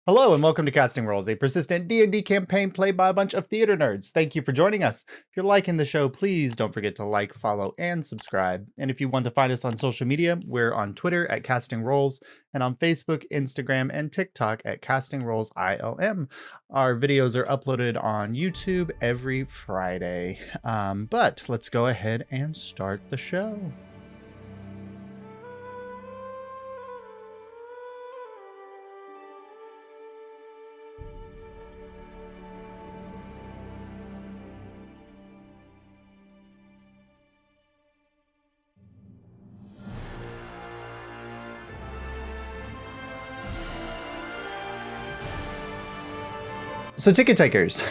Hello and welcome to Casting Roles, a persistent D&D campaign played by a bunch of theater nerds. Thank you for joining us. If you're liking the show, please don't forget to like, follow, and subscribe. And if you want to find us on social media, we're on Twitter at Casting Roles and on Facebook, Instagram, and TikTok at Casting Roles ILM. Our videos are uploaded on YouTube every Friday. But let's go ahead and start the show. So ticket takers,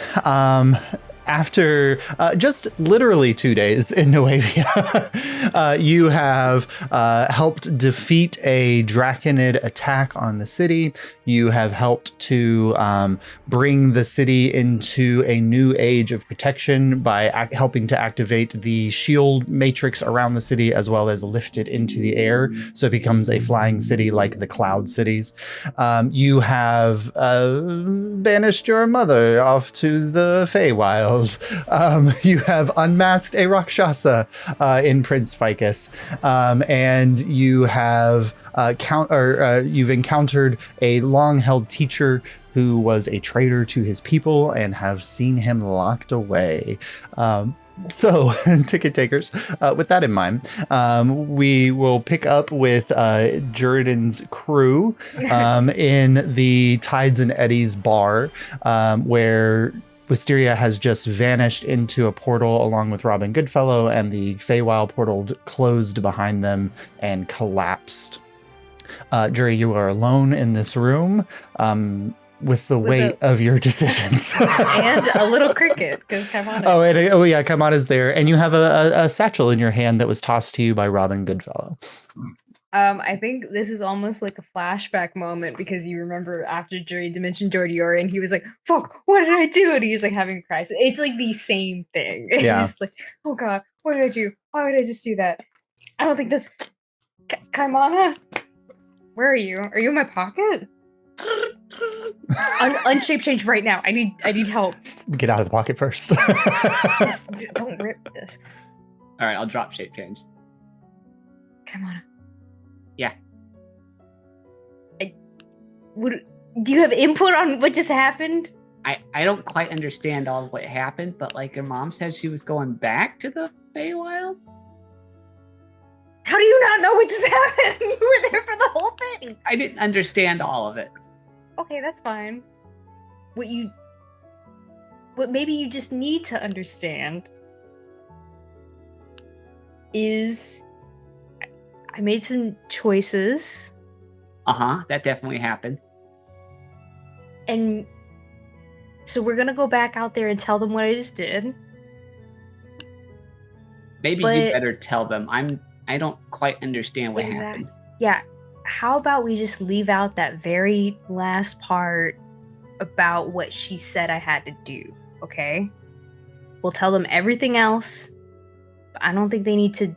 after just literally 2 days in Nuevea, you have helped defeat a Draconid attack on the city. You have helped to bring the city into a new age of protection by helping to activate the shield matrix around the city, as well as lift it into the air so it becomes a flying city like the Cloud Cities. You have banished your mother off to the Feywild. You have unmasked a Rakshasa in Prince Ficus, and you have you've encountered a long-held teacher who was a traitor to his people and have seen him locked away. So, ticket takers, with that in mind, we will pick up with Juridan's crew in the Tides and Eddies bar, where Wisteria has just vanished into a portal along with Robin Goodfellow, and the Feywild portal closed behind them and collapsed. Jury, you are alone in this room with the weight of your decisions. And a little cricket, because Kaimana. Oh, yeah, Kaimana's there. And you have a satchel in your hand that was tossed to you by Robin Goodfellow. I think this is almost like a flashback moment, because you remember after Jury Dimension Jordiori, and he was like, fuck, what did I do? And he's like having a crisis. It's like the same thing. Yeah. He's like, oh god, what did I do? Why would I just do that? I don't think this... Kaimana? Where are you? Are you in my pocket? Unshape change right now. I need help. Get out of the pocket first. Yes, don't rip this. All right, I'll drop shape change. Kaimana. Yeah. Do you have input on what just happened? I don't quite understand all of what happened, but like your mom said she was going back to the Feywild? How do you not know what just happened? You were there for the whole thing. I didn't understand all of it. Okay, that's fine. What maybe you just need to understand is I made some choices. That definitely happened. And so we're gonna go back out there and tell them what I just did. Maybe you better tell them. I don't quite understand what happened. Yeah. How about we just leave out that very last part about what she said I had to do, okay? We'll tell them everything else, but I don't think they need to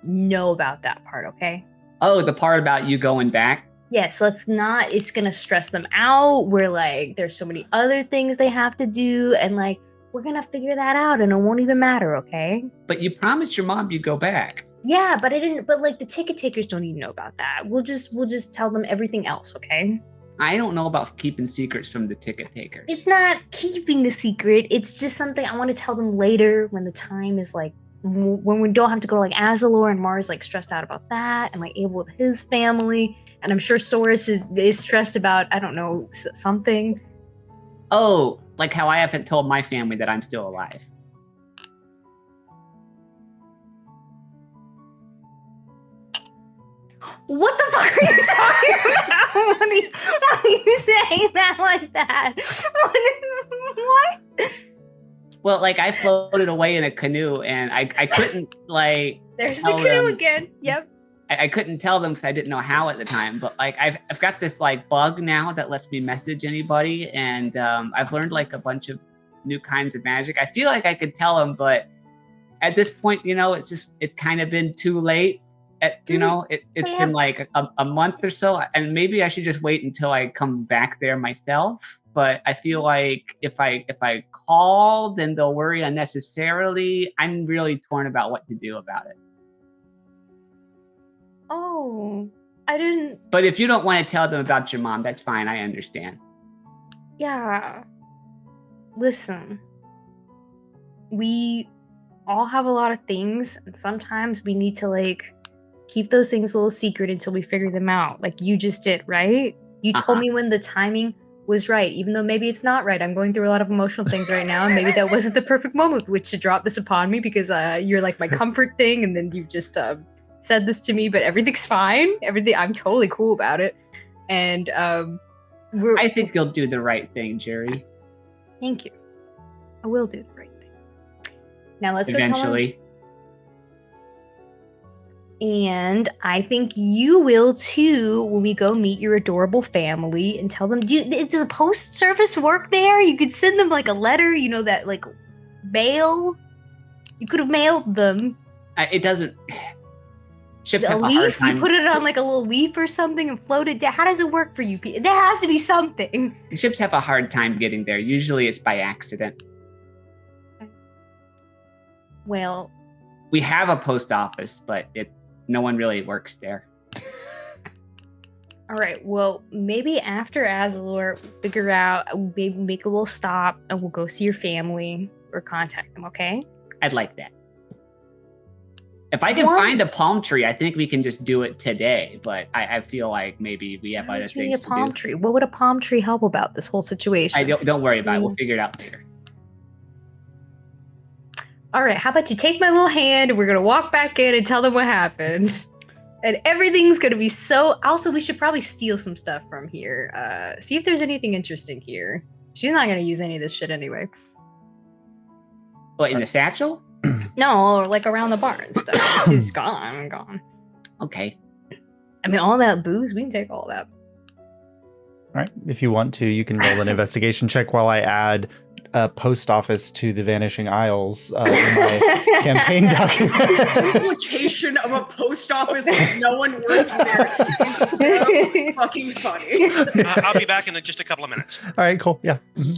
know about that part, okay? Oh, the part about you going back? Yes, let's not, it's gonna stress them out. We're like, there's so many other things they have to do, and like, we're gonna figure that out and it won't even matter, okay? But you promised your mom you'd go back. Yeah, but like the ticket takers don't even know about that. We'll just tell them everything else, okay? I don't know about keeping secrets from the ticket takers. It's not keeping the secret. It's just something I want to tell them later when the time is like, when we don't have to go to like Azalor and Mars like stressed out about that, and like Abel with his family, and I'm sure Saurus is stressed about, I don't know, something. Oh, like how I haven't told my family that I'm still alive. What the fuck are you talking about? Why are you saying that like that? What? Well, like I floated away in a canoe and I couldn't like... There's the canoe again. Yep. I couldn't tell them because I didn't know how at the time. But like I've got this like bug now that lets me message anybody. And I've learned like a bunch of new kinds of magic. I feel like I could tell them, but at this point, you know, it's kind of been too late. It's been like a month or so, and maybe I should just wait until I come back there myself. But I feel like if I call, then they'll worry unnecessarily. I'm really torn about what to do about it. Oh, I didn't. But if you don't want to tell them about your mom, that's fine. I understand. Yeah. Listen, we all have a lot of things, and sometimes we need to like keep those things a little secret until we figure them out. Like you just did, right? You told me when the timing was right, even though maybe it's not right. I'm going through a lot of emotional things right now, and maybe that wasn't the perfect moment with which to drop this upon me because you're like my comfort thing, and then you just said this to me, but everything's fine. I'm totally cool about it. And I think you'll do the right thing, Jerry. Thank you. I will do the right thing. Now let's eventually. Go tell him. And I think you will too when we go meet your adorable family and tell them, is the post service work there? You could send them like a letter, that like mail. You could have mailed them. It doesn't. Ships have a a hard leaf? time. You put it on like a little leaf or something and float it down. How does it work for you? There has to be something. Ships have a hard time getting there. Usually it's by accident. Well, we have a post office, but no one really works there. All right. Well, maybe after Azalor, figure out, maybe make a little stop, and we'll go see your family or contact them. Okay? I'd like that. If I can find a palm tree, I think we can just do it today. But I feel like maybe we have other things to do. A palm tree. What would a palm tree help about this whole situation? Don't worry about it. We'll figure it out later. All right. How about you take my little hand and we're gonna walk back in and tell them what happened, and everything's gonna be so. Also, we should probably steal some stuff from here. See if there's anything interesting here. She's not gonna use any of this shit anyway. What, in the satchel? No, or like around the bar and stuff. She's gone. Okay. I mean, all that booze, we can take all that. All right. If you want to, you can roll an investigation check while I add a post office to the Vanishing Isles in my campaign document. The implication of a post office with no one working there is so fucking funny. I'll be back in just a couple of minutes. All right, cool. Yeah. Mm-hmm.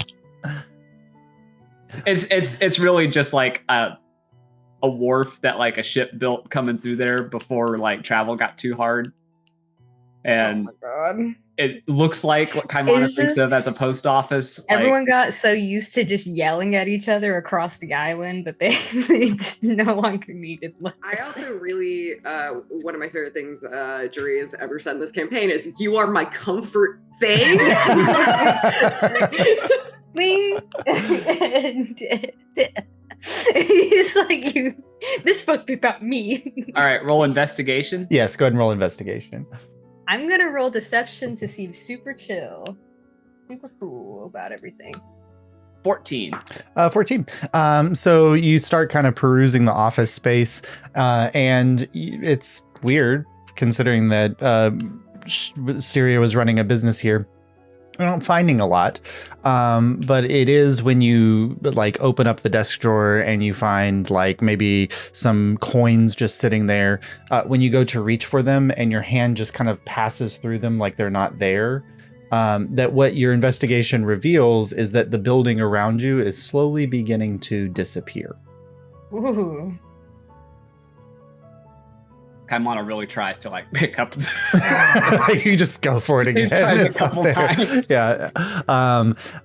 It's really just like a wharf that like a ship built coming through there before like travel got too hard. And oh my God. It looks like what Kaimana thinks of as a post office. Everyone got so used to just yelling at each other across the island that they no longer needed lips. I also really, one of my favorite things Juri has ever said in this campaign is, "You are my comfort thing." He's like, this is supposed to be about me. All right, roll investigation. Yes, go ahead and roll investigation. I'm gonna roll deception to seem super chill, super cool about everything. 14. 14. So you start kind of perusing the office space, and it's weird considering that Styria was running a business here. You're not finding a lot, but it is when you like open up the desk drawer and you find like maybe some coins just sitting there. When you go to reach for them and your hand just kind of passes through them like they're not there, that what your investigation reveals is that the building around you is slowly beginning to disappear. Ooh. Kaimana really tries to like pick up. You just go for it again. He tries a couple times. Yeah.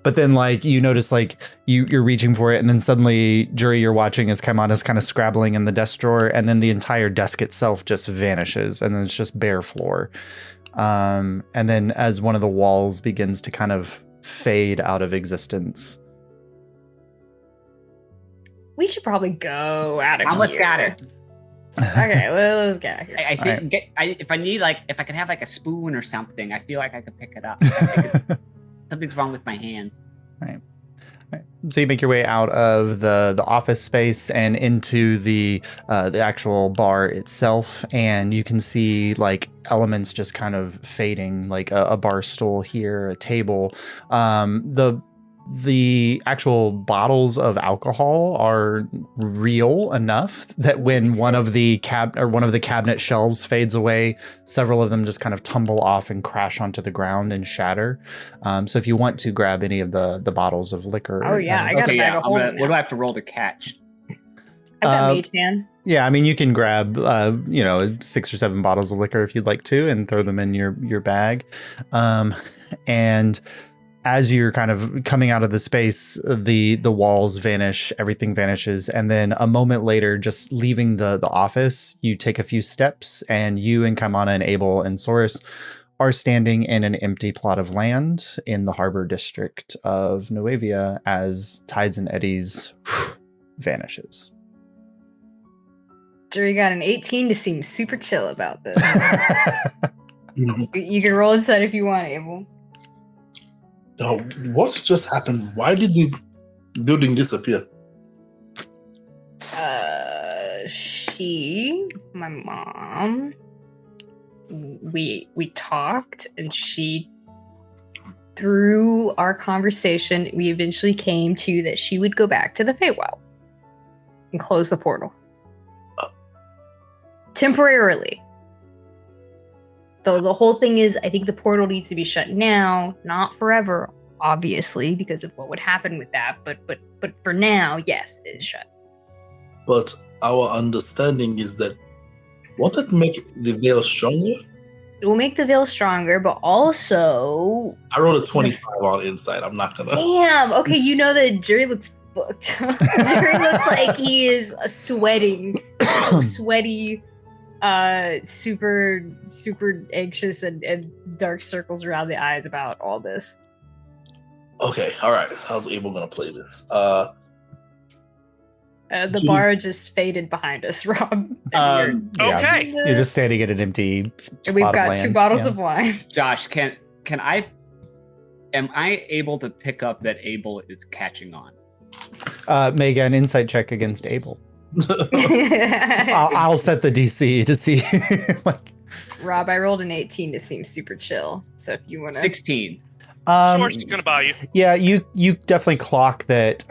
But then like you notice like you're reaching for it, and then suddenly, Juri, you're watching as Kaimana's kind of scrabbling in the desk drawer, and then the entire desk itself just vanishes, and then it's just bare floor. And then as one of the walls begins to kind of fade out of existence. We should probably go out of here. Almost got it. Okay, well, let's get out of here. I think if I could have like a spoon or something, I feel like I could pick it up. Something's wrong with my hands. Right. So you make your way out of the office space and into the actual bar itself, and you can see like elements just kind of fading, like a bar stool here, a table. The the actual bottles of alcohol are real enough that when one of the cabinet shelves fades away, several of them just kind of tumble off and crash onto the ground and shatter. So if you want to grab any of the bottles of liquor, Oh yeah, I got a bag of holding. What do I have to roll to catch? I got mage hand. Yeah, I mean, you can grab, 6 or 7 bottles of liquor if you'd like to, and throw them in your bag. And as you're kind of coming out of the space, the walls vanish, everything vanishes, and then a moment later, just leaving the office, you take a few steps, and you and Kaimana and Abel and Soris are standing in an empty plot of land in the harbor district of Nuevea as Tides and Eddies vanishes. Jury got an 18 to seem super chill about this. You can roll inside if you want, Abel. Now, what's just happened? Why did the building disappear? My mom, we talked, and through our conversation, we eventually came to that she would go back to the Feywild and close the portal. Temporarily. So the whole thing is, I think the portal needs to be shut now, not forever, obviously, because of what would happen with that. But for now, yes, it is shut. But our understanding is that won't that make the veil stronger? It will make the veil stronger, but also I rolled a 25 on inside. I'm not gonna. Damn. Okay, you know that Jerry looks booked. Jerry looks like he is sweating, sweaty. Super anxious and dark circles around the eyes about all this. Okay, all right. How's Abel gonna play this? The bar just faded behind us, Rob. Okay. You're just standing at an empty And we've plot of got land. 2 bottles of wine. Josh, am I able to pick up that Abel is catching on? Make an insight check against Abel. I'll set the DC to see. Rob, I rolled an 18 to seem super chill. So if you want to 16. Source is gonna buy you. Yeah, you definitely clock that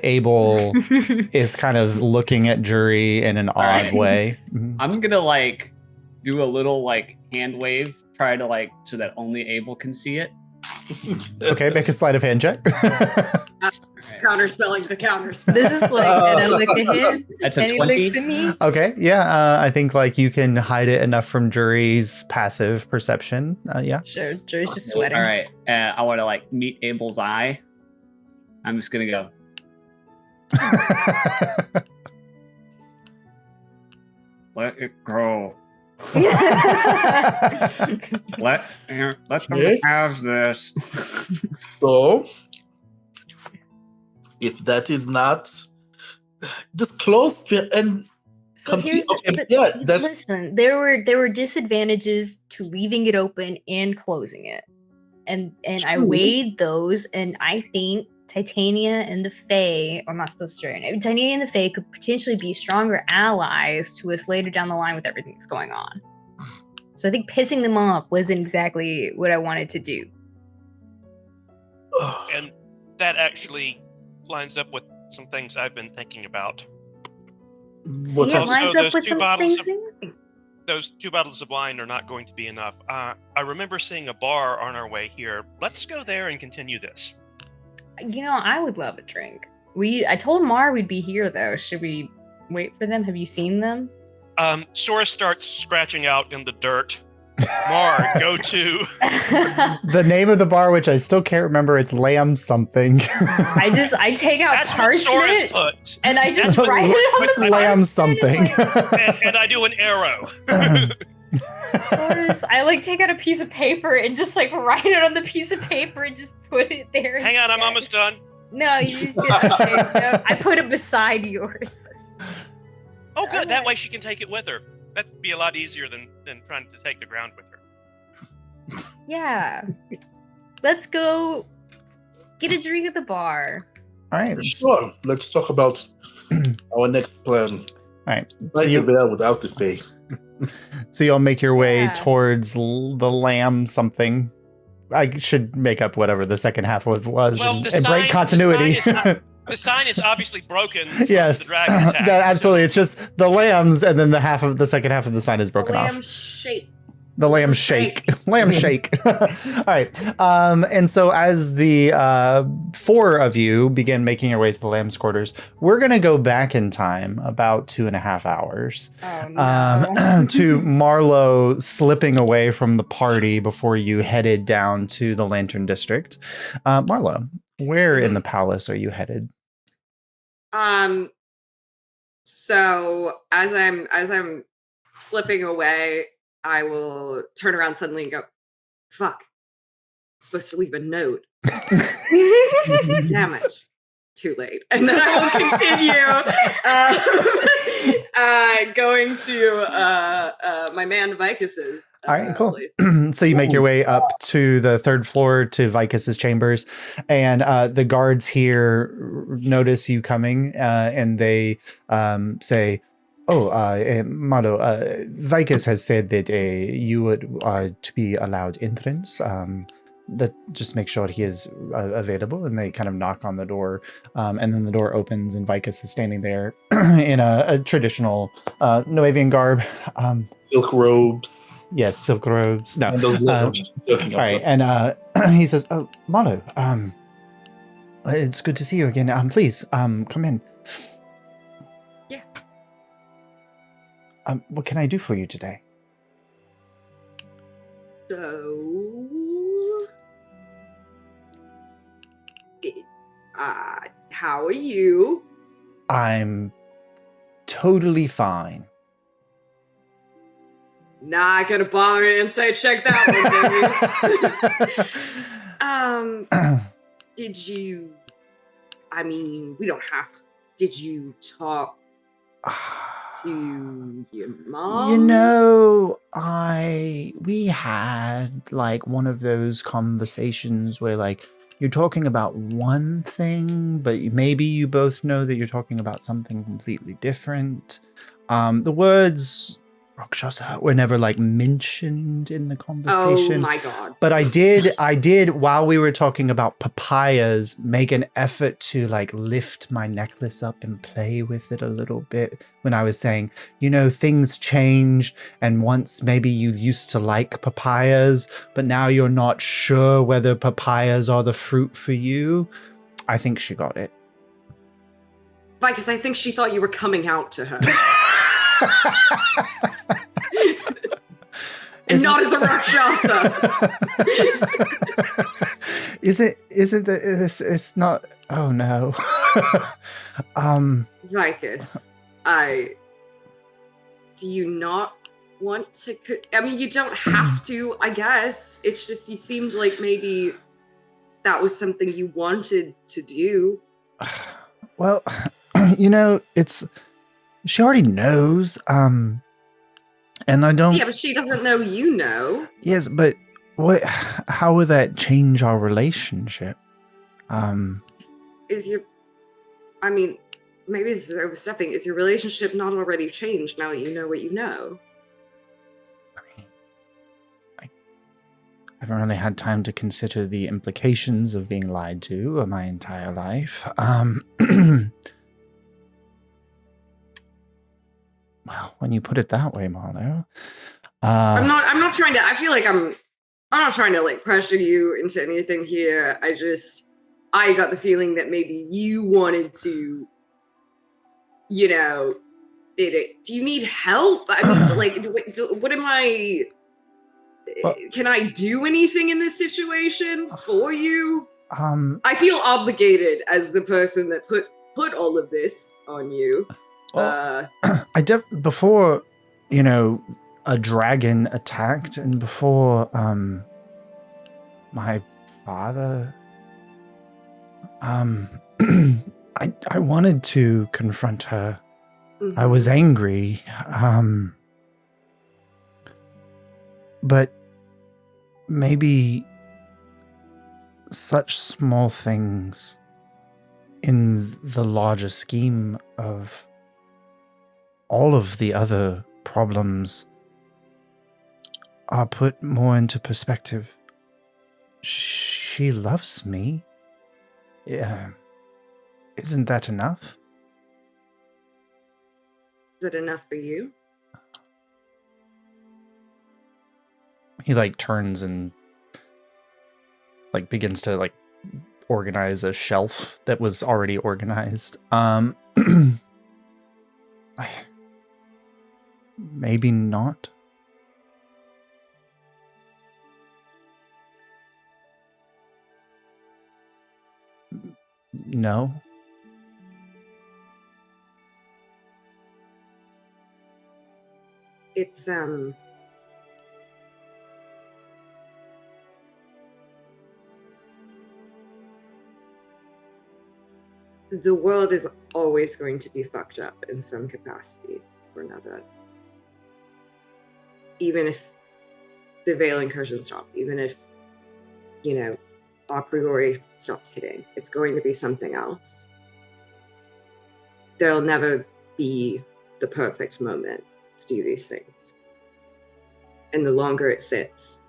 Abel is kind of looking at Jury in an odd way. I'm gonna do a little hand wave, try to so that only Abel can see it. Okay, make a sleight of hand check. Counterspelling the counterspell. This is and I look at him. That's a and 20. He looks at me. Okay, yeah, I think you can hide it enough from Jury's passive perception. Yeah. Sure, Jury's just sweating. All right, I want to meet Abel's eye. I'm just gonna go. Let it go. Let them have this. So, if that is not just close and So here's okay, yeah, that's listen, there were disadvantages to leaving it open and closing it. And I True. weighed those, and I think Titania and the Fae, I'm not supposed to say Titania and the Fae could potentially be stronger allies to us later down the line with everything that's going on. So I think pissing them off wasn't exactly what I wanted to do. And that actually lines up with some things I've been thinking about. See, it Also, lines up those with 2 some bottles things. Those 2 bottles of wine are not going to be enough. I remember seeing a bar on our way here. Let's go there and continue this. I would love a drink. I told Mar we'd be here though. Should we wait for them? Have you seen them? Sora starts scratching out in the dirt. Mar, go to. The name of the bar, which I still can't remember, it's Lamb something. I take out That's what Sora's parchment put. and I just That's write it on the Lamb parchment. something. and I do an arrow. Source, I take out a piece of paper and just write it on the piece of paper and just put it there. Hang on, I'm instead. almost done. No, you just okay, no, I put it beside yours. Oh, good. That way she can take it with her. That'd be a lot easier than trying to take the ground with her. Yeah. Let's go get a drink at the bar. All right. sure. Let's talk about our next plan. All right. Light the veil without the Fae. So you'll make your way Yeah. towards the Lamb something. I should make up whatever the second half was Well, and break continuity. The sign is obviously broken. Yes, The dragon attack. absolutely. It's just the lambs, and then the second half of the sign is broken off. Lamb shape. The lamb shake. Lamb shake. All right. And so as the 4 of you begin making your way to the lamb's quarters, we're going to go back in time about 2.5 hours Oh, no. to Marlowe slipping away from the party before you headed down to the Lantern District. Marlowe, where in the palace are you headed? So as I'm slipping away, I will turn around suddenly and go, fuck. I'm supposed to leave a note. Damn it. Too late. And then I will continue going to my man Vicus's. All right, cool. Place. So you make your way up to the 3rd floor to Vicus's chambers, and the guards here notice you coming, and they say, Malo, Vicus has said that you would to be allowed entrance. Just make sure he is available. And they kind of knock on the door, and then the door opens, and Vicus is standing there in a traditional Nuevian garb. Silk robes. Yes, silk robes. No. And those all right, and he says, "Oh, Malo, it's good to see you again. Please, come in." Yeah. What can I do for you today? So, how are you? I'm totally fine. Not gonna bother to insight check that one, baby. Did you? I mean, we don't have. Did you talk to your mom? You know, we had like one of those conversations where like you're talking about one thing, but maybe you both know that you're talking about something completely different. The words Rakshasa were never like mentioned in the conversation. Oh my god. But I did while we were talking about papayas, make an effort to like lift my necklace up and play with it a little bit when I was saying, you know, things change, and once maybe you used to like papayas, but now you're not sure whether papayas are the fruit for you. I think she got it. Because I think she thought you were coming out to her. And not as a Rakshasa. Isn't that it's not, oh no. Vicus, do you not want to, I mean, you don't have to, I guess. It's just, you seemed like maybe that was something you wanted to do. Well, you know, she already knows, and I don't... Yeah, but she doesn't know you know. Yes, but how would that change our relationship? I mean, maybe this is overstepping. Is your relationship not already changed now that you know what you know? I mean, I haven't really had time to consider the implications of being lied to my entire life. Well, when you put it that way, Marlo. I'm not trying to, I feel like I'm not trying to like pressure you into anything here. I got the feeling that maybe you wanted to, you know, do you need help? I mean, like, what am I, can I do anything in this situation for you? I feel obligated as the person that put all of this on you. Well, before, you know, a dragon attacked, and before my father, I wanted to confront her. Mm-hmm. I was angry, but maybe such small things in the larger scheme of all of the other problems are put more into perspective. She loves me. Yeah. Isn't that enough? Is it enough for you? He like turns and like begins to like organize a shelf that was already organized. Maybe not. No. It's the world is always going to be fucked up in some capacity or another. Even if the Veil incursion stops, even if, a priori stops hitting, it's going to be something else. There'll never be the perfect moment to do these things. And the longer it sits,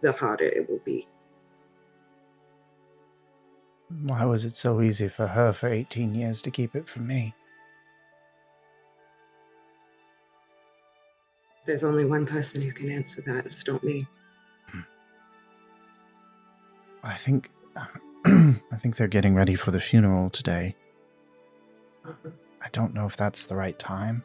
the harder it will be. Why was it so easy for her for 18 years to keep it from me? There's only one person who can answer that. It's not me. I think I think they're getting ready for the funeral today. I don't know if that's the right time.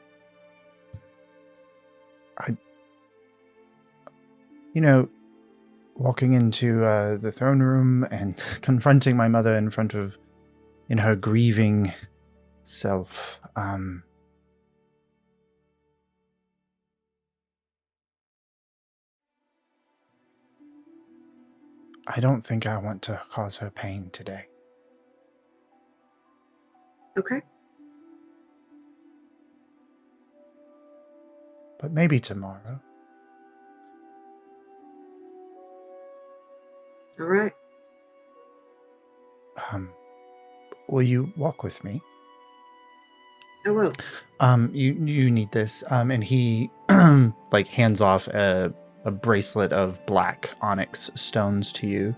Walking into the throne room and confronting my mother in her grieving self, I don't think I want to cause her pain today. Okay. But maybe tomorrow. All right. Will you walk with me? I will. You need this. And he like hands off a bracelet of black onyx stones to you,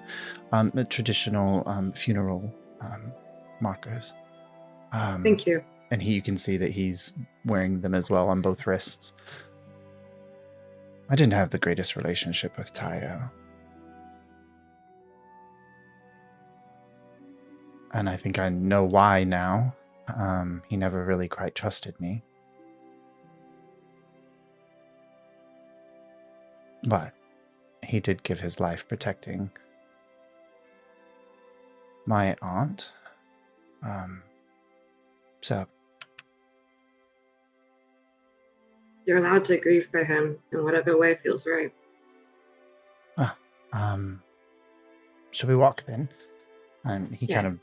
traditional funeral markers. Thank you. And you can see that he's wearing them as well on both wrists. I didn't have the greatest relationship with Tayo. And I think I know why now. He never really quite trusted me. But he did give his life protecting my aunt. So You're allowed to grieve for him in whatever way feels right. Shall we walk then? And he kind of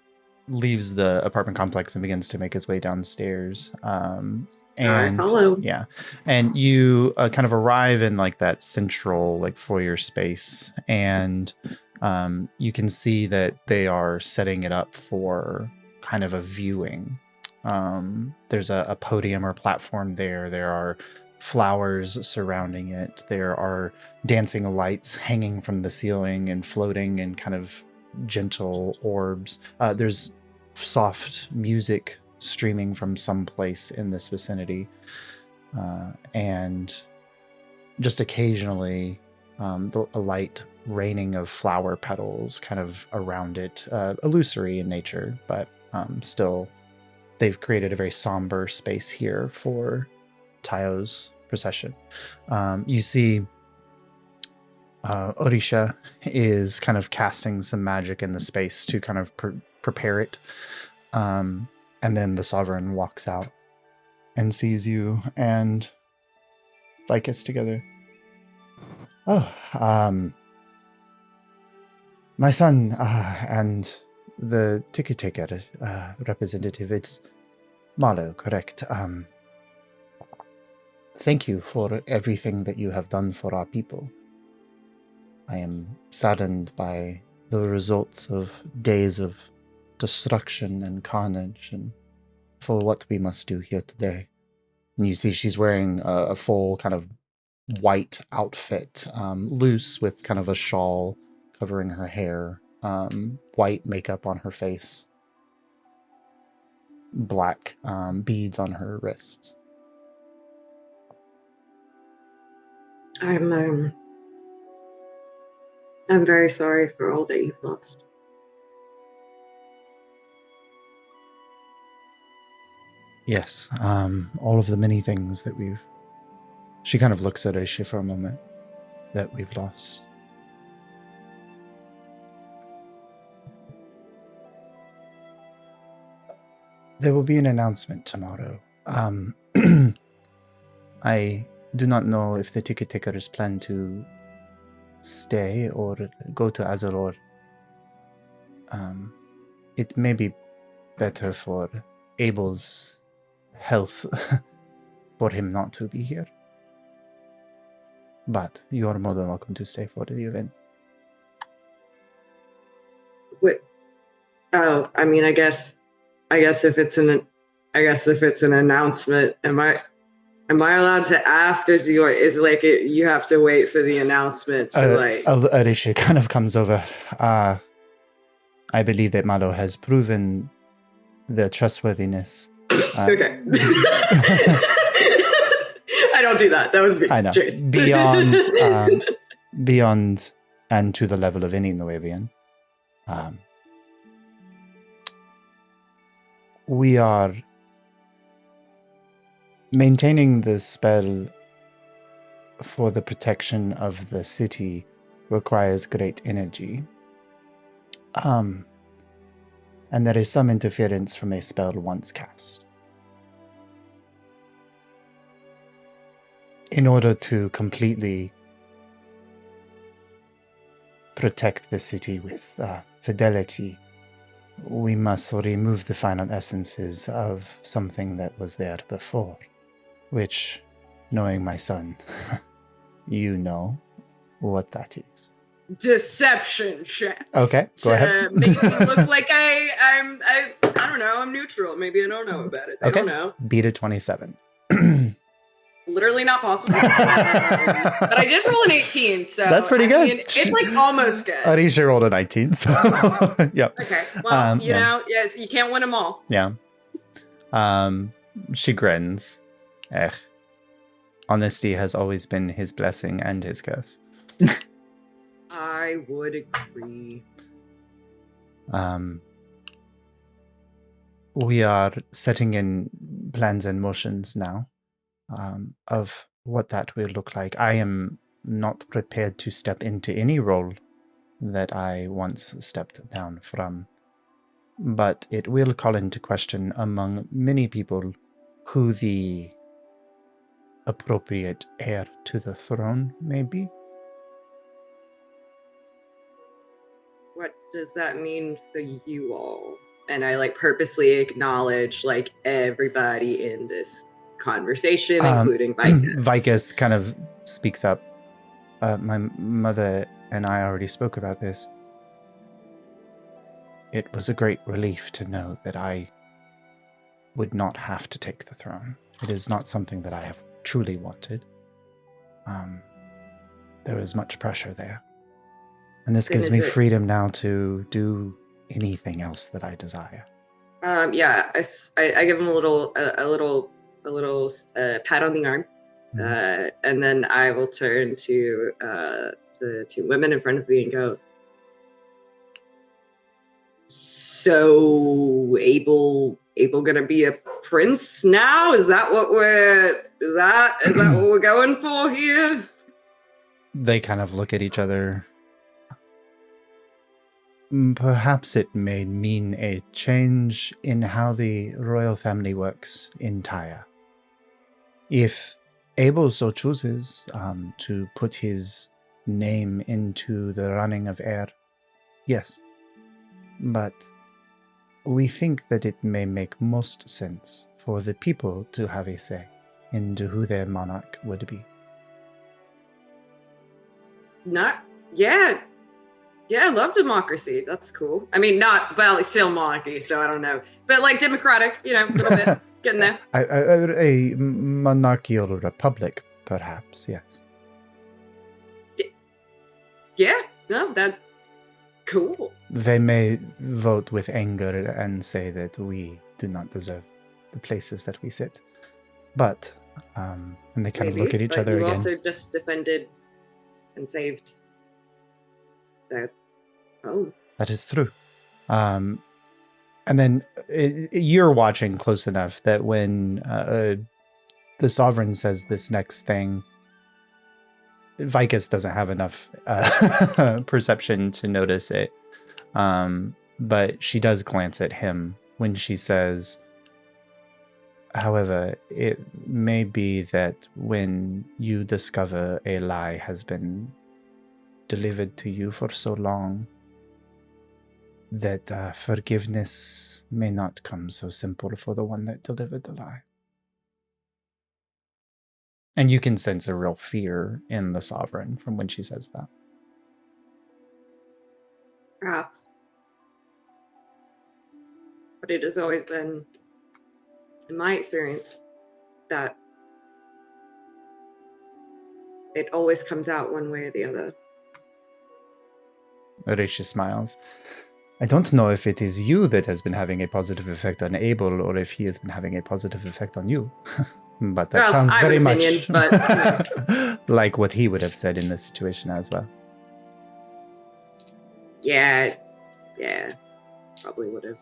leaves the apartment complex and begins to make his way downstairs. And I follow. Yeah. And you kind of arrive in like that central like foyer space, and you can see that they are setting it up for kind of a viewing. There's a podium or platform there. There are flowers surrounding it. There are dancing lights hanging from the ceiling and floating in kind of gentle orbs. There's soft music streaming from someplace in this vicinity. And just occasionally a light raining of flower petals kind of around it, illusory in nature, but still they've created a very somber space here for Tayo's procession. You see Orisha is kind of casting some magic in the space to kind of prepare it. And then the Sovereign walks out and sees you and Vicus together. Oh, my son and the ticket taker representative, it's Malo, correct? Thank you for everything that you have done for our people. I am saddened by the results of days of destruction and carnage, and for what we must do here today. And you see she's wearing a full kind of white outfit, loose with kind of a shawl covering her hair, white makeup on her face, black beads on her wrists. I'm very sorry for all that you've lost. Yes, all of the many things that we've... She kind of looks at Aisha for a moment, that we've lost. There will be an announcement tomorrow. I do not know if the ticket takers plan to stay or go to Azalor. It may be better for Abel's health for him not to be here. But you are more than welcome to stay for the event. What? Oh, I mean, I guess if it's an announcement, am I allowed to ask, or is it like you have to wait for the announcement to like? Arisha kind of comes over. I believe that Malo has proven the trustworthiness. Okay. I don't do that. That was me. I know. Jace. Beyond and to the level of any Nuevean. We are maintaining the spell for the protection of the city requires great energy. And there is some interference from a spell once cast. In order to completely protect the city with fidelity, we must remove the final essences of something that was there before, which, knowing my son, you know what that is. Deception check. Okay, go ahead. Make me look like I don't know, I'm neutral. Maybe I don't know about it. I don't know. Beat a 27. Literally not possible. But I did roll an 18, so that's pretty good. Mean, it's like almost good. Arisha rolled a 19, so yep. Okay. Well, you know, yes, you can't win them all. Yeah. She grins. Honesty has always been his blessing and his curse. I would agree. We are setting in plans and motions now of what that will look like. I am not prepared to step into any role that I once stepped down from, but it will call into question among many people who the appropriate heir to the throne may be. What does that mean for you all? And I like purposely acknowledge like everybody in this conversation, including Vicus. Vicus kind of speaks up. My mother and I already spoke about this. It was a great relief to know that I would not have to take the throne. It is not something that I have truly wanted. There is much pressure there. And this gives me freedom now to do anything else that I desire. Yeah, I give him a little pat on the arm, and then I will turn to the two women in front of me and go, "So, Abel gonna be a prince now? Is that what we're going for here?" They kind of look at each other. Perhaps it may mean a change in how the royal family works in Tyre. If Abel so chooses to put his name into the running of heir, yes. But we think that it may make most sense for the people to have a say into who their monarch would be. Yeah, I love democracy. That's cool. I mean, it's still monarchy, so I don't know. But like democratic, a little bit. Getting there. A monarchical republic, perhaps, yes. Yeah, no, Cool. They may vote with anger and say that we do not deserve the places that we sit. But, and they kind of look at each but other you again. also just defended and saved that home. That is true. And then you're watching close enough that when the Sovereign says this next thing, Vicus doesn't have enough perception to notice it. But she does glance at him when she says, however, it may be that when you discover a lie has been delivered to you for so long, that forgiveness may not come so simple for the one that delivered the lie. And you can sense a real fear in the Sovereign from when she says that. Perhaps. But it has always been, in my experience, that it always comes out one way or the other. Arisha smiles. I don't know if it is you that has been having a positive effect on Abel or if he has been having a positive effect on you. But that sounds very much like what he would have said in this situation as well. Yeah, probably would have.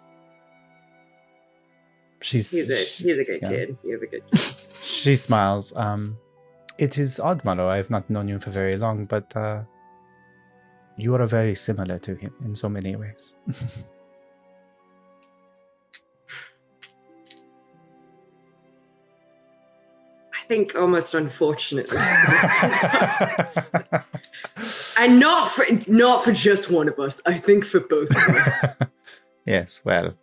He's a good kid. You have a good kid. She smiles. It is odd, Malo. I have not known you for very long, but you are very similar to him in so many ways. I think almost unfortunately. And not for just one of us. I think for both of us. Yes, well,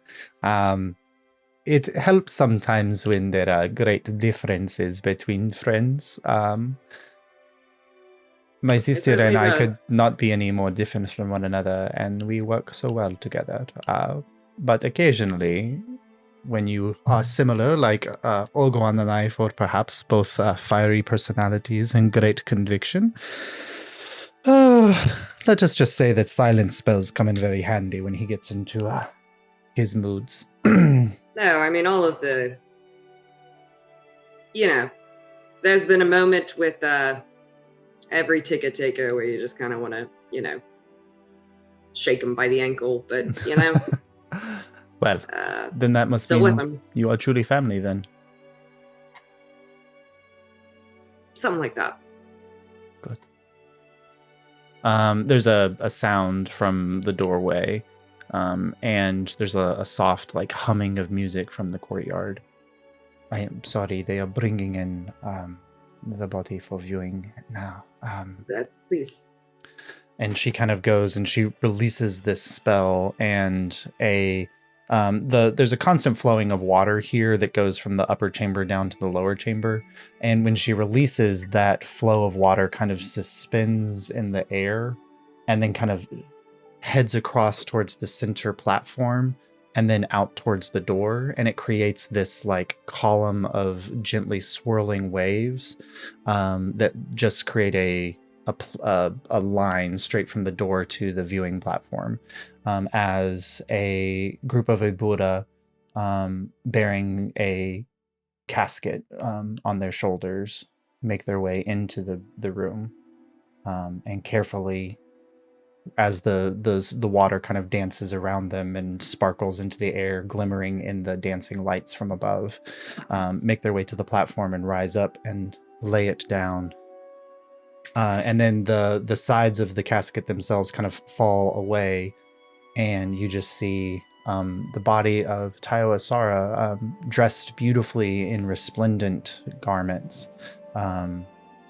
it helps sometimes when there are great differences between friends. My sister and I could not be any more different from one another, and we work so well together. But occasionally, when you are similar, like Olgoan and I, for perhaps both fiery personalities and great conviction, let us just say that silence spells come in very handy when he gets into his moods. No, I mean, all of the... there's been a moment with every ticket taker where you just kind of want to, shake him by the ankle, but, Well, then that must mean you are truly family, then. Something like that. Good. There's a sound from the doorway, and there's a soft, like, humming of music from the courtyard. I am sorry, they are bringing in the body for viewing now. Please. And she kind of goes and she releases this spell, and there's a constant flowing of water here that goes from the upper chamber down to the lower chamber. And when she releases, that flow of water kind of suspends in the air and then kind of heads across towards the center platform and then out towards the door. And it creates this like column of gently swirling waves that just create a line straight from the door to the viewing platform, as a group of Ibura bearing a casket on their shoulders make their way into the room, and carefully, as the water kind of dances around them and sparkles into the air, glimmering in the dancing lights from above, make their way to the platform and rise up and lay it down. And then the sides of the casket themselves kind of fall away, and you just see the body of Tayo Asara, dressed beautifully in resplendent garments,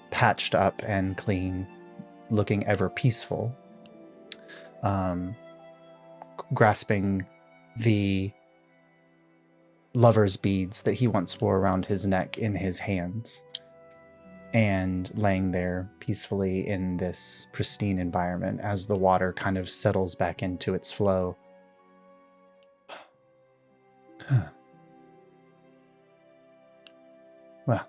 patched up and clean, looking ever peaceful, grasping the lover's beads that he once wore around his neck in his hands, and laying there peacefully in this pristine environment as the water kind of settles back into its flow. Well,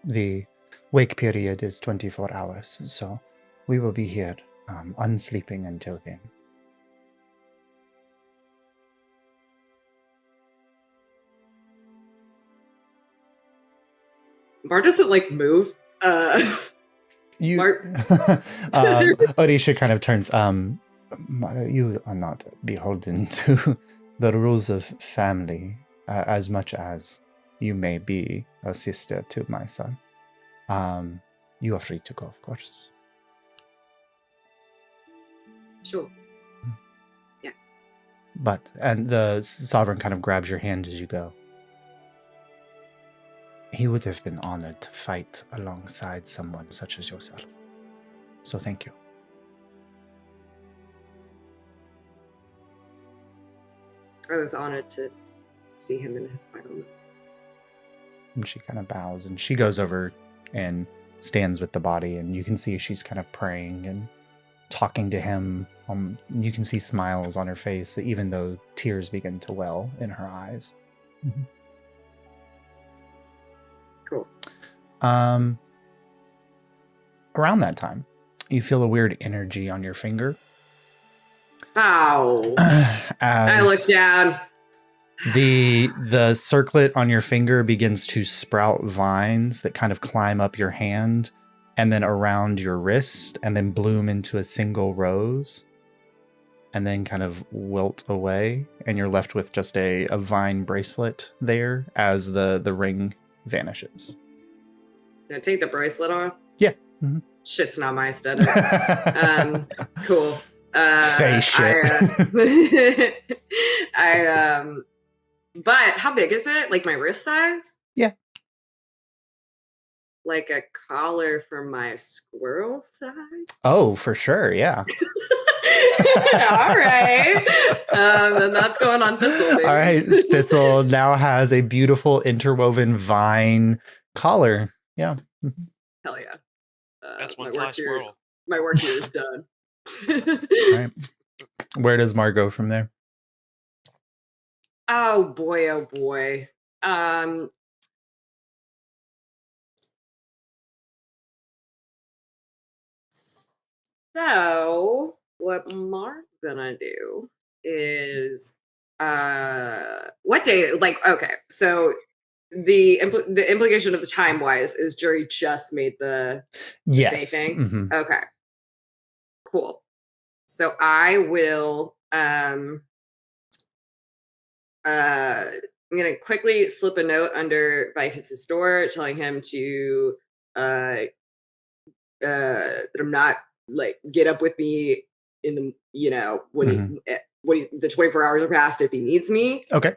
the wake period is 24 hours, so we will be here unsleeping until then. Bar doesn't like move. You, Mark. Odisha kind of turns. Mara, you are not beholden to the rules of family as much as you may be a sister to my son. You are free to go, of course. Sure. And the sovereign kind of grabs your hand as you go. He would have been honored to fight alongside someone such as yourself. So thank you. I was honored to see him in his final moments. And she kind of bows and she goes over and stands with the body, and you can see she's kind of praying and talking to him. You can see smiles on her face, even though tears begin to well in her eyes. Mm-hmm. Cool. Around that time, you feel a weird energy on your finger. Ow. I look down. The circlet on your finger begins to sprout vines that kind of climb up your hand and then around your wrist and then bloom into a single rose and then kind of wilt away, and you're left with just a vine bracelet there as the ring vanishes. Can I take the bracelet off? Yeah. Mm-hmm. Shit's not my study. Cool. Face shit. But how big is it? Like my wrist size? Yeah. Like a collar for my squirrel size? Oh, for sure. Yeah. All right. Then that's going on Thistle. Baby. All right. Thistle now has a beautiful interwoven vine collar. Yeah. Hell yeah. That's one fly squirrel. My work here is done. All right. Where does Mar go from there? Oh boy, oh boy. So what Mar's gonna do is what day, like, okay, so the implication of the time wise is Jury just made the yes thing. Mm-hmm. Okay, cool. So I will I'm gonna quickly slip a note under Vicus's door telling him to that I'm not, like, get up with me in the, you know, when the 24 hours are past if he needs me. Okay.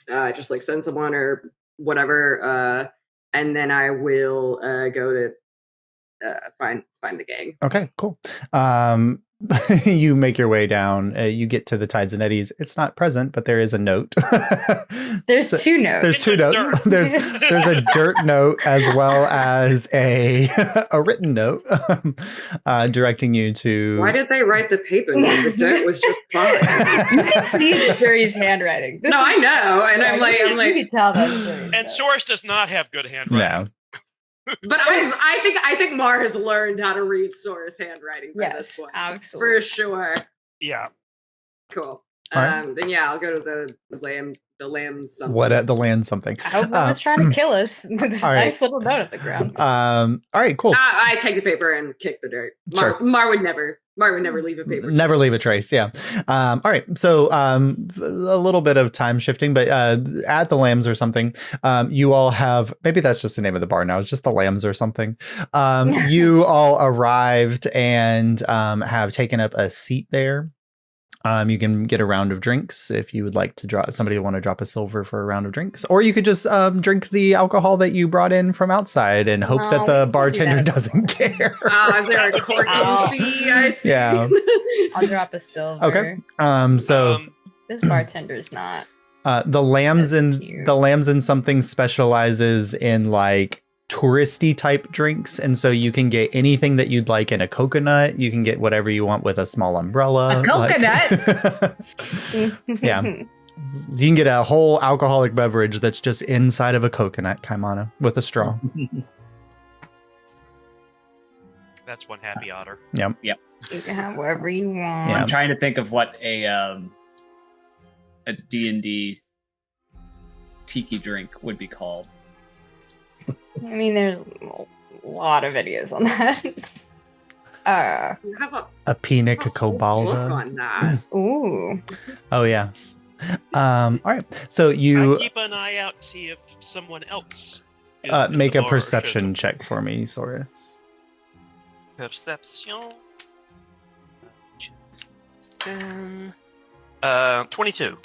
Just like send someone or whatever, and then I will go to find the gang. Okay, cool. You make your way down. You get to the Tides and Eddies. It's not present, but there is a note. There's two notes. There's two notes. There's a dirt note as well as a written note directing you to. Why did they write the paper? The dirt was just fine. You can see it's Jerry's handwriting. I know, and I'm like, you can tell that's Jerry's. And Source does not have good handwriting. No. But I think Mar has learned how to read Sora's handwriting by this point. Absolutely. For sure. Yeah. Cool. Right. Then yeah, I'll go to the lamb something. What at the land something. I hope no one's trying to kill us with this nice little note at the ground. All right, cool. I take the paper and kick the dirt. Mar would never leave a paper. Never leave a trace, yeah. All right, so a little bit of time shifting, but at the Lambs or something, you all have, maybe that's just the name of the bar now, it's just the Lambs or something. You all arrived and have taken up a seat there. You can get a round of drinks if you would like to drop. If somebody want to drop a silver for a round of drinks, or you could just drink the alcohol that you brought in from outside and hope that the bartender doesn't care. Is there a corking fee? I see. Yeah, I'll drop a silver. Okay. So this bartender's not. the Lambs and something specializes in like touristy type drinks, and so you can get anything that you'd like in a coconut. You can get whatever you want with a small umbrella. A coconut? Yeah. So you can get a whole alcoholic beverage that's just inside of a coconut, Kaimana, with a straw. That's one happy otter. Yep. You can have whatever you want. Yeah. I'm trying to think of what a D&D tiki drink would be called. I mean, there's a lot of videos on that. You have A penic a cobalda. book on that. Ooh. Oh yes. All right. So I you keep an eye out to see if someone else is in make the a bar or perception check for me, Saurus. Perception. 22.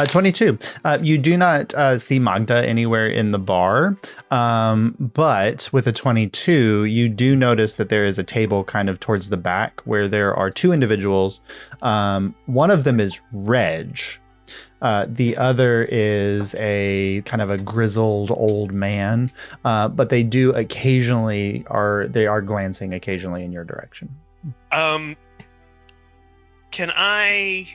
22. You do not see Magda anywhere in the bar, but with a 22, you do notice that there is a table kind of towards the back where there are two individuals. One of them is Reg. The other is a kind of a grizzled old man, but they do occasionally they are glancing occasionally in your direction. Can I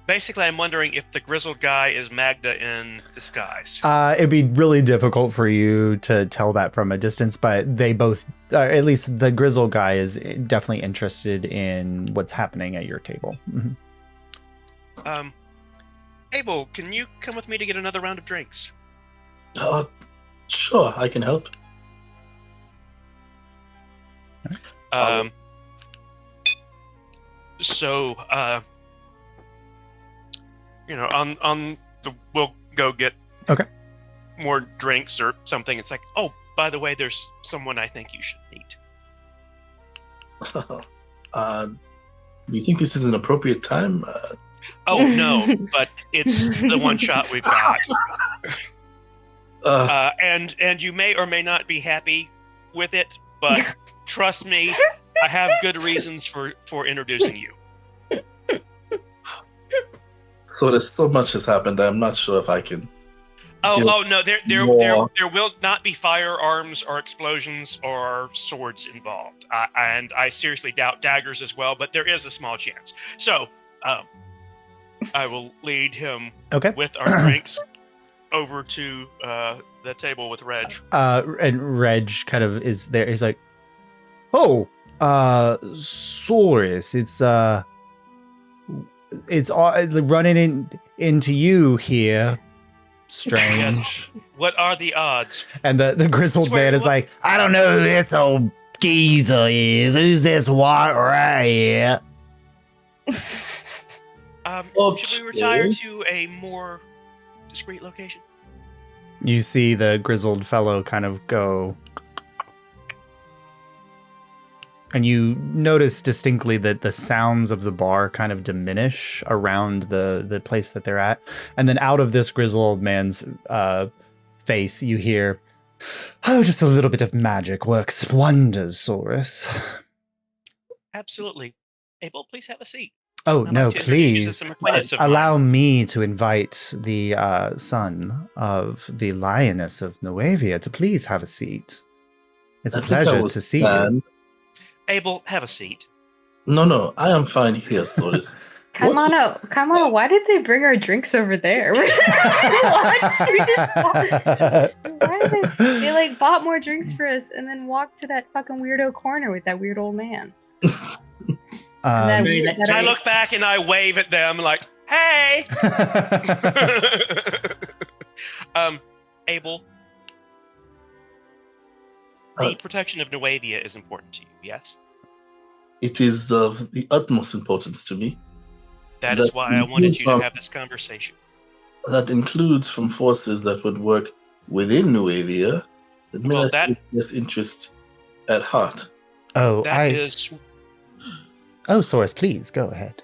basically I'm wondering if the grizzled guy is Magda in disguise. It'd be really difficult for you to tell that from a distance, but they both, at least the grizzled guy is definitely interested in what's happening at your table. Mm-hmm. Abel, can you come with me to get another round of drinks? Sure, I can help. So, we'll go get more drinks or something. It's like, oh, by the way, there's someone I think you should meet. Do you think this is an appropriate time? Oh no, but it's the one shot we've got. And you may or may not be happy with it, but trust me, I have good reasons for introducing you. So there's so much has happened. I'm not sure if I can. Oh no! There will not be firearms or explosions or swords involved, and I seriously doubt daggers as well. But there is a small chance. So, I will lead him with our drinks over to the table with Reg. And Reg kind of is there. He's like, "Oh, Saurus, it's running into you here. Strange." Yes. What are the odds? And the grizzled man is like, "I don't know who this old geezer is. Who's this white right here?" Should we retire to a more discreet location? You see the grizzled fellow kind of go, and you notice distinctly that the sounds of the bar kind of diminish around the place that they're at. And then out of this grizzled man's face, you hear, "Oh, just a little bit of magic works wonders, Saurus." Absolutely. Abel, please have a seat. Oh, no, please. Allow mine. me to invite the son of the lioness of Nuevea to please have a seat. It's a pleasure to see you. Abel, have a seat. No, I am fine here, Saurus. Come on, why did they bring our drinks over there? Why did they bought more drinks for us and then walked to that fucking weirdo corner with that weird old man? I look back and I wave at them like, "Hey!" Abel, the protection of Nuevea is important to you, yes? It is of the utmost importance to me. That is why I wanted you to have this conversation. That includes from forces that would work within Nuevea that may have this interest at heart. Oh, Oh, Saurus, please go ahead.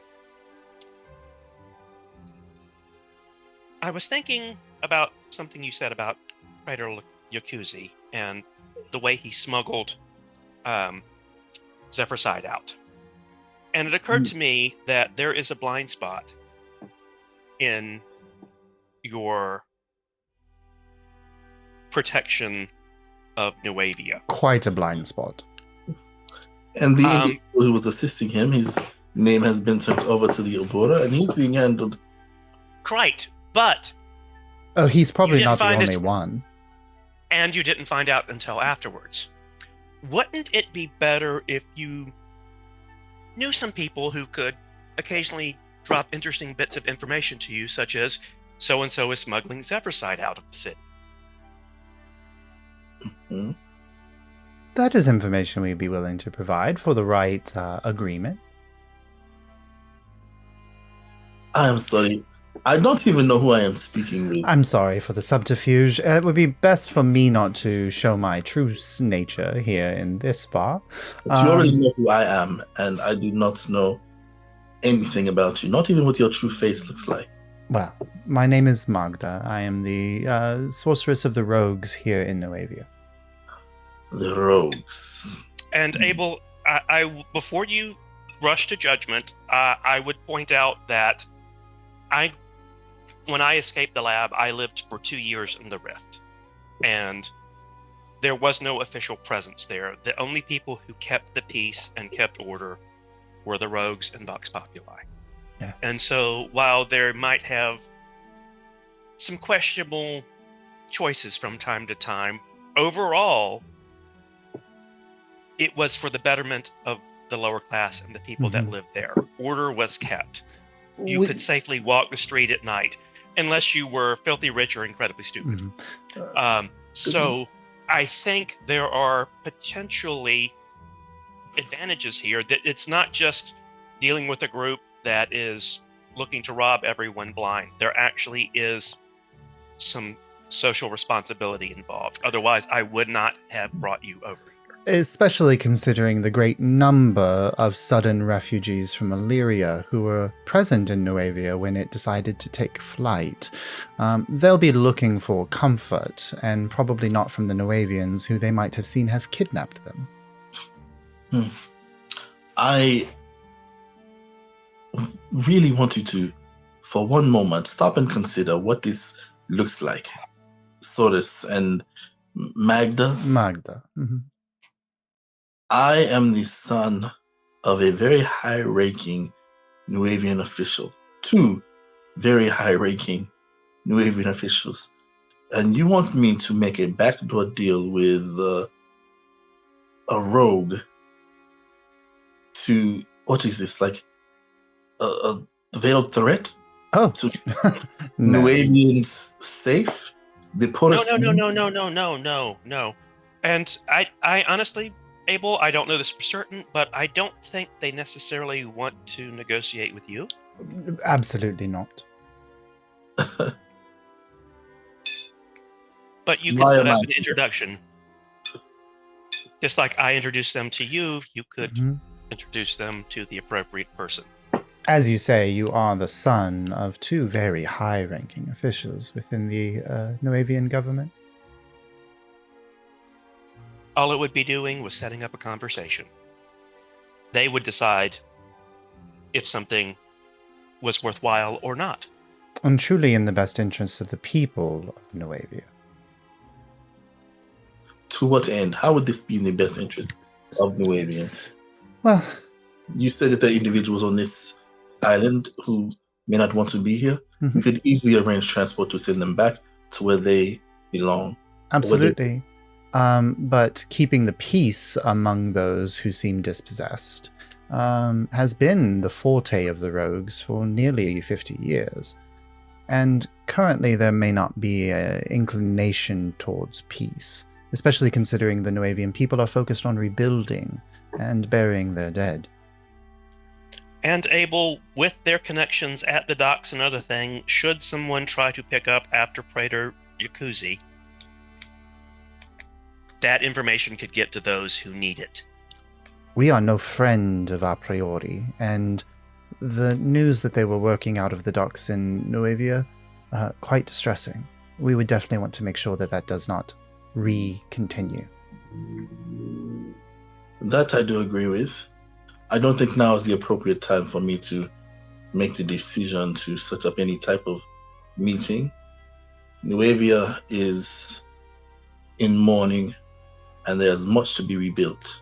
I was thinking about something you said about Praetor Yakuzi and the way he smuggled Zephyrside out. And it occurred to me that there is a blind spot in your protection of Nuevea. Quite a blind spot. And the individual who was assisting him, his name has been turned over to the Obora, and he's being handled. Right, but... Oh, he's probably not the only one. And you didn't find out until afterwards. Wouldn't it be better if you knew some people who could occasionally drop interesting bits of information to you, such as so-and-so is smuggling Zephyrside out of the city? Hmm? That is information we'd be willing to provide for the right agreement. I am sorry. I don't even know who I am speaking with. I'm sorry for the subterfuge. It would be best for me not to show my true nature here in this bar. But you already know who I am, and I do not know anything about you, not even what your true face looks like. Well, my name is Magda. I am the sorceress of the rogues here in Nuevea. The rogues. And Abel, I before you rush to judgment, I would point out that when I escaped the lab, I lived for 2 years in the Rift, and there was no official presence there. The only people who kept the peace and kept order were the rogues and Vox Populi. Yes. And so, while there might have some questionable choices from time to time, overall, it was for the betterment of the lower class and the people that lived there. Order was kept. You could safely walk the street at night, unless you were filthy rich or incredibly stupid. So I think there are potentially advantages here, that it's not just dealing with a group that is looking to rob everyone blind. There actually is some social responsibility involved. Otherwise, I would not have brought you over here. Especially considering the great number of sudden refugees from Alyria who were present in Nuevea when it decided to take flight. They'll be looking for comfort, and probably not from the Nuevians who they might have seen have kidnapped them. I really want you to, for one moment, stop and consider what this looks like. Soris and Magda. Magda. I am the son of a very high-ranking Nuevian official. 2 very high-ranking Nuevian officials. And you want me to make a backdoor deal with a rogue to, what is this, like a veiled threat? Oh. To Nuevians safe? No. And I honestly, Abel, I don't know this for certain, but I don't think they necessarily want to negotiate with you. Absolutely not. But you could set up an introduction. Just like I introduced them to you, you could introduce them to the appropriate person. As you say, you are the son of 2 very high-ranking officials within the Nuevian government. All it would be doing was setting up a conversation. They would decide if something was worthwhile or not. And truly in the best interests of the people of Nuevea. To what end? How would this be in the best interest of Nuevians? Well, you said that there are individuals on this island who may not want to be here. We could easily arrange transport to send them back to where they belong. Absolutely. But keeping the peace among those who seem dispossessed has been the forte of the rogues for nearly 50 years. And currently there may not be an inclination towards peace, especially considering the Nuevian people are focused on rebuilding and burying their dead. And Abel, with their connections at the docks and other thing, should someone try to pick up after Praetor Yakuzi, that information could get to those who need it. We are no friend of a priori, and the news that they were working out of the docks in Nuevea, quite distressing. We would definitely want to make sure that that does not continue. That I do agree with. I don't think now is the appropriate time for me to make the decision to set up any type of meeting. Nuevea is in mourning, and there's much to be rebuilt.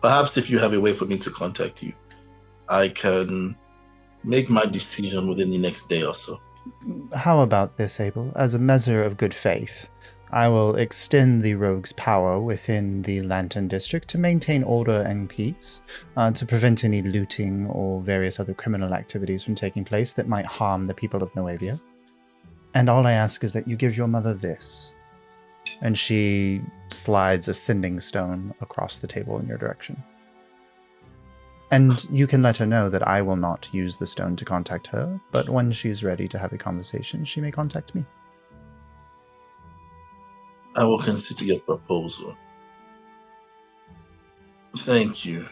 Perhaps if you have a way for me to contact you, I can make my decision within the next day or so. How about this, Abel? As a measure of good faith, I will extend the rogue's power within the Lantern District to maintain order and peace, to prevent any looting or various other criminal activities from taking place that might harm the people of Nuevea. And all I ask is that you give your mother this. And she slides a sending stone across the table in your direction. And you can let her know that I will not use the stone to contact her, but when she's ready to have a conversation, she may contact me. I will consider your proposal. Thank you.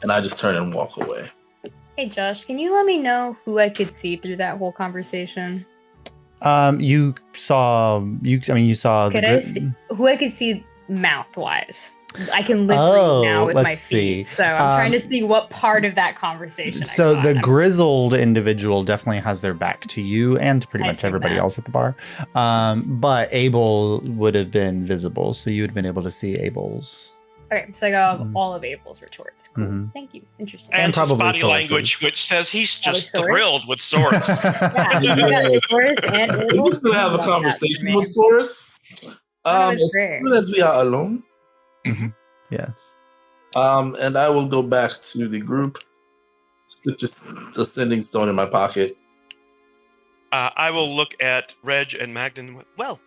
And I just turn and walk away. Hey, Josh, can you let me know who I could see through that whole conversation? You saw Could I see who I could see mouth-wise? I can lip read now with my feet, so I'm trying to see what part of that conversation. So the grizzled individual definitely has their back to you and pretty much everybody else at the bar. But Abel would have been visible, so you would have been able to see Abel's. Okay, so I got all of Abel's retorts. Cool. Thank you. Interesting. And his probably body language, which says he's just thrilled with Soros. Yeah, you got Soros and Abel. We're just gonna have a conversation with Soros. As soon as we are alone. Yes. And I will go back to the group, slip the sending stone in my pocket. I will look at Reg and Magden. Well,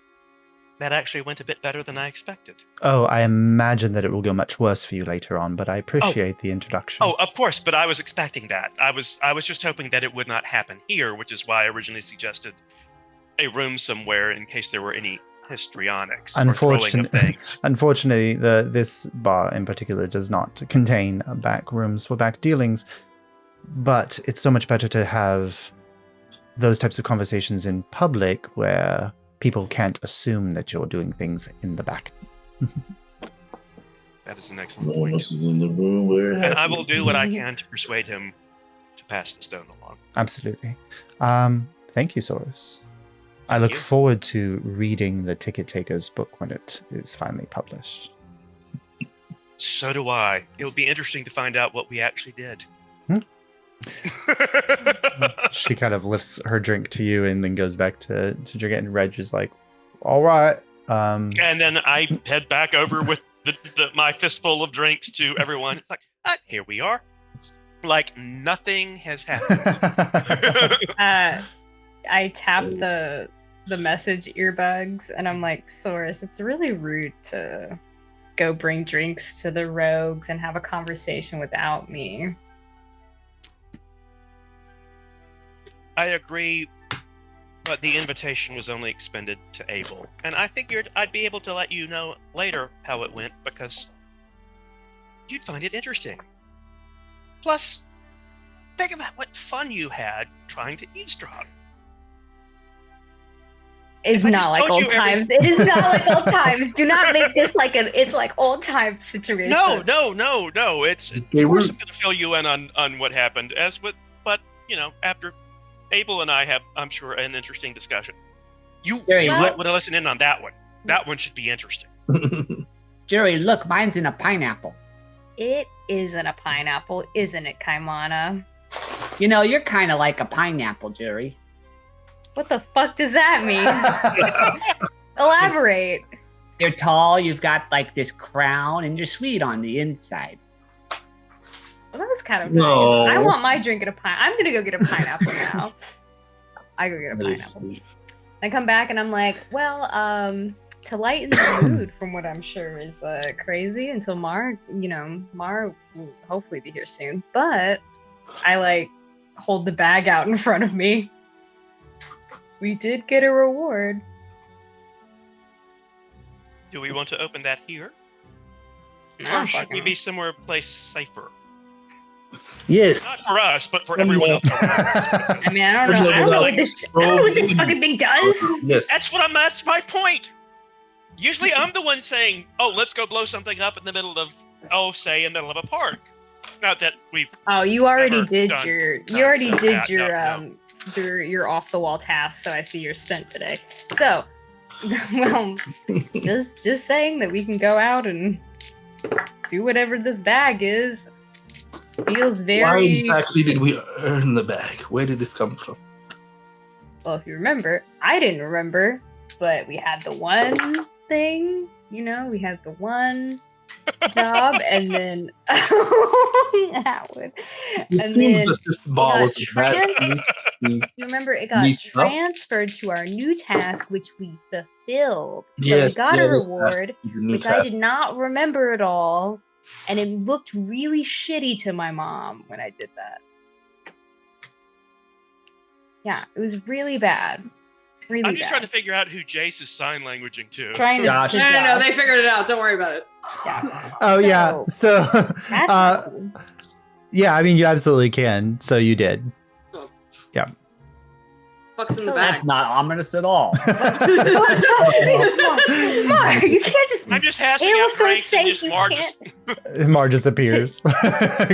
that actually went a bit better than I expected. Oh, I imagine that it will go much worse for you later on, but I appreciate the introduction. Oh, of course, but I was expecting that. I was just hoping that it would not happen here, which is why I originally suggested a room somewhere in case there were any histrionics or trolling of things. Unfortunately, this bar in particular does not contain back rooms for back dealings, but it's so much better to have those types of conversations in public where people can't assume that you're doing things in the back. That is an excellent No one point. else is in the room. And I will do what I can to persuade him to pass the stone along. Absolutely. Thank you, Soros. I look forward to reading the Ticket Taker's book when it is finally published. So do I. It'll be interesting to find out what we actually did. She kind of lifts her drink to you and then goes back to drink it, and Reg is like, all right. And then I head back over with my fistful of drinks to everyone. It's like, here we are. Like nothing has happened. I tap the message earbuds and I'm like, Soros, it's really rude to go bring drinks to the rogues and have a conversation without me. I agree, but the invitation was only expended to Abel, and I figured I'd be able to let you know later how it went because you'd find it interesting. Plus, think about what fun you had trying to eavesdrop. It's not like old times. It is not like old times. Do not make this it's like old time situation. No. It's of course I'm going to fill you in on what happened but after Abel and I have, I'm sure, an interesting discussion. You might want to listen in on that one. That one should be interesting. Jerry, look, mine's in a pineapple. It isn't a pineapple, isn't it, Kaimana? You're kind of like a pineapple, Jerry. What the fuck does that mean? Elaborate. You're tall, you've got like this crown, and you're sweet on the inside. Well, that was kind of nice. I want my drink in a pine. I'm gonna go get a pineapple now. I go get a pineapple. I come back and I'm like, well, to lighten the mood from what I'm sure is crazy until Mar will hopefully be here soon. But I hold the bag out in front of me. We did get a reward. Do we want to open that here? No, or should we be somewhere place safer? Yes. Not for us, but for everyone else. I mean, I don't know what this fucking thing does. Yes. That's my point. Usually I'm the one saying, oh, let's go blow something up in the middle of, say, in the middle of a park. Not that we've... Oh, you already did your off the wall task, so I see you're spent today. So, well, just saying that we can go out and do whatever this bag is. Feels very... Why exactly did we earn the bag? Where did this come from? Well, if you remember, I didn't remember, but we had the one thing, we had the one job, and then It seems that this ball was bad. to. Do you remember it got Neat stuff. transferred to our new task, which we fulfilled. So Yes, we got yeah, a the reward, task, the new which I task. did not remember at all. And it looked really shitty to my mom when I did that. Yeah, it was really bad. Really I'm just bad. trying to figure out who Jace is sign languaging to. Trying to Josh. No, they figured it out. Don't worry about it. Yeah. Oh yeah. So That's not cool. yeah, I mean you absolutely can. So you did. Fuck's in So the back. That's not ominous at all. Jesus, Mar, you can't just. I'm just passing It out was so drinks and safe, just you Mar can't- just Mar just appears,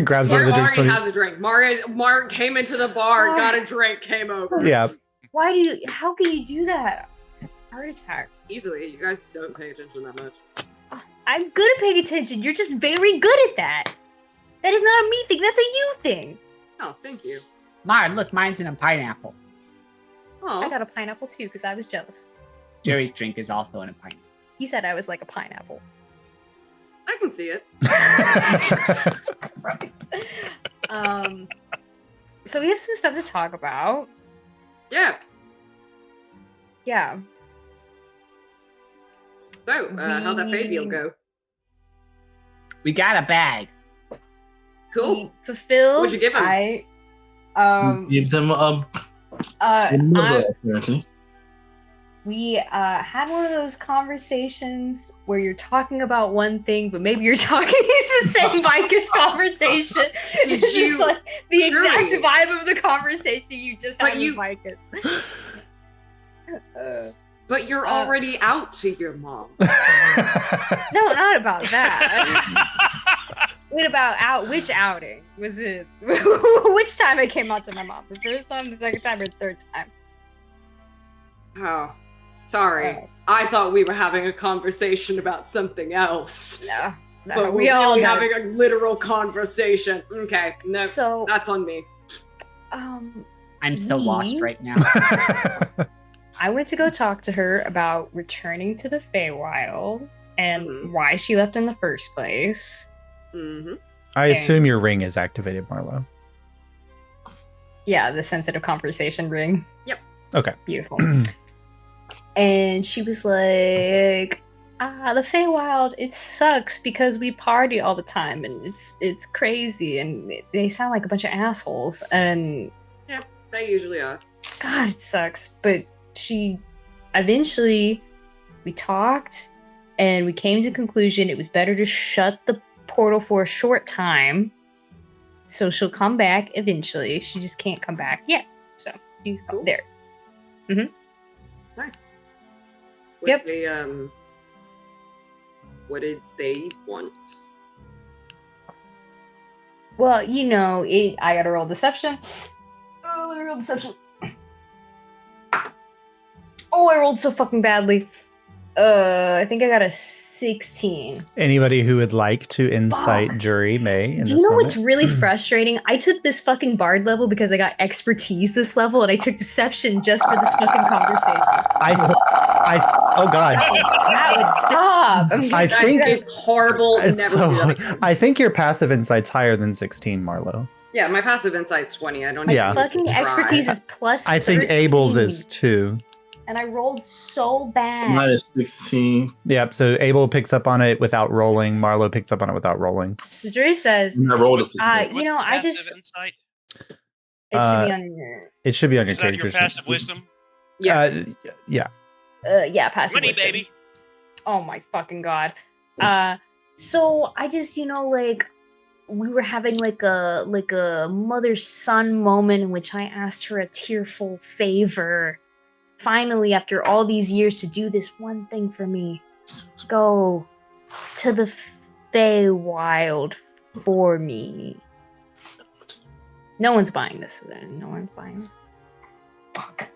grabs one of the drinks. Already From has a drink. Mark came into the bar, got a drink, came over. yeah. Why do you? How can you do that? It's a heart attack. Easily. You guys don't pay attention that much. I'm good at paying attention. You're just very good at that. That is not a me thing. That's a you thing. Oh, thank you. Mar, look, mine's in a pineapple. Oh, I got a pineapple too because I was jealous. Jerry's drink is also in a pineapple. He said I was like a pineapple. I can see it. Right. So we have some stuff to talk about. Yeah. Yeah. So, how'd that pay deal go? We got a bag. Cool. We fulfilled. What'd you give him? Give them another, apparently. We had one of those conversations where you're talking about one thing, but maybe you're talking it's the same Vicus conversation. It's just like the exact Surely. vibe of the conversation you just had But with you- Vicus. But you're already out to your mom. No, not about that. Wait, about which outing? Was it which time I came out to my mom? The first time, the second time, or the third time? Oh, sorry. Oh. I thought we were having a conversation about something else. No. But we we're all really know. having a literal conversation. Okay, no, So, that's on me. I'm so lost right now. I went to go talk to her about returning to the Feywild and Mhm. why she left in the first place. Mm-hmm. I assume your ring is activated, Marlo. Yeah, the sensitive conversation ring. Yep. Okay. Beautiful. And she was like, the Feywild, it sucks because we party all the time and it's crazy and they sound like a bunch of assholes and They usually are. God, it sucks. But we talked and we came to the conclusion it was better to shut the portal for a short time. So she'll come back eventually. She just can't come back yet. So she's Cool. there. Nice. Yep. What did they want? Well, I gotta roll deception. Oh, let me roll deception. Oh, I rolled so fucking badly. I think I got a 16. Anybody who would like to insight Fuck. jury may. In Do this you know moment. what's really frustrating? I took this fucking bard level because I got expertise this level, and I took deception just for this fucking conversation. Oh god. That would stop. I That think is horrible. Never do that so. again. I think your passive insight's higher than 16, Marlo. Yeah, my passive insight's 20. I don't Yeah. even fucking try. expertise is plus I think 13, Abel's is too. and I rolled so bad. Minus 16. Yep. So Abel picks up on it without rolling. Marlo picks up on it without rolling. So Jury says, And I rolled a 16. What's I passive just insight? it should be on your It should be on your Is that your character sheet. passive wisdom? Yeah. Yeah. yeah, passive Money, wisdom. baby. Oh my fucking god. So I just, we were having like a mother-son moment in which I asked her a tearful favor. Finally, after all these years, to do this one thing for me. Go to the Feywild for me. No one's buying this. No one's buying this. Fuck.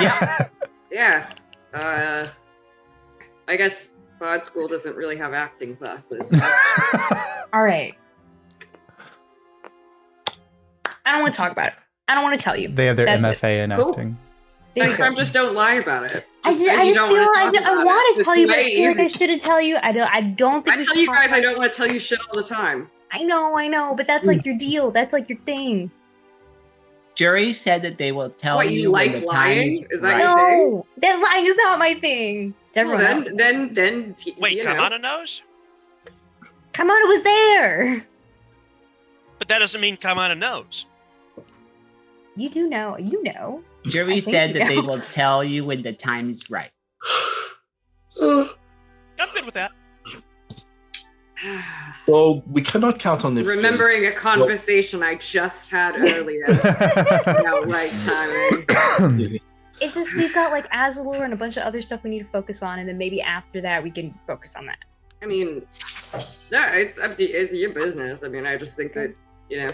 Yeah. Yeah. I guess Bod School doesn't really have acting classes. All right. I don't want to talk about it. I don't want to tell you. They have their That's MFA in Cool. acting. There you Next go. time, just don't lie about it. I Just just, say I you just don't feel wanna like talk I about want it. to tell It's you, but I way feel like I easy. shouldn't tell you. I don't think I we tell should you talk guys about I it. don't want to tell you shit all the time. I know, but that's like your deal. That's like your thing. Jury said that they will tell What, you you when like the time lying? Is that right. your thing? No, that lying is not my thing. Well, Everyone then, Wait, you know. Kamana knows? Kamada was there. But that doesn't mean Kamana knows. You do know. You know. Jury I think said you that they know. will tell you when the time is right. I'm good with that. Well, we cannot count on the Remembering a conversation I just had earlier about right timing. It's just we've got like Azalor and a bunch of other stuff we need to focus on, and then maybe after that we can focus on that. I mean, no, it's up to you. It's your business. I mean, I just think that, you know,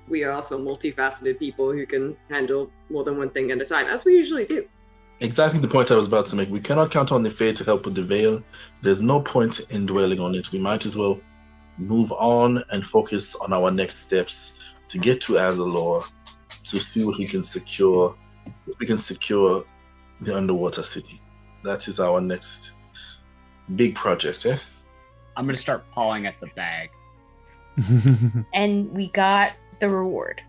we are also multifaceted people who can handle more than one thing at a time, as we usually do. Exactly the point I was about to make. We cannot count on the Fae to help with the veil. There's no point in dwelling on it. We might as well move on and focus on our next steps to get to Azalor, to see what we can secure. If we can secure the underwater city. That is our next big project, eh? I'm gonna start pawing at the bag. And we got the reward.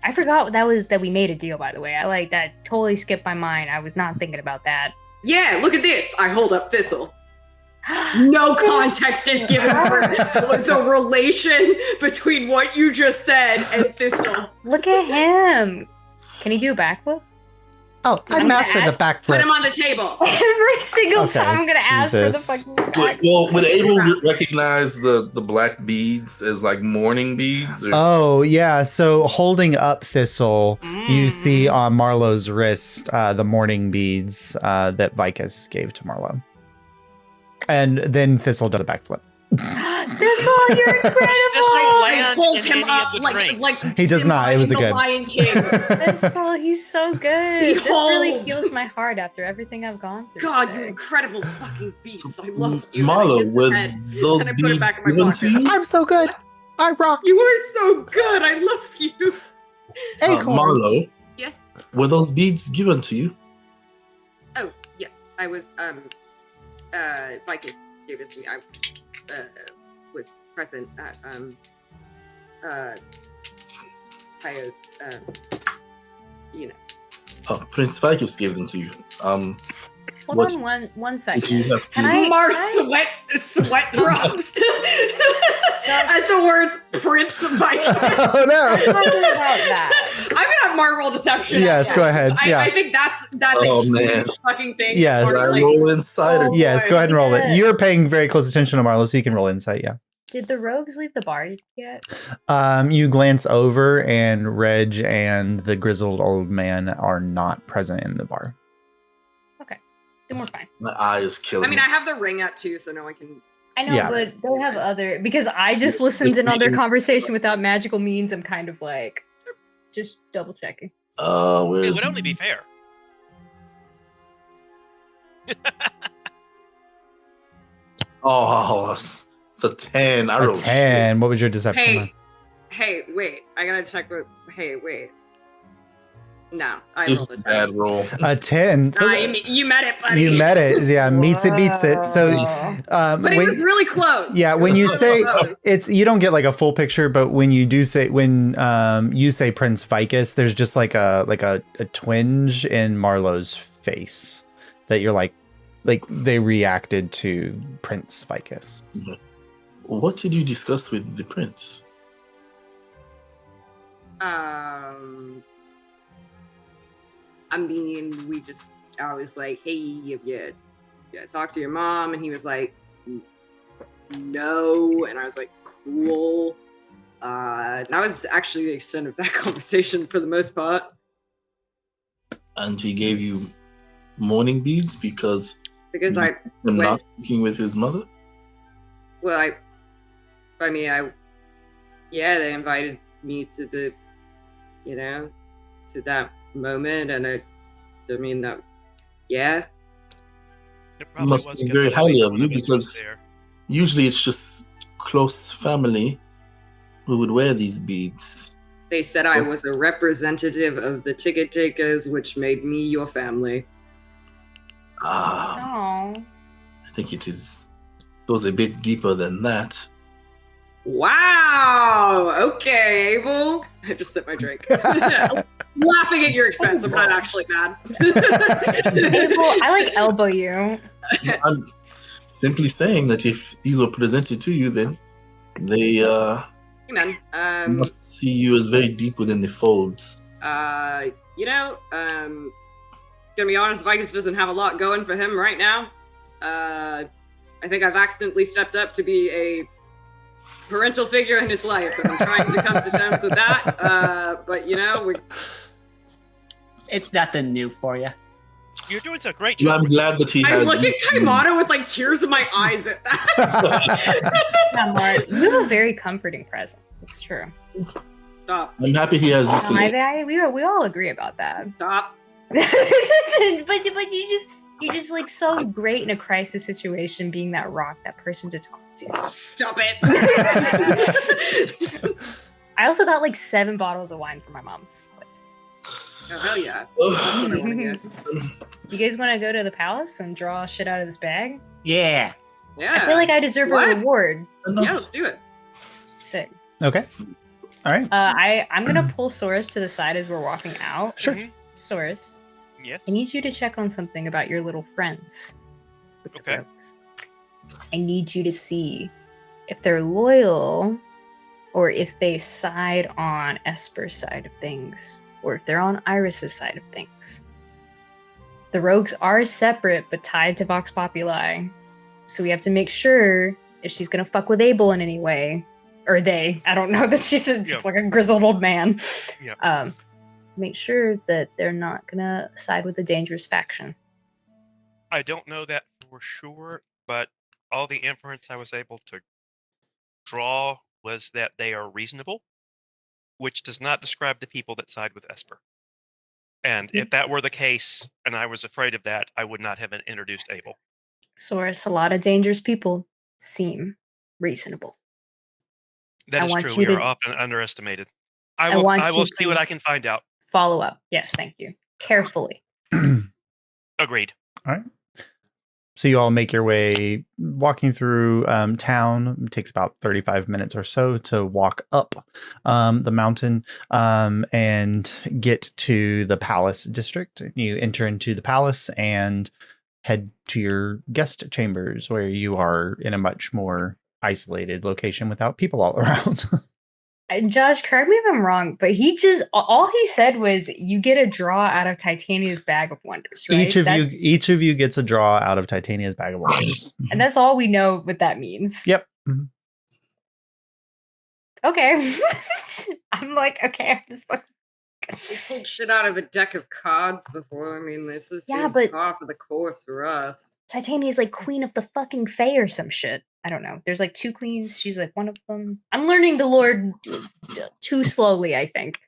I forgot that we made a deal, by the way. I like that totally skipped my mind. I was not thinking about that. Yeah, look at this. I hold up Thistle. No context is given for the relation between what you just said and Thistle. Look at him. Can he do a backflip? Oh, I I'm mastered gonna the ask- backflip. Put him on the table. Every single Okay, time I'm gonna ask for the Jesus. fucking backflip. Well, would Abel recognize the black beads as like mourning beads? Or? Oh, yeah. So holding up Thistle, you Mm. see on Marlowe's wrist the mourning beads that Vicus gave to Marlowe. And then Thistle does a backflip. Thistle, you're incredible. Thistle land Holds in him any up of the like drinks. He does not. It was a the good. Lion King. Thistle, he's so good. This really Behold. heals my heart after everything I've gone through. God, you today. incredible fucking beast. I love you. Marlo, And I were kiss his head, those and I put it beads back in my given to pocket. you? I'm so good. I rock. You are so good. I love you. Acorns. Marlo, Yes. were those beads given to you? Oh, yes. I was Vicus gave this to me. I was present at Tayo's you know. Oh, Prince Vicus gave them to you. Hold What's- on one If second. you have Can to- I- Mars sweat drops at the words Prince Vicus. Oh, no. Talking about that. I'm gonna have Mark roll deception. Yes, go ahead. I Yeah. think that's Oh, a huge man. fucking thing. Yes. Did Mark's I like, roll insider? Oh, Yes, go ahead and roll it. Yeah. You're paying very close attention to Marlo, so you can roll insight, yeah. Did the rogues leave the bar yet? You glance over, and Reg and the grizzled old man are not present in the bar. Then we're fine. My eye is killing I mean, me. I have the ring out too, so no one can. I know, Yeah. but they'll have other because I just listened in on their conversation without magical means. I'm kind of like just double checking. It Where's would only be fair. Oh, it's a 10. I A rolled 10. What was your deception? Hey, wait! I gotta check with. Hey, wait. No, I It's rolled a a bad 10. roll. A 10. So You met it, buddy. you met it. Yeah, meets it, beats it. So, Whoa. But it when- was really close. yeah, It when was you really say close. it's, you don't get like a full picture, but when you do say, when you say Prince Vicus, there's just like a twinge in Marlowe's face that you're like they reacted to Prince Vicus. What did you discuss with the prince? I mean, I was like, hey, yeah, talk to your mom, and he was like, no, and I was like, cool. That was actually the extent of that conversation for the most part. And he gave you mourning beads because Because I'm not speaking with his mother? they invited me to the, to that moment, and It probably Must was be good very that at highly least of one you us was because- there. Usually it's just close family who would wear these beads. they said I was a representative of the ticket takers, which made me your family. Oh, I think it goes a bit deeper than that. Wow. Okay, Abel. I just sipped my drink. Laughing at your expense. I'm not actually mad. Abel, I like elbow you. I'm simply saying that if these were presented to you, then they Hey, man. must see you as very deep within the folds. Gonna be honest, Vigus doesn't have a lot going for him right now. I think I've accidentally stepped up to be a parental figure in his life, and I'm trying to come to terms with that. But It's nothing new for you. You're doing a great Well, job. I'm glad that he I has. look at Kaimata with like tears in my eyes at that. Yeah, Mark, you have a very comforting presence. It's true. Stop. I'm happy he has. We all agree about that. Stop. but you just like so great in a crisis situation, being that rock, that person to talk to. Stop it. I also got like 7 bottles of wine from my mom's place. Oh, hell yeah. That's what I wanna get. Do you guys want to go to the palace and draw shit out of this bag? Yeah. Yeah. I feel like I deserve What? a reward. Yeah, let's do it. Sick. Okay. All right. I'm gonna pull Soros to the side as we're walking out. Sure. Mhm. Soros, Yes. I need you to check on something about your little friends with the Okay. rogues. I need you to see if they're loyal or if they side on Esper's side of things or if they're on Iris's side of things. The rogues are separate but tied to Vox Populi. So we have to make sure if she's gonna fuck with Abel in any way, or they, I don't know, that she's just like a grizzled old man. Yeah. Make sure that they're not gonna side with the dangerous faction. I don't know that for sure, but all the inference I was able to draw was that they are reasonable, which does not describe the people that side with Esper. And if that were the case, and I was afraid of that, I would not have introduced Abel. Soros, a lot of dangerous people seem reasonable. That I is want true. you We to- are often underestimated. I I will. want I you will see to- what I can find out. Follow up. Yes, thank you. Carefully. Agreed. All right. So you all make your way walking through town. It takes about 35 minutes or so to walk up the mountain and get to the palace district. You enter into the palace and head to your guest chambers, where you are in a much more isolated location without people all around. Josh, correct me if I'm wrong, but all he said was you get a draw out of Titania's bag of wonders, right? Each of you gets a draw out of Titania's bag of wonders. And that's all we know what that means. Yep. Mhm. Okay. I'm like, okay, I'm just fucking. We pulled shit out of a deck of cards before. I mean, this is Yeah, seems but- par for the course for us. Titania's like queen of the fucking Fae or some shit. I don't know. There's like 2 queens. She's like one of them. I'm learning the lore too slowly, I think.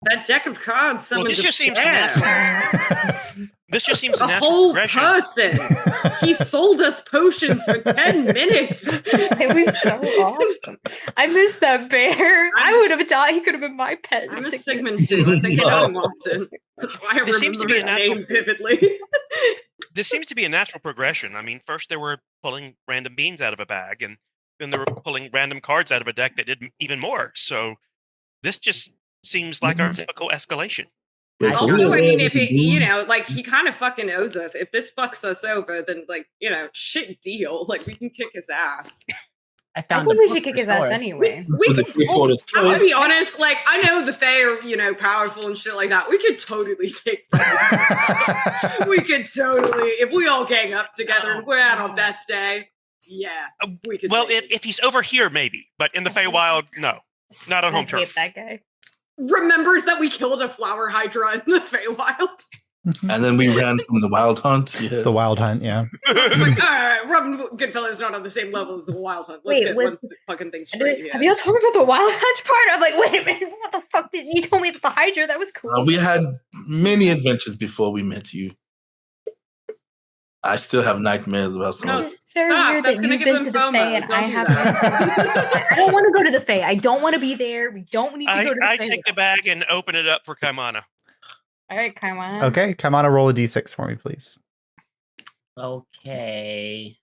That deck of cards Well, summoned this a just seems bear. natural. This just seems a A natural whole progression. person. He sold us potions for 10 minutes. It was so awesome. I missed that bear. I would have thought he could have been my pet. I'm a Sigmund too. I think about him often. That's why I This seems to remember be a his natural- name vividly. This seems to be a natural progression. I mean, first they were pulling random beans out of a bag, and then they were pulling random cards out of a deck that did even more. So this just seems like our typical escalation. But Also, I mean, if we- it, you know, like he kind of fucking owes us. If this fucks us over, then like, you know, shit deal. Like we can kick his ass. I I found think a we book should kick for his ass Soros. anyway. We With could, a straightforward I'm gonna choice. be honest. Like I know the Fae are, you know, powerful and shit like that. We could totally take. We could totally, if we all gang up together and we're at our best day. Yeah, we could. Well, take if he's over here, maybe, but in the Feywild, no, not on I home hate turf. that guy. remembers that we killed a flower hydra in the Feywild. And then we ran from the wild hunt. Yes. The wild hunt, yeah. It's like, all right, Robin Goodfellow's not on the same level as the Wild Hunt. Let's Wait, get wait. one fucking thing straight here. Have y'all told me about the Wild Hunt part? I'm like, wait a minute, what the fuck did you told me about the Hydra? That was cool. We had many adventures before we met you. I still have nightmares about some No, of It's just very stop. weird That's that gonna you've give been them to the FOMO. Fae and Don't I do haven't. that. I don't want to go to the Fae. I don't want to be there. We don't need to go to the I Fae. take the bag and open it up for Kaimana. All right, come on. Okay, come on, roll a d6 for me, please. Okay.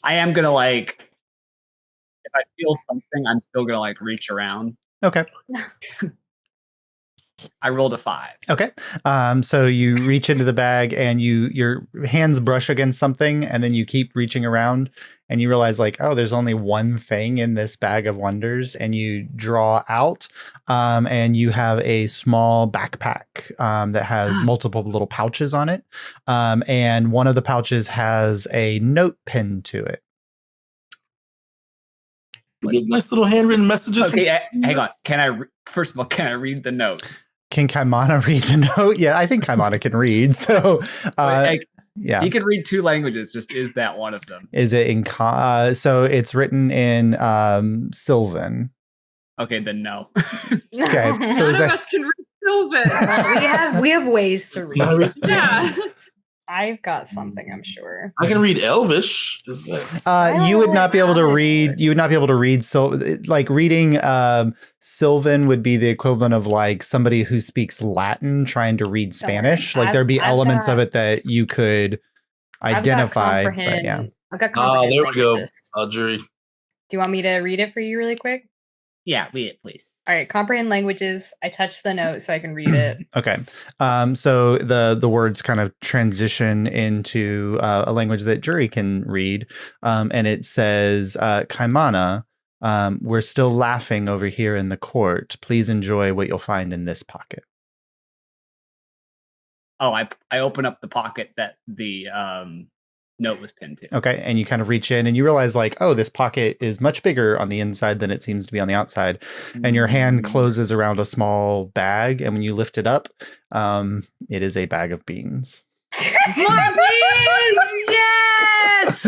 I am gonna like, if I feel something, I'm still gonna like reach around. Okay. I rolled a 5. Okay. So you reach into the bag and your hands brush against something, and then you keep reaching around and you realize like, oh, there's only one thing in this bag of wonders, and you draw out and you have a small backpack that has multiple little pouches on it. And one of the pouches has a note pinned to it. We get nice little handwritten messages. Okay, hang on. First of all, can I read the note? Can Kaimana read the note? Yeah, I think Kaimana can read. So, yeah, he can read 2 languages. Just is that one of them? Is it in? So it's written in Sylvan. Okay, then no. Okay, so None of us can read Sylvan. we have ways to read. Yeah. I've got something, I'm sure. I can read Elvish. You would not be able to read. You would not be able to read. So, like reading Sylvan would be the equivalent of like somebody who speaks Latin trying to read Spanish. Like there'd be elements of it that you could identify. But yeah. I've got comprehend. There we go. languages. Jury. Do you want me to read it for you really quick? Yeah, read it, please. All right, comprehend languages. I touched the note so I can read it. Okay. So the words kind of transition into a language that Jury can read. And it says, Kaimana, we're still laughing over here in the court. Please enjoy what you'll find in this pocket. Oh, I open up the pocket that the note was pinned to. Okay. And you kind of reach in and you realize like, oh, this pocket is much bigger on the inside than it seems to be on the outside. And your hand closes around a small bag. And when you lift it up, it is a bag of beans. More beans! Yes!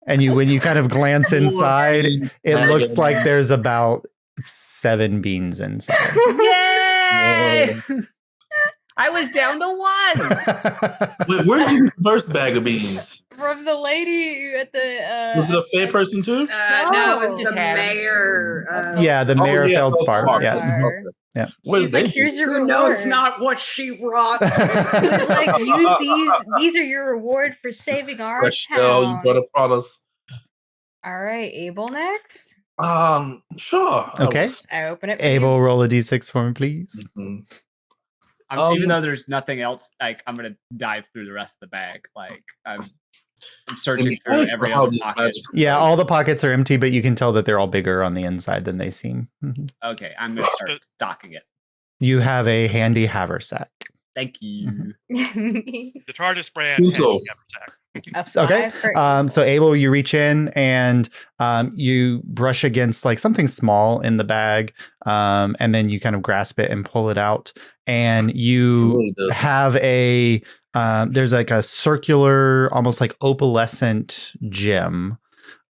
And when you kind of glance inside, it looks like there's about 7 beans inside. Yay! I was down to 1. Wait, where did you get the first bag of beans? From the lady at the... Was it a Fey person too? No, it was just the had mayor. Yeah, the mayor Feldspar. Feldspar. Yeah. She's like, here's your Who reward. knows not what she wrought. It's like, use these are your reward for saving our Rachel, you town. got upon us. All right, Abel next. Sure. Okay. I open it for Abel, roll a d6 for me, please. Mhm. Even though there's nothing else, like I'm gonna dive through the rest of the bag. Like I'm searching through every other pocket. Yeah, all the pockets are empty, but you can tell that they're all bigger on the inside than they seem. Mhm. Okay, I'm gonna start stocking it. You have a handy haversack. Thank you. you. The TARDIS brand. Cinco. Okay. So Abel, you reach in and you brush against like something small in the bag, and then you kind of grasp it and pull it out, and you have a there's like a circular, almost like opalescent gem,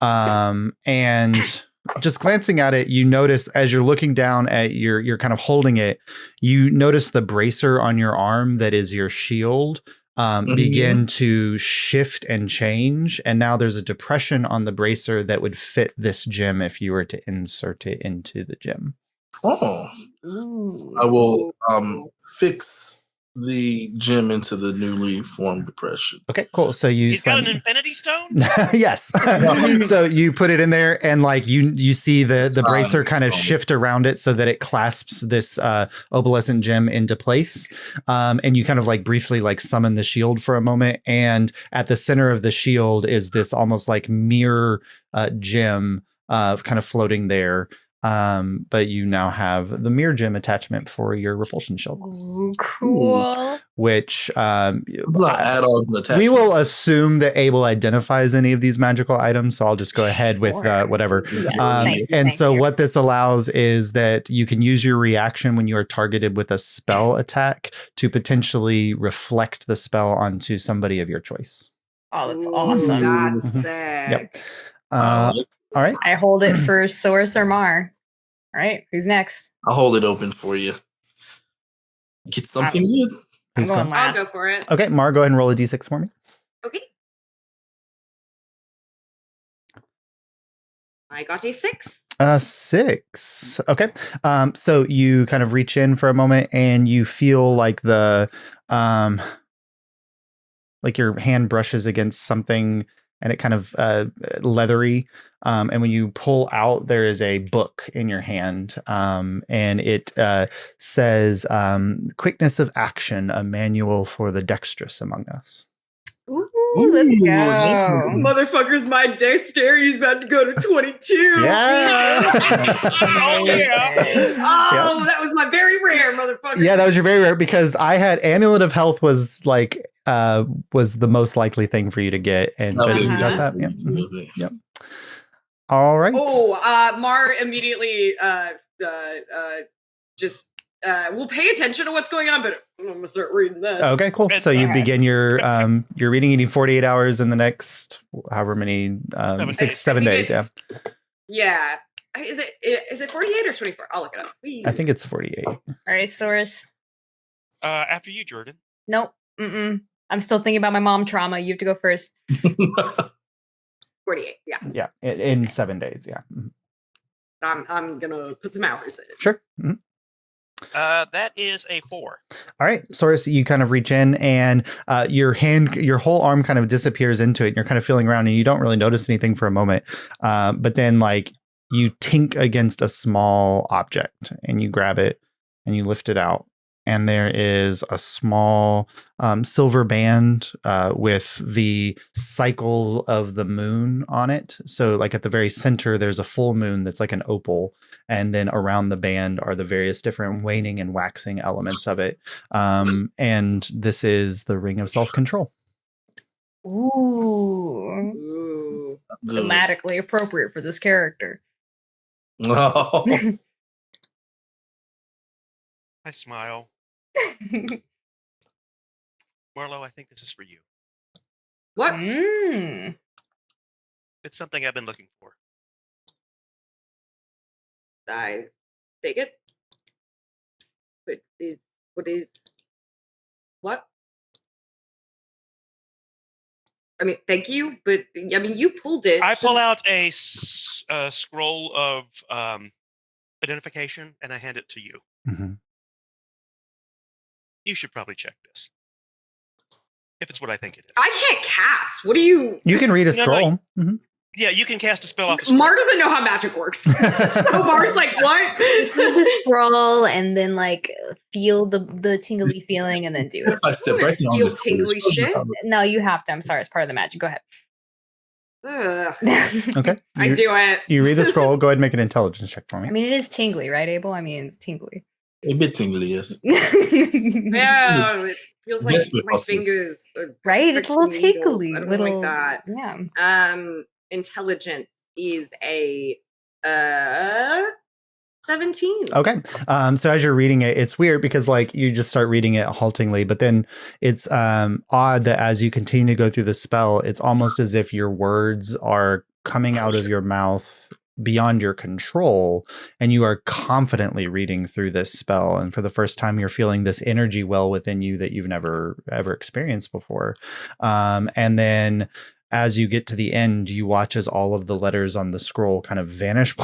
and just glancing at it, you notice as you're looking down at you're kind of holding it, you notice the bracer on your arm that is your shield begin to shift and change. And now there's a depression on the bracer that would fit this gem if you were to insert it into the gem. Oh. I will fix the gem into the newly formed depression. Okay, cool. So He's got an infinity stone? Yes. So you put it in there and like you see the bracer kind of shift around it so that it clasps this opalescent gem into place. And you kind of like briefly like summon the shield for a moment. And at the center of the shield is this almost like mirror gem kind of floating there. But you now have the mirror gem attachment for your repulsion shield. Ooh, cool. Which add on we will assume that Abel identifies any of these magical items, so I'll just go ahead with whatever. Yes, what this allows is that you can use your reaction when you are targeted with a spell attack to potentially reflect the spell onto somebody of your choice. Oh, that's awesome. That's sick. Yep. All right. I hold it for Source or Mar. All right, who's next? I'll hold it open for you. Get something good. Who's going? I'll go for it. Okay, Mar, go ahead and roll a d6 for me. Okay. I got a 6. 6. Okay. So you kind of reach in for a moment and you feel like the like your hand brushes against something and it kind of leathery. And when you pull out, there is a book in your hand, and it says Quickness of Action, a manual for the dexterous among us. Ooh, let's go. Motherfuckers, my dexterity is about to go to 22. Yeah. Oh, yeah. Oh, that was my very rare, motherfucker. Yeah, that was your very rare, because I had Amulet of Health was like was the most likely thing for you to get, and but you got that. Yep. Mhm. Yep. All right. Oh, Mar immediately just will pay attention to what's going on, but I'm gonna start reading this. Okay, cool. So you begin your reading. You need 48 hours in the next however many 7 days. Yeah. Yeah. Is it 48 or 24? I'll look it up. I think it's 48. All right, Source. After you, Jordan. Nope. I'm still thinking about my mom trauma. You have to go first. 48. Yeah. Yeah, in 7 days. Yeah. Mhm. I'm gonna put some hours in it. Sure. Mhm. That is a 4. All right, Source, you kind of reach in and your whole arm kind of disappears into it. And you're kind of feeling around and you don't really notice anything for a moment. But then like you tink against a small object and you grab it and you lift it out. And there is a small silver band with the cycle of the moon on it. So like at the very center, there's a full moon that's like an opal. And then around the band are the various different waning and waxing elements of it. And this is the Ring of Self-Control. Ooh. Thematically appropriate for this character. Oh. I smile. Marlo, I think this is for you. What? It's something I've been looking for. I take it. What? I mean, thank you, but I mean, you pulled it. I pull out a scroll of identification and I hand it to you. Mm-hmm. You should probably check this. If it's what I think it is. I can't cast. What do you? You can read a scroll. No. Mm-hmm. Yeah, you can cast a spell off the scroll. Mar doesn't know how magic works. So Mar's like, what? The scroll and then like feel the tingly feeling and then do it. I step right down Feel this tingly shit? No, you have to. I'm sorry. It's part of the magic. Go ahead. Okay. I do it. You read the scroll. Go ahead and make an intelligence check for me. I mean, it is tingly, right, Abel? I mean, it's tingly. A bit tingly, yes. Yeah, it feels like Yes, my fingers are right? It's a little needles. tingly. I don't Little, like that. Yeah. Intelligence is a 17. Okay. So as you're reading it, it's weird because like you just start reading it haltingly, but then it's odd that as you continue to go through the spell, it's almost as if your words are coming out of your mouth beyond your control, and you are confidently reading through this spell. And for the first time, you're feeling this energy well within you that you've never ever experienced before. And then as you get to the end, you watch as all of the letters on the scroll kind of vanish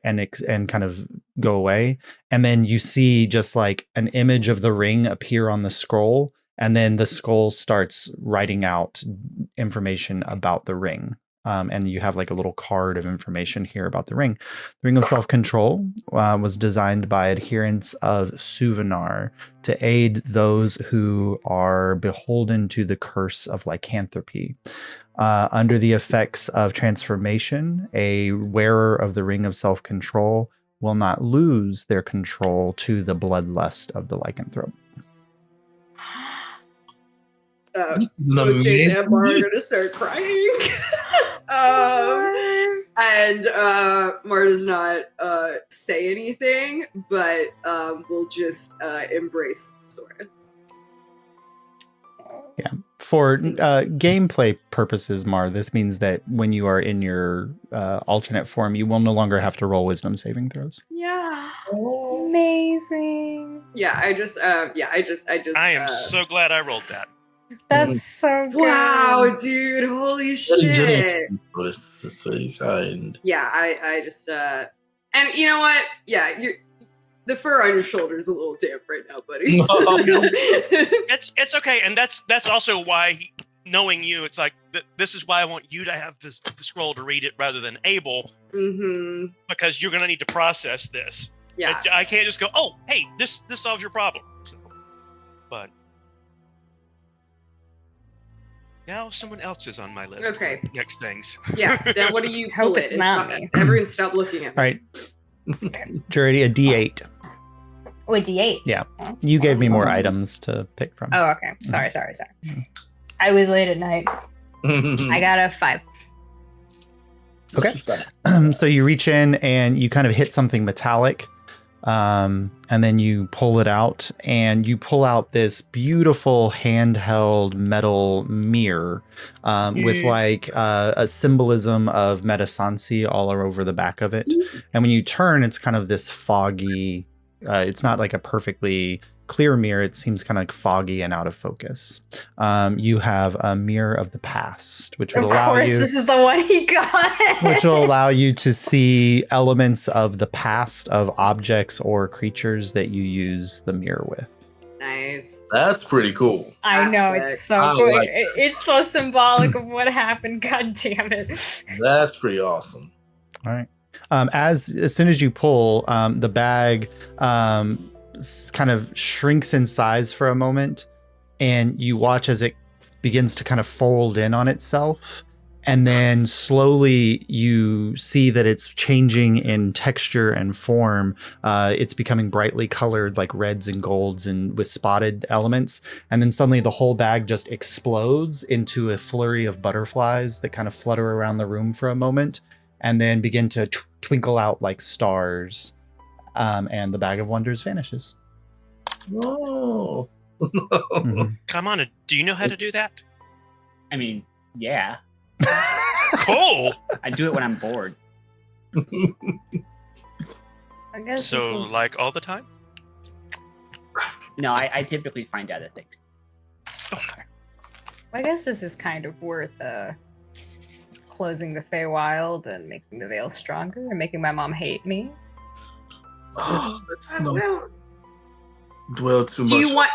and kind of go away. And then you see just like an image of the ring appear on the scroll. And then the scroll starts writing out information about the ring. And you have like a little card of information here about the ring. The Ring of Self-Control was designed by adherents of Suvenar to aid those who are beholden to the curse of lycanthropy. Under the effects of transformation, a wearer of the Ring of Self-Control will not lose their control to the bloodlust of the lycanthrope. Jay and Mar are gonna start crying. And Mar does not say anything, but will just embrace Soros. Yeah. For gameplay purposes, Mar, this means that when you are in your alternate form, you will no longer have to roll wisdom saving throws. Yeah. Amazing. Yeah, I just I am so glad I rolled that. That's so good. Wow, dude, holy shit. That's very kind. Yeah, I just and you know what? Yeah, the fur on your shoulder is a little damp right now, buddy. No. It's okay, and that's also why knowing you, it's like this is why I want you to have the scroll to read it rather than Abel, because you're gonna need to process this. Yeah, I can't just go, oh, hey, this solves your problem. So, but now someone else is on my list. Okay. For next things. Yeah. Now what do you Hope pull it's it? not me. Everyone stop looking at me. All right. Jarity, a D8. Oh, a D8. Yeah. You gave me more items to pick from. Oh, okay. Sorry. I was late at night. I got a 5. Okay. So you reach in and you kind of hit something metallic. And then you pull it out and you pull out this beautiful handheld metal mirror with like a symbolism of Metasansi all over the back of it. And when you turn, it's kind of this foggy, it's not like a perfectly clear mirror. It seems kind of like foggy and out of focus. You have a mirror of the past, which will allow you. This is the one he got. Which will allow you to see elements of the past of objects or creatures that you use the mirror with. Nice. That's pretty cool. I know, That's it's so I cool. like It's so symbolic of what happened. God damn it. That's pretty awesome. All right. As soon as you pull, the bag kind of shrinks in size for a moment, and you watch as it begins to kind of fold in on itself. And then slowly you see that it's changing in texture and form. It's becoming brightly colored, like reds and golds and with spotted elements. And then suddenly the whole bag just explodes into a flurry of butterflies that kind of flutter around the room for a moment and then begin to twinkle out like stars. And the bag of wonders vanishes. Oh. Come on, do you know how to do that? I mean, yeah. Cool. I do it when I'm bored. I guess So, this was- like all the time? No, I typically find other things. Okay. I guess this is kind of worth closing the Feywild and making the veil stronger and making my mom hate me. Oh, let's not Well, dwell too much. do you want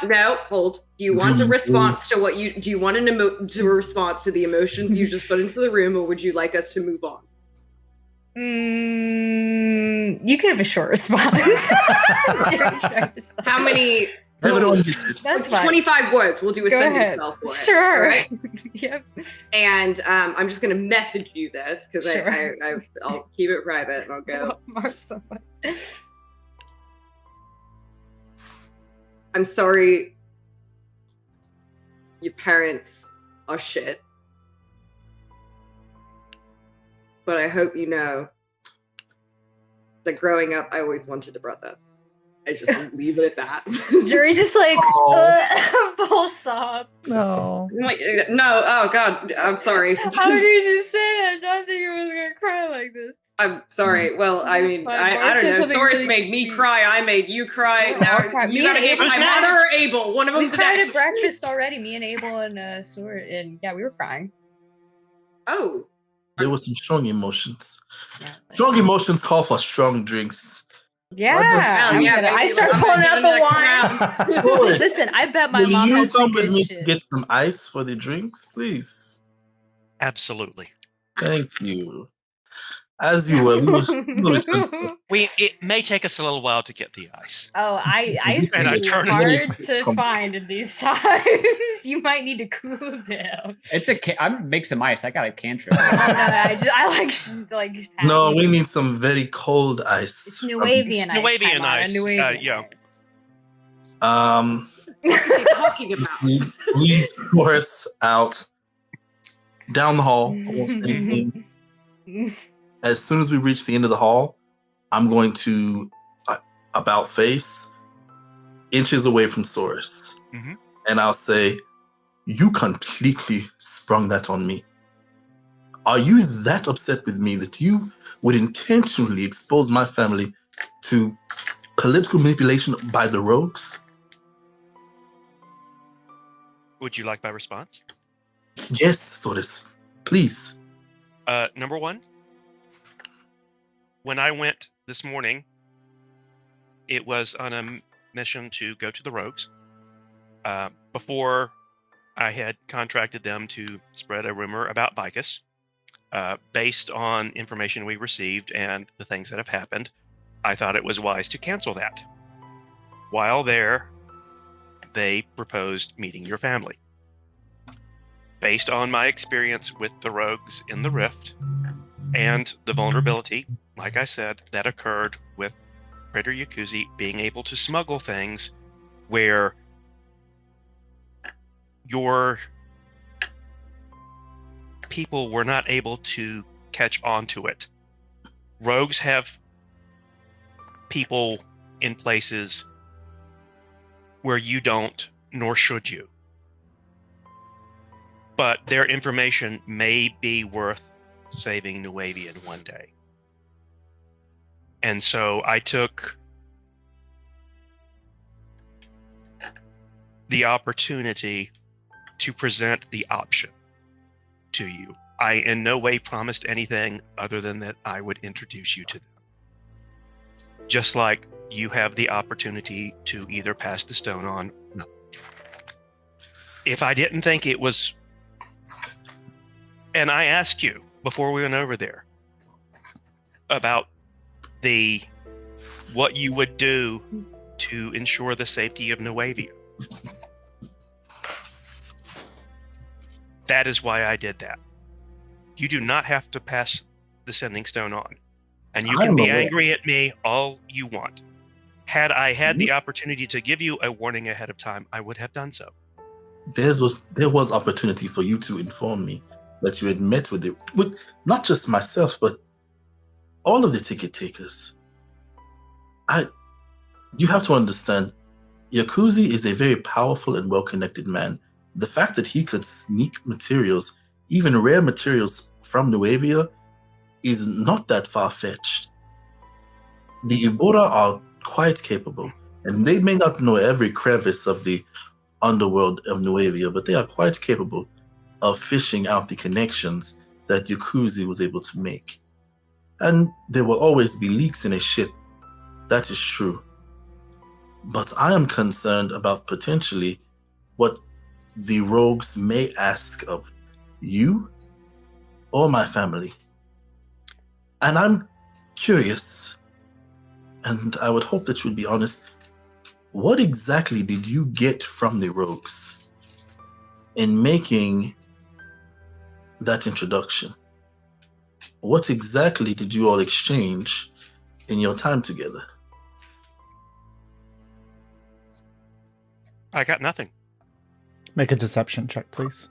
hold? Do you want a Mm. response to what you do? You want a response to the emotions you just put into the room, or would you like us to move on? You can have a short response. How many? Everyone gets this. That's fine. 25 words. We'll do a Go sentence ahead. spell for it. Sure. All right? Yep. And I'm just gonna message you this because Sure. I'll keep it private and I'll go. Mark so much. I'm sorry. Your parents are shit. But I hope you know that growing up, I always wanted a brother. I just leave it at that. Jury just like full sob. No. Like, no, oh god, I'm sorry. How did you just say that? Not that you was gonna cry like this. I'm sorry. Well, I mean, fine. I Mark don't said know. something Source really made me sweet. cry. I made you cry. We're Now all crying. you Me gotta and get Abel my next. mother or Abel. One of We them's cried next. at breakfast already. Me and Abel and Sword, and yeah, we were crying. Oh, There were some strong emotions. Yeah. Strong emotions call for strong drinks. Yeah. Well, I'm yeah, gonna- I baby, start I'm pulling gonna out give the them next wine. round. Boy, Listen, I bet my will mom you has come some with good me shit. to get some ice for the drinks, please? Absolutely. Thank you. As you were, It may take us a little while to get the ice. Ice And I would be turn it- hard to find in these times. You might need to cool down. It's I'm make some ice. I got a cantrip. I like. No, we need some very cold It's ice. Nuevian ice. Nuevian Paimon, ice, Nuevian yeah. ice. What are you talking Just about? lead Taurus out down the hall. I won't say anything. As soon as we reach the end of the hall, I'm going to about face inches away from Source, Mhm. and I'll say, "You completely sprung that on me. Are you that upset with me that you would intentionally expose my family to political manipulation by the rogues?" Would you like my response? Yes, Source. Please. Number one, when I went this morning, it was on a mission to go to the rogues. Before I had contracted them to spread a rumor about Vicus. Based on information we received and the things that have happened, I thought it was wise to cancel that. While there, they proposed meeting your family. Based on my experience with the rogues in the rift and the vulnerability, like I said, that occurred with Praetor Yakuzi being able to smuggle things where your people were not able to catch on to it. Rogues have people in places where you don't, nor should you. But their information may be worth saving Nuevea in one day. And so I took the opportunity to present the option to you. I in no way promised anything other than that I would introduce you to them. Just like you have the opportunity to either pass the stone on or not. If I didn't think it was, and I asked you before we went over there about what you would do to ensure the safety of Nuevea. That is why I did that. You do not have to pass the sending stone on. And you can be angry at me all you want. Had I had the opportunity to give you a warning ahead of time, I would have done so. There was opportunity for you to inform me that you had met with not just myself, but all of the ticket takers. You have to understand, Yakuzi is a very powerful and well-connected man. The fact that he could sneak materials, even rare materials from Nuevea, is not that far-fetched. The Ibora are quite capable, and they may not know every crevice of the underworld of Nuevea, but they are quite capable of fishing out the connections that Yakuzi was able to make. And there will always be leaks in a ship. That is true. But I am concerned about potentially what the rogues may ask of you or my family. And I'm curious, and I would hope that you would be honest, what exactly did you get from the rogues in making that introduction? What exactly did you all exchange in your time together? I got nothing. Make a deception check, please.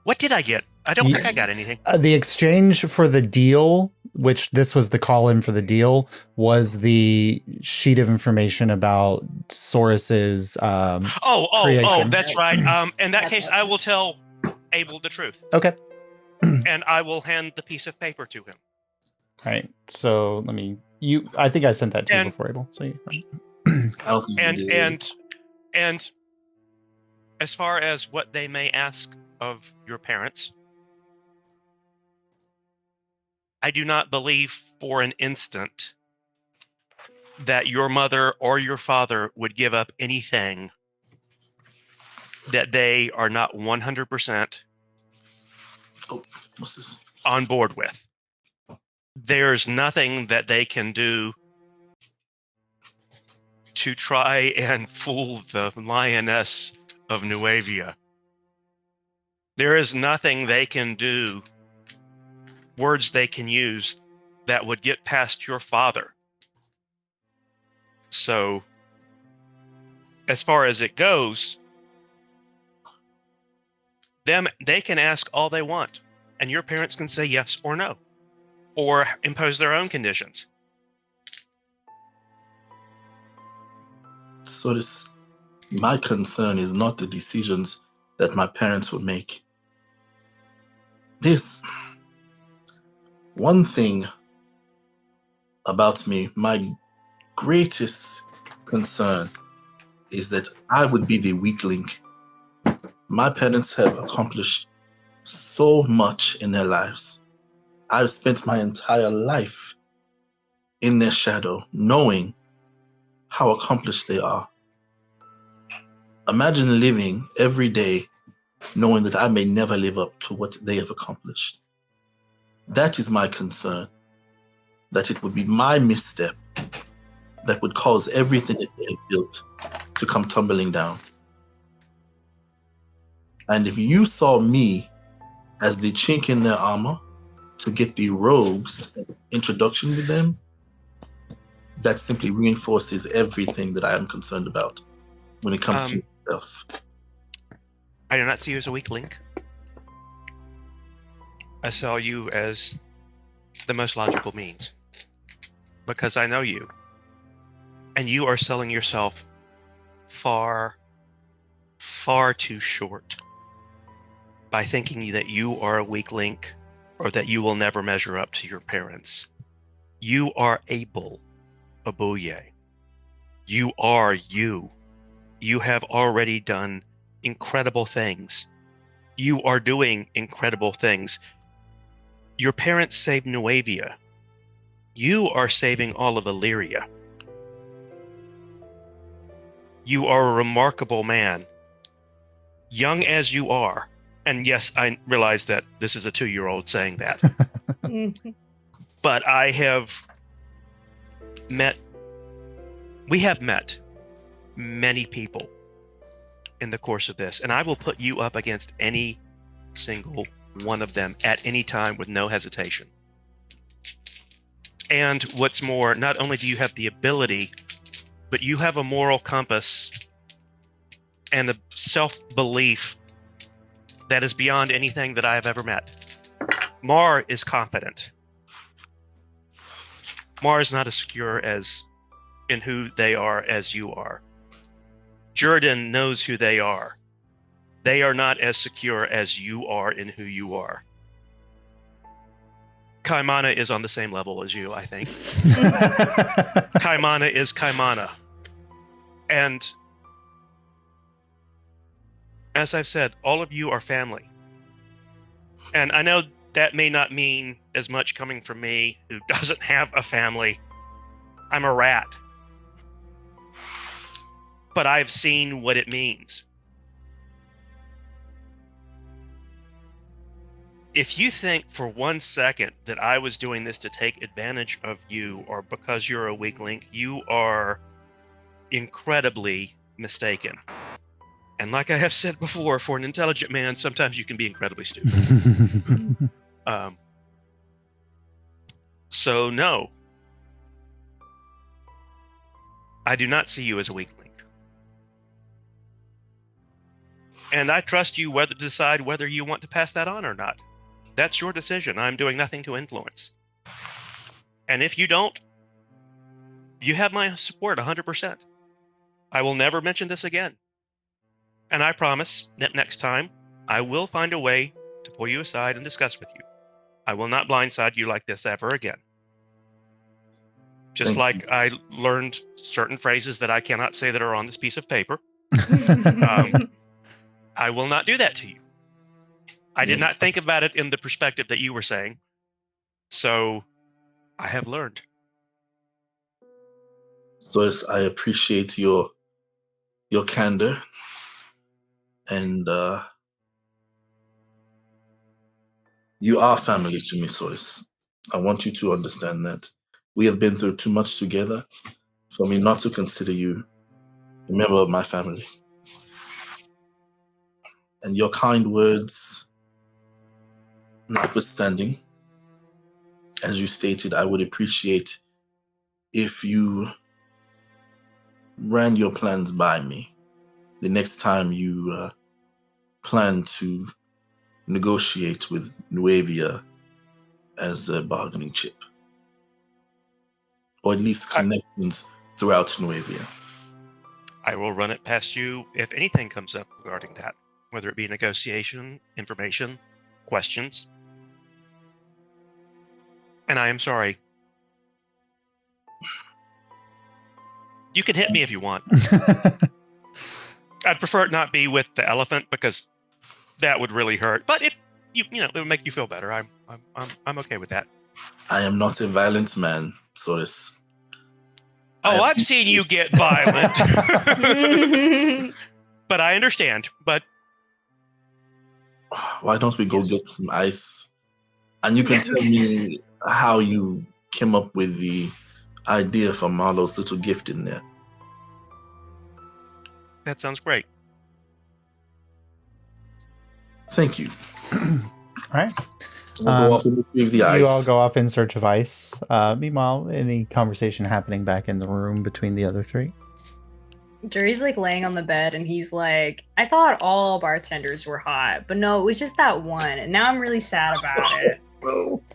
What did I get? I don't think I got anything. The exchange for the deal, which this was the call-in for the deal, was the sheet of information about Saurus's creation. That's right. In that case, I will tell Abel the truth. Okay. And I will hand the piece of paper to him. All right. So I think I sent that to you before, Abel. So and as far as what they may ask of your parents, I do not believe for an instant that your mother or your father would give up anything that they are not 100% on board with. There's nothing that they can do to try and fool the lioness of Nuevea. There is nothing they can do, words they can use, that would get past your father. So, as far as it goes, they can ask all they want, and your parents can say yes or no, or impose their own conditions. So my concern is not the decisions that my parents would make. There's one thing about me, my greatest concern is that I would be the weak link. My parents have accomplished so much in their lives. I've spent my entire life in their shadow, knowing how accomplished they are. Imagine living every day knowing that I may never live up to what they have accomplished. That is my concern, that it would be my misstep that would cause everything that they have built to come tumbling down. And if you saw me as the chink in their armor to get the rogues introduction with them, that simply reinforces everything that I am concerned about when it comes to myself. I do not see you as a weak link. I saw you as the most logical means. Because I know you. And you are selling yourself far, far too short by thinking that you are a weak link or that you will never measure up to your parents. You are able, Abuye. You are you. You have already done incredible things. You are doing incredible things. Your parents saved Nuevea. You are saving all of Alyria. You are a remarkable man. Young as you are, and yes, I realize that this is a 2-year-old saying that, but we have met many people in the course of this, and I will put you up against any single one of them at any time with no hesitation. And what's more, not only do you have the ability, but you have a moral compass and a self-belief that is beyond anything that I have ever met. Mar is confident. Mar is not as secure as in who they are as you are. Jordan knows who they are. They are not as secure as you are in who you are. Kaimana is on the same level as you, I think. Kaimana is Kaimana. And as I've said, all of you are family. And I know that may not mean as much coming from me, who doesn't have a family. I'm a rat. But I've seen what it means. If you think for 1 second that I was doing this to take advantage of you or because you're a weak link, you are incredibly mistaken. And like I have said before, for an intelligent man, sometimes you can be incredibly stupid. So no, I do not see you as a weak link. And I trust you to decide whether you want to pass that on or not. That's your decision. I'm doing nothing to influence. And if you don't, you have my support 100%. I will never mention this again. And I promise that next time, I will find a way to pull you aside and discuss with you. I will not blindside you like this ever again. Just like I learned certain phrases that I cannot say that are on this piece of paper. I will not do that to you. I did not think about it in the perspective that you were saying. So I have learned. So I appreciate your candor. And you are family to me, Sois. I want you to understand that. We have been through too much together for me not to consider you a member of my family. And your kind words notwithstanding, as you stated, I would appreciate if you ran your plans by me the next time you plan to negotiate with Nuevea as a bargaining chip. Or at least connections throughout Nuevea. I will run it past you if anything comes up regarding that, whether it be negotiation, information, questions. And I am sorry. You can hit me if you want. I'd prefer it not be with the elephant because that would really hurt. But if you know, it would make you feel better. I'm okay with that. I am not a violent man, Soris. I've seen you get violent. But I understand. But why don't we go get some ice? And you can tell me how you came up with the idea for Marlo's little gift in there. That sounds great. Thank you. All right. We'll go off and retrieve the ice. You all go off in search of ice. Meanwhile, any conversation happening back in the room between the other three? Jerry's like laying on the bed and he's like, I thought all bartenders were hot, but no, it was just that one. And now I'm really sad about it.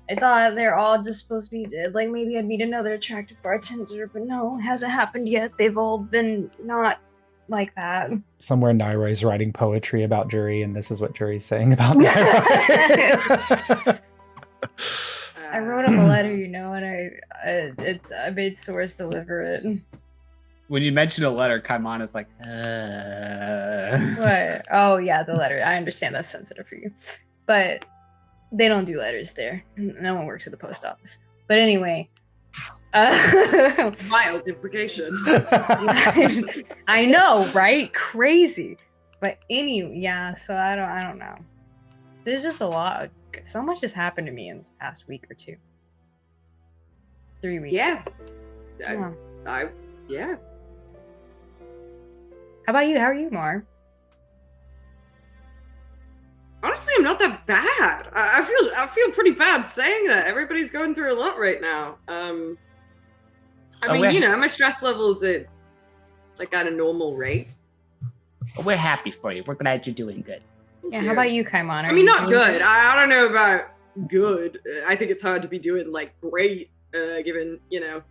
I thought they're all just supposed to be like, maybe I'd meet another attractive bartender, but no, it hasn't happened yet. They've all been not like that. Somewhere Nairai's writing poetry about Jury, and this is what Jury's saying about Nairai. I wrote him a letter, you know, and I made Source deliver it. When you mention a letter, Kaimon is like, What? Oh yeah, the letter. I understand that's sensitive for you, but they don't do letters there. No one works at the post office. But anyway, Wild implication. I know, right? Crazy. But anyway, yeah. So I don't know. There's just a lot. So much has happened to me in this past week or two. 3 weeks. Yeah. Yeah. Yeah. How about you? How are you, Mar? Honestly, I'm not that bad. I feel pretty bad saying that. Everybody's going through a lot right now. I mean, you know, my stress levels at like at a normal rate. we're happy for you. We're glad you're doing good. Yeah, how about you, Kaimon? I mean, not good. I don't know about good. I think it's hard to be doing like great, given, you know.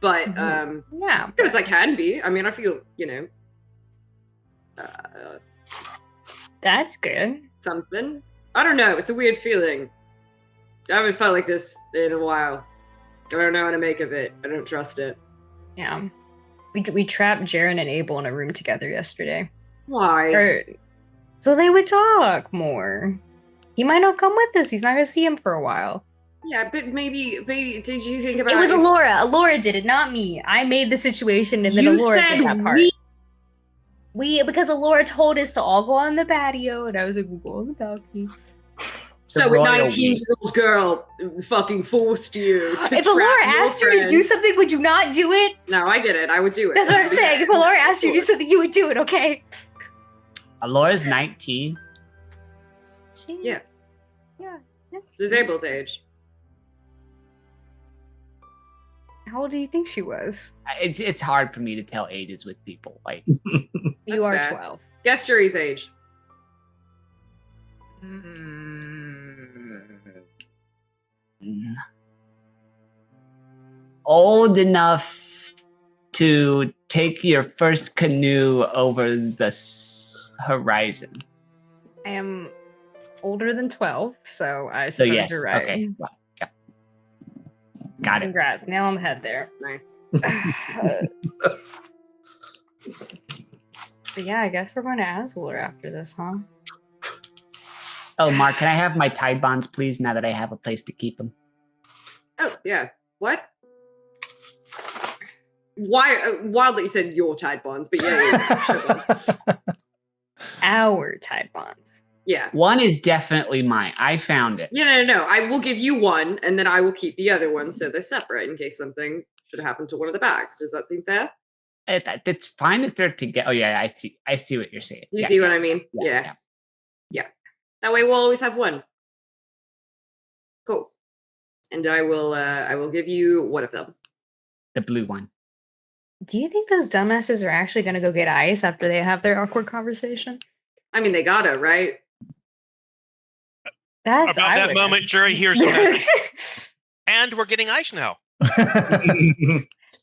But yeah, good as I can be. I mean, I feel, you know, that's good. something. I don't know. It's a weird feeling. I haven't felt like this in a while. I don't know how to make of it. I don't trust it. Yeah, we trapped Jaren and Abel in a room together yesterday. Why? So they would talk more. He might not come with us. He's not gonna see him for a while. Yeah, but maybe did you think about It was Alyria. Alyria did it, not me. I made the situation, and then You Alyria said did that part. we- Because Alyria told us to all go on the patio, and I was like, we'll go on the balcony. So a 19-year-old girl fucking forced you to If trap Alyria your asked you to friend. do something, would you not do it? No, I get it. I would do it. That's what I'm saying. If Alyria asked you to do something, you would do it, okay? Alora's 19. Yeah. Yeah. That's Disable's age. How old do you think she was? It's hard for me to tell ages with people. Like You That's are fair. 12. Guess Jury's age. old enough to take your first canoe over the horizon. I am older than 12, so I So suppose yes, you're right. okay, well, yeah. Got it. Congrats. Nail on the head there. Nice. But yeah, I guess we're going to Azul after this, huh? Oh, Mark, can I have my Tide Bonds, please? Now that I have a place to keep them. Oh, yeah. What? Why? Wild that you said your Tide Bonds, but yeah, sure. Our Tide Bonds. Yeah. One is definitely mine. I found it. Yeah, no. I will give you one, and then I will keep the other one, so they're separate in case something should happen to one of the bags. Does that seem fair? It's fine if they're together. Oh yeah, I see what you're saying. You Yeah, see yeah, what I mean? yeah. That way we'll always have one. Cool. And I will give you one of them. The blue one. Do you think those dumbasses are actually going to go get ice after they have their awkward conversation? I mean, they gotta, right? That's About that moment, Jury hears and we're getting ice now.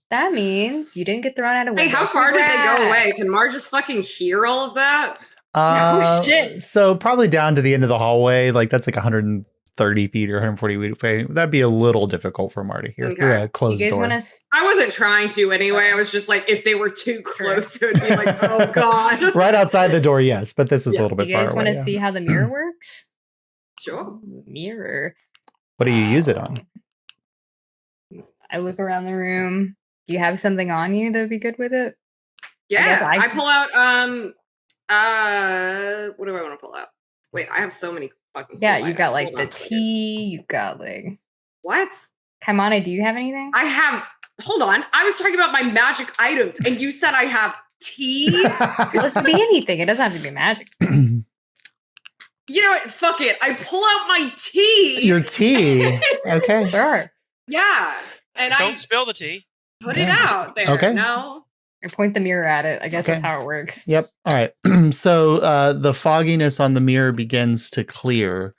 That means you didn't get thrown out of Hey, window. how far did they go away? Congrats. Can Mar just fucking hear all of that? Oh, shit. So probably down to the end of the hallway, like that's like 130 feet or 140 feet away. That'd be a little difficult for Mar to hear through a You closed guys door. want to? I wasn't trying to anyway. I was just like, if they were too close, it would be like, oh god. Right outside the door, yes, but this is a little bit You far guys away. want to yeah. see how the mirror works? Sure. Mirror. What do you use it on? I look around the room. Do you have something on you that would be good with it? Yeah, guess I I pull out What do I want to pull out? Wait, I have so many fucking. Yeah, cool you got items. like Hold the on a second. tea. You got like. What? Kaimana, do you have anything? I have. Hold on. I was talking about my magic items, and you said I have tea. Well, it could be anything. It doesn't have to be magic. You know what? Fuck it. I pull out my tea. Your tea. Okay. Sure. Yeah, and Don't spill the tea. put it out there. Okay. No. Or point the mirror at it. I guess that's how it works. Yep. All right. So the fogginess on the mirror begins to clear.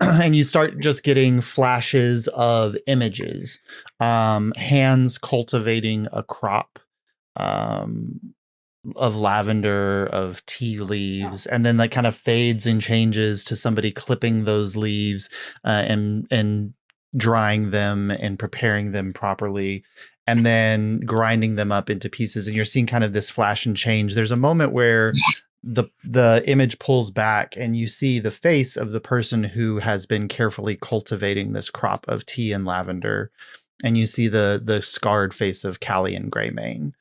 And you start just getting flashes of images, hands cultivating a crop of lavender, of tea leaves, and then that kind of fades and changes to somebody clipping those leaves and drying them and preparing them properly, and then grinding them up into pieces. And you're seeing kind of this flash and change. There's a moment where the image pulls back and you see the face of the person who has been carefully cultivating this crop of tea and lavender. And you see the scarred face of Callie and Greymane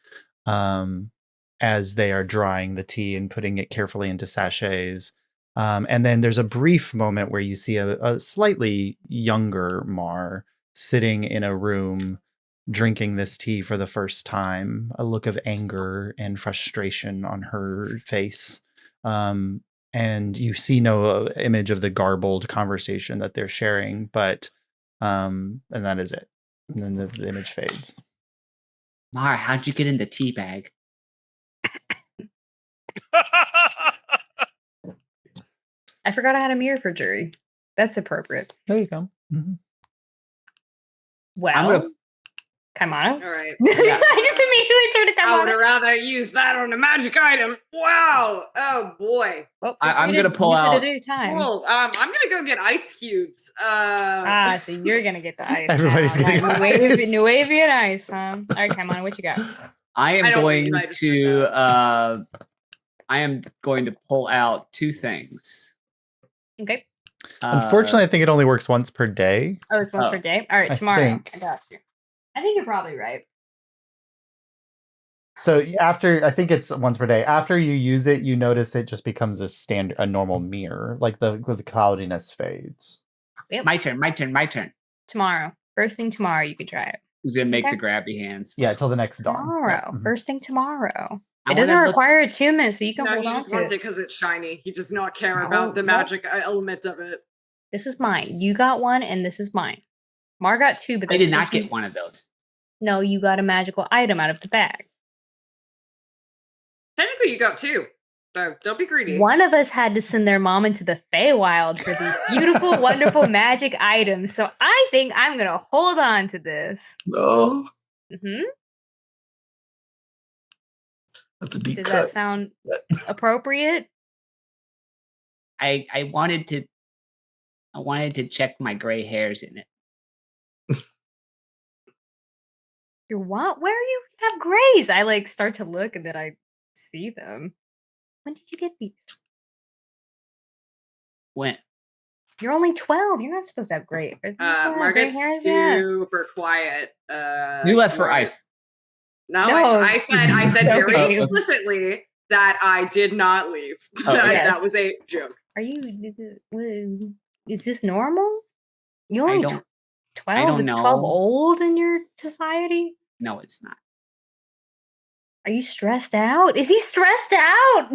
as they are drying the tea and putting it carefully into sachets. And then there's a brief moment where you see a slightly younger Mar sitting in a room drinking this tea for the first time, a look of anger and frustration on her face. And you see no image of the garbled conversation that they're sharing, but and that is it. And then the image fades. Mar, how'd you get in the tea bag? I forgot I had a mirror for jury. That's appropriate. There you go. Mm-hmm. Well, Kaimana? All right. I just immediately turned to I would Kaimana. have rather used that on a magic item. Wow. Oh boy. Well, I'm gonna pull use out. it at any time. Cool. I'm gonna go get ice cubes. So you're gonna get the ice. Everybody's now. getting Like ice. Nuevian ice, huh? All right, Kaimana, what you got? I am I don't going think I just to. I am going to pull out two things. Okay. Unfortunately, I think it only works once per day. Oh, it's once per day? All right, I tomorrow. think. I got you. I think you're probably right. So after, I think it's once per day. After you use it, you notice it just becomes a normal mirror, like the cloudiness fades. Yep. My turn. Tomorrow. First thing tomorrow, you can try it. Who's gonna make Okay. the grabby hands? Yeah, till the next dawn. Tomorrow. Yeah. First thing tomorrow. I It doesn't wanna look- require attunement, so you can No, hold he on just to wants it. it because it's shiny. He does not care No, about the no. magic element of it. This is mine. You got one, and this is mine. Mar got two, but I that's did not because get one of those. No, you got a magical item out of the bag. Technically, you got two. So don't be greedy. One of us had to send their mom into the Feywild for these beautiful, wonderful magic items. So I think I'm gonna hold on to this. No, Hmm that's a deep Does that cut. sound appropriate? I wanted to check my gray hairs in it. You're what? Where you have grays? I like start to look and then I see them. When did you get these? When You're only 12. You're not supposed to have gray. Are these people have gray Margaret's hairs yet? super quiet. you left for Margaret- ice. No, No. I said very Okay. explicitly that I did not leave. Oh, yes. That was a joke. Are you? Is this normal? You I only don't 12? don't It's 12 know. old in your society? No, it's not. Are you stressed out? Is he stressed out?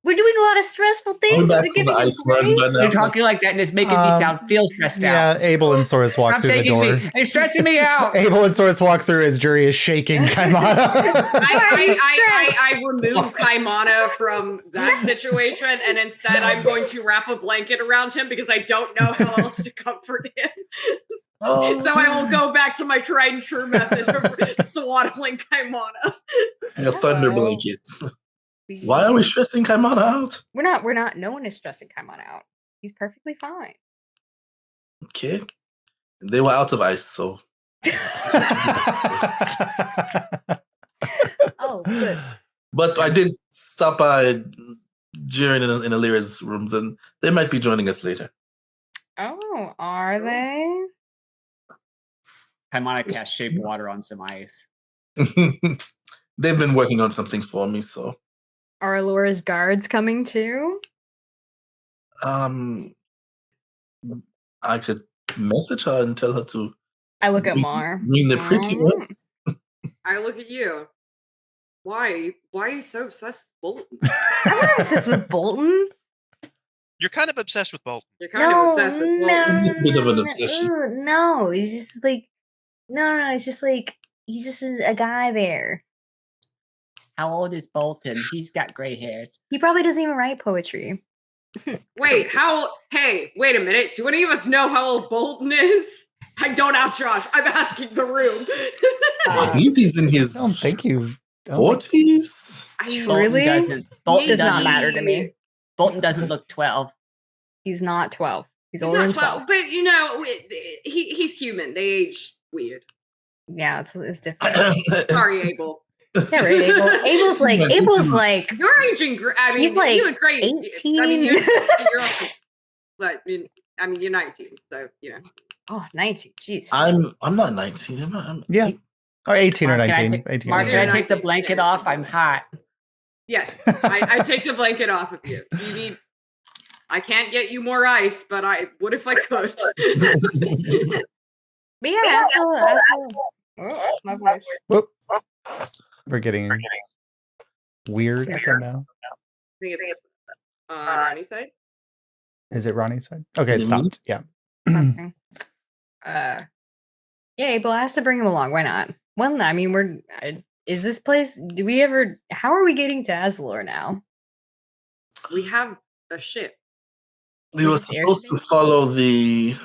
We're doing a lot of stressful things. back Is it from the giving you ice run, grace? but You're talking like that and it's making me feel stressed Yeah, out. Abel and Soros walk Stop through the taking door. me. You're stressing me out. Abel and Soros walk through as Jury is shaking Kaimana. I remove Kaimana from that situation, and instead I'm going to wrap a blanket around him because I don't know how else to comfort him. Oh, So I will go back to my tried and true method of swaddling Kaimana. your thunder Hello. blankets. Why are we stressing Kaimana out? We're not. No one is stressing Kaimon out. He's perfectly fine. Okay. They were out of ice, so Oh, good. but I did stop by Jiren in Alyria's rooms, and they might be joining us later. Oh, are they? Kaimana cast shape water on some ice. They've been working on something for me, so Are Alora's guards coming too? I could message her and tell her to I look at Mar. bring the pretty ones. I look at you. Why are you so obsessed with Bolton? I'm not obsessed with Bolton. You're kind of obsessed with Bolton. You're kind of obsessed with Bolton. A bit of an obsession. No, he's just like it's just like he's just a guy there. How old is Bolton? He's got gray hairs. He probably doesn't even write poetry. Wait, hey, wait a minute. Do any of us know how old Bolton is? I don't ask Josh. I'm asking the room. I think he's in his I don't think you've. 40s. Really? Bolton Does not doesn't- matter to me. Bolton doesn't look 12. He's not 12. He's He's older not than 12. 12, but you know, he's human. They age weird. Yeah, it's different. Sorry, Abel. Yeah, right, Abel. Abel's like You're aging. I mean, He's like you look great. 18. I mean, you're awesome. But I mean, you're 19, so you know. oh 19. Jeez. I'm not 19. I'm Yeah. Or 18 or Mark, can I 19. take- 18 Mark, or can I 19. take the blanket off? I'm hot. Yes, I take the blanket off of you. You need. I can't get you more ice, but I would if I could. But yeah, asshole. Oh, my voice. Whoop. We're getting weird now. I think it's on Ronnie's side. Is it Ronnie's side? Okay, it Is it me? stopped. Yeah. Okay. Yeah, Abel has to bring him along. Why not? Well, I mean, is this place? How are we getting to Azlor now? We have a ship. We were supposed to follow the.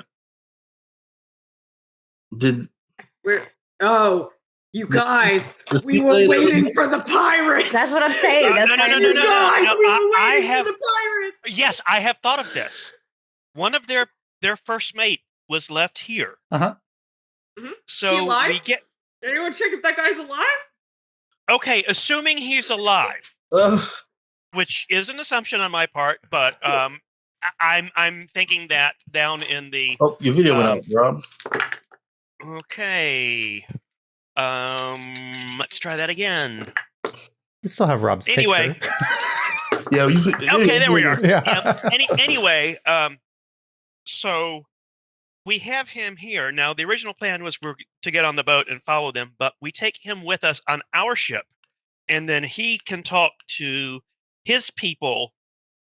You guys, the we were sea lady- waiting for the pirates. That's what I'm saying. That's No, why no, I no, knew- no, no, Guys, no, we were I waiting have- for the pirates. Yes, I have thought of this. One of their first mate was left here. Uh-huh. He So alive? we get Anyone check if that guy's alive? okay, assuming he's alive, which is an assumption on my part, but I'm thinking that down in the Oh, your video went out, Rob. okay. Let's try that again. We still have Rob's Anyway. picture. Yeah. Okay, there we are. Yeah. Anyway, so we have him here. Now, the original plan was to get on the boat and follow them, but we take him with us on our ship, and then he can talk to his people,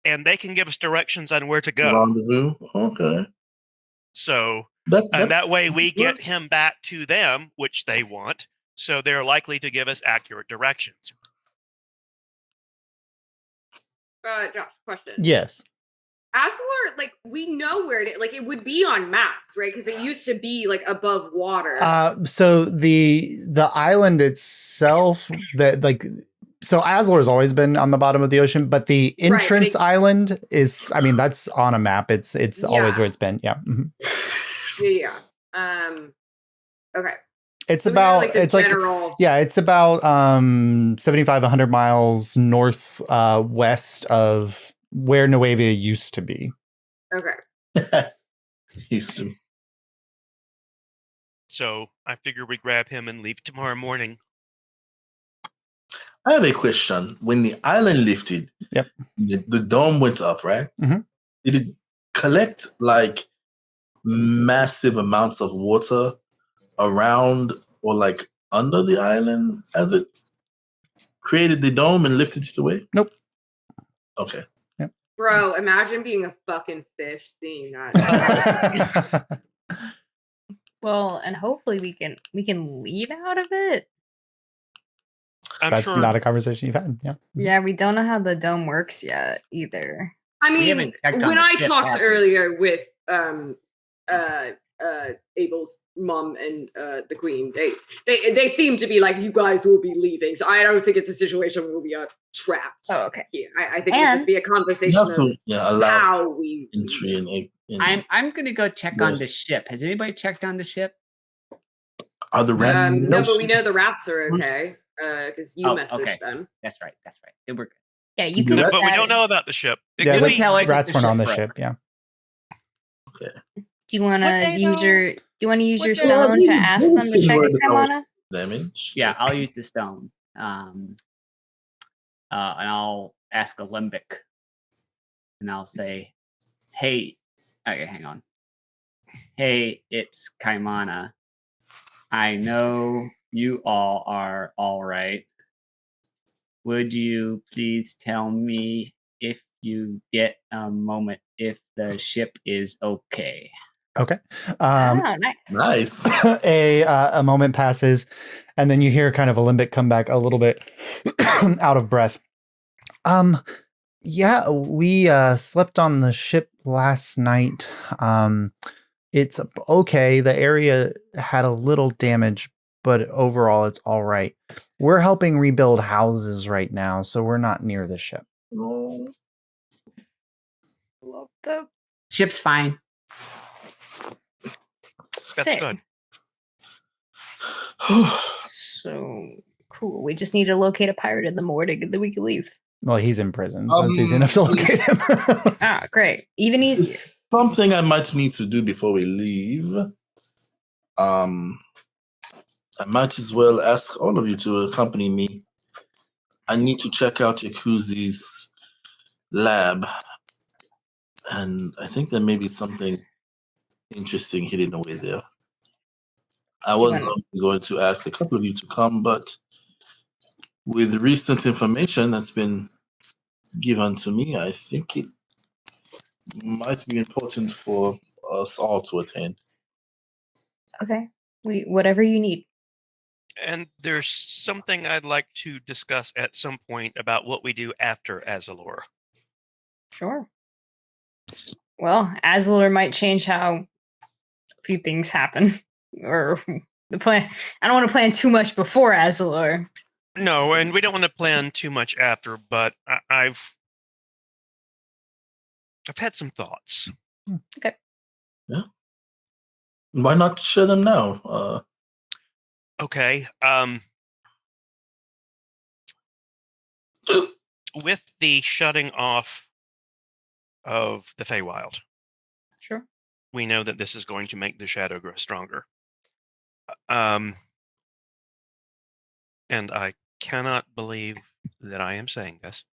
and they can give us directions on where to go. Rendezvous. Okay. So That that way we get him back to them, which they want, so they're likely to give us accurate directions. Josh, question. Yes. Azlor, like, we know where it, like, it would be on maps, right? Because it used to be like above water. So the island itself, so Azlor's always been on the bottom of the ocean, but the entrance island is, I mean, that's on a map. It's always where it's been. Yeah. Mhm. Yeah. Okay. It's So we know, about like, the it's like general- yeah, it's about 75 100 miles north west of where Nuevea used to be. Okay. used to. So I figure we grab him and leave tomorrow morning. I have a question. When the island lifted, Yep. the dome went up, right? Mhm. Did it collect like massive amounts of water around or like under the island as it created the dome and lifted it away? Nope. Okay. Bro, imagine being a fucking fish seeing that. Well, and hopefully we can leave out of it. I'm That's sure not a conversation you've had. Yeah. Yeah, we don't know how the dome works yet either. I We mean, haven't checked on when the I ship, talked have we? earlier with Abel's mom and the queen, they seem to be like, you guys will be leaving. So I don't think it's a situation where we are trapped. Oh, okay. here. I think it would just be a You conversation have of to allow how we entry and I'm gonna go check on the Yes. ship. Has anybody checked on the ship? are the rats no, but we know the rats are okay because you Oh, messaged okay. them. That's right. They were good. Yeah, you Yeah, can. that's- but we decide- don't know about the ship. It Yeah, could would be- tell us if rats the weren't on the ship ship. Yeah. Do you want Would to they, use though? your? Do you want to use Would your they? stone Yeah, to ask they them to would check worry if they about wanna? damage. Yeah, I'll use the stone. And ask a limbic, and I'll say, "Hey, okay, hang on. Hey, it's Kaimana. I know you all are all right. Would you please tell me if you get a moment if the ship is okay?" Okay. Nice. Nice. A moment passes, and then you hear kind of a limbic come back a little bit out of breath. Yeah, we slept on the ship last night. It's okay. The area had a little damage, but overall it's all right. We're helping rebuild houses right now, so we're not near the ship. Oh. Love the Ship's fine. That's sick. good. So cool. We just need to locate a pirate in the morning, and then we can leave. Well, he's in prison, so it's easy enough to locate him. Ah, great. Even easier. Something I might need to do before we leave. I might as well ask all of you to accompany me. I need to check out Yakuzi's lab, and I think there may be something interesting hidden away there. I was going to ask a couple of you to come, but with recent information that's been given to me, I think it might be important for us all to attend. Okay. Whatever you need. And there's something I'd like to discuss at some point about what we do after Azalor. Sure. Well, Azalor might change how a few things happen. Or the plan. I don't want to plan too much before Azalor. No, and we don't want to plan too much after, but I've had some thoughts. Okay. Yeah. Why not share them now? Okay. With the shutting off of the Feywild, Sure. we know that this is going to make the shadow grow stronger. And I cannot believe that I am saying this,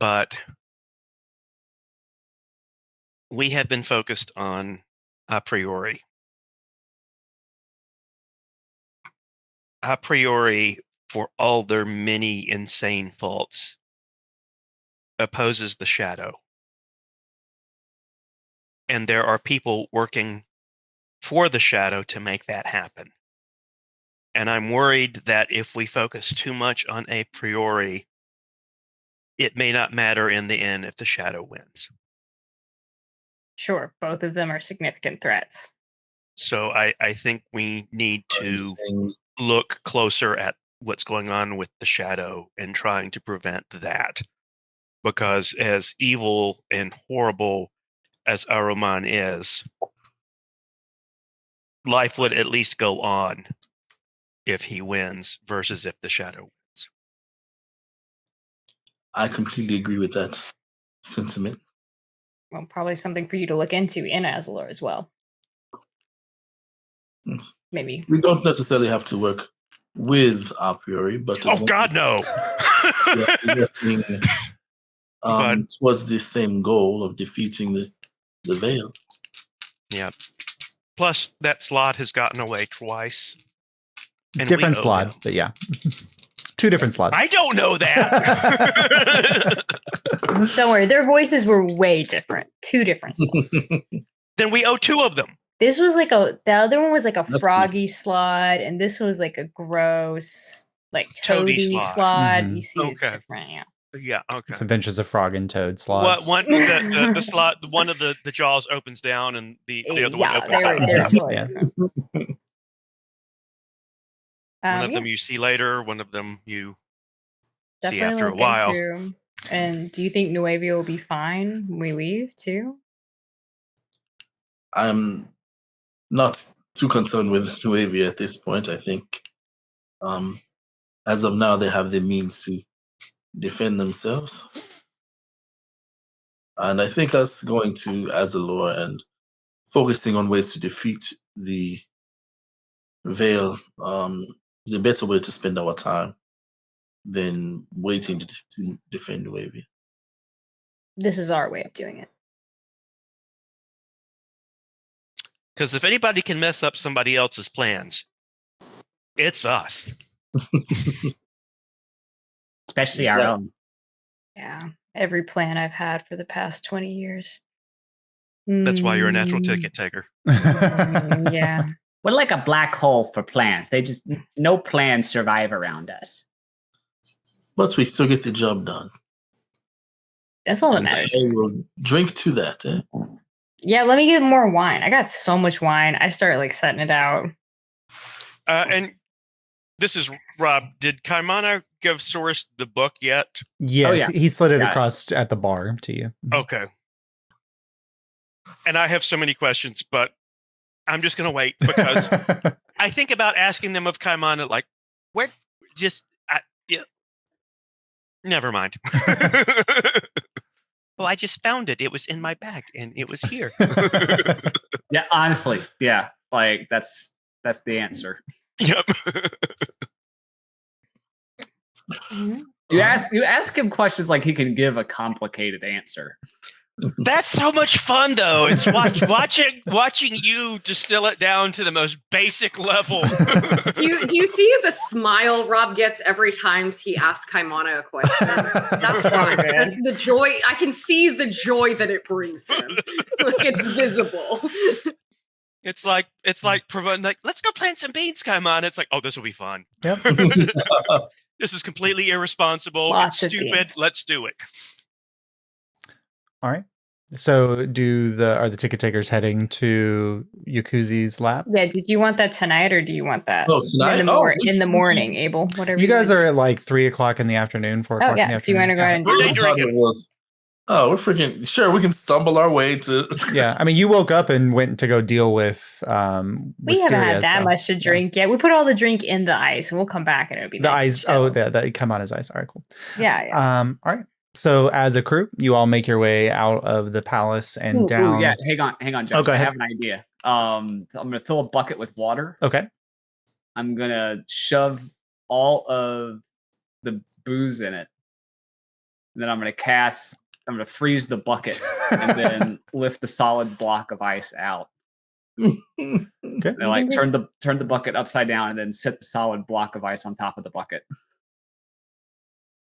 but we have been focused on a priori. A priori, for all their many insane faults, opposes the shadow. And there are people working for the shadow to make that happen. And I'm worried that if we focus too much on a priori, it may not matter in the end if the shadow wins. Sure. Both of them are significant threats. So I think we need to saying look closer at what's going on with the shadow and trying to prevent that. Because as evil and horrible as Aruman is, life would at least go on if he wins versus if the shadow wins. I completely agree with that sentiment. Well, probably something for you to look into in Azalor as well. Yes. Maybe. We don't necessarily have to work with a priori, but Oh God, no! working, towards the same goal of defeating the Veil. Yeah. Plus, that slot has gotten away twice. And Different slot, but yeah. Two different slots. I don't know that. Don't worry, their voices were way different. Two different slots. Then we owe two of them. This was like the other one was like a froggy slot, and this was like a gross, like toady slot. Mm-hmm. You see, it's different, yeah. Yeah, okay. It's Adventures of Frog and Toad slots. The slot, one of the jaws opens down, and the other one opens up. They're totally different. One of them you see later, one of them you see definitely after a look while. into. And do you think Nuevea will be fine when we leave too? I'm not too concerned with Nuevea at this point. I think as of now they have the means to defend themselves. And I think us going to Azalor and focusing on ways to defeat the Veil is a better way to spend our time than waiting to defend Nuevea. This is our way of doing it. Because if anybody can mess up somebody else's plans, it's us. Especially our own. Yeah. Every plan I've had for the past 20 years. That's why you're a natural ticket taker. Yeah. We're like a black hole for plans. No plans survive around us. But we still get the job done. That's all that matters. I will drink to that. Yeah, let me get more wine. I got so much wine. I start like setting it out. And this is Rob. Did Kaimana give Source the book yet? Yes, he slid it across at the bar to you. Okay. And I have so many questions, but I'm just going to wait because I think about asking them of Kaimana, like, where, yeah. Never mind. Well, I just found it. It was in my bag and it was here. Yeah, honestly. Yeah. Like that's the answer. Yep. You ask him questions like he can give a complicated answer. That's so much fun, though. It's watching you distill it down to the most basic level. Do you see the smile Rob gets every time he asks Kaimana a question? That's fun. That's the joy. I can see the joy that it brings him. Like it's visible. It's like let's go plant some beans, Kaimana. It's like, oh, this will be fun. Yep. This is completely irresponsible. Lots it's of stupid. beans. Let's do it. All right. So are the ticket takers heading to Yakuzi's lab? Yeah, did you want that tonight or do you want that tonight? in the morning, Abel? Whatever. You guys are at like 3 o'clock in the afternoon, 4 o'clock in the afternoon. Do you want to go ahead and do that? We're freaking sure we can stumble our way to. Yeah, I mean, you woke up and went to go deal with. We haven't had that much to drink yet. We put all the drink in the ice, and we'll come back, and it'll be the nice. ice. Oh, that come on as ice. All right, cool. Yeah. All right. So as a crew, you all make your way out of the palace and down. Yeah, hang on, Josh. Go ahead. I have an idea. So I'm gonna fill a bucket with water. Okay. I'm gonna shove all of the booze in it, and then I'm gonna freeze the bucket and then lift the solid block of ice out. Okay. And like turn the bucket upside down and then set the solid block of ice on top of the bucket.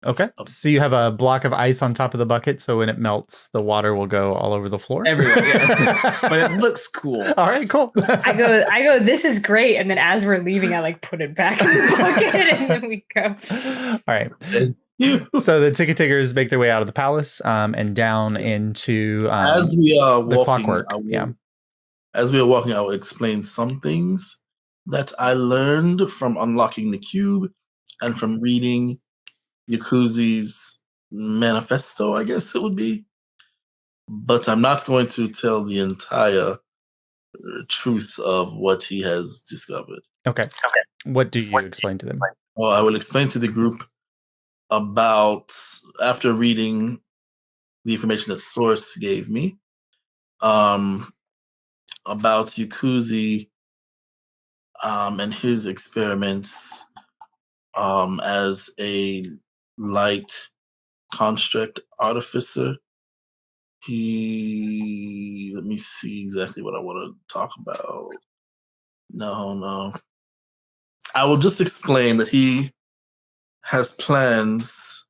Okay. So you have a block of ice on top of the bucket, so when it melts, the water will go all over the floor. Everywhere, yes. But it looks cool. All right, cool. I go, this is great. And then as we're leaving, I like put it back in the bucket and then we go. All right. So the ticket takers make their way out of the palace and down into as we are the walking, clockwork. As we are walking, I will explain some things that I learned from unlocking the cube and from reading Yakuzi's manifesto, I guess it would be. But I'm not going to tell the entire truth of what he has discovered. Okay. What do you explain to them? Well, I will explain to the group about, after reading the information that Source gave me, about Yakuzi and his experiments as a light construct artificer. Let me see exactly what I want to talk about. No. I will just explain that he has plans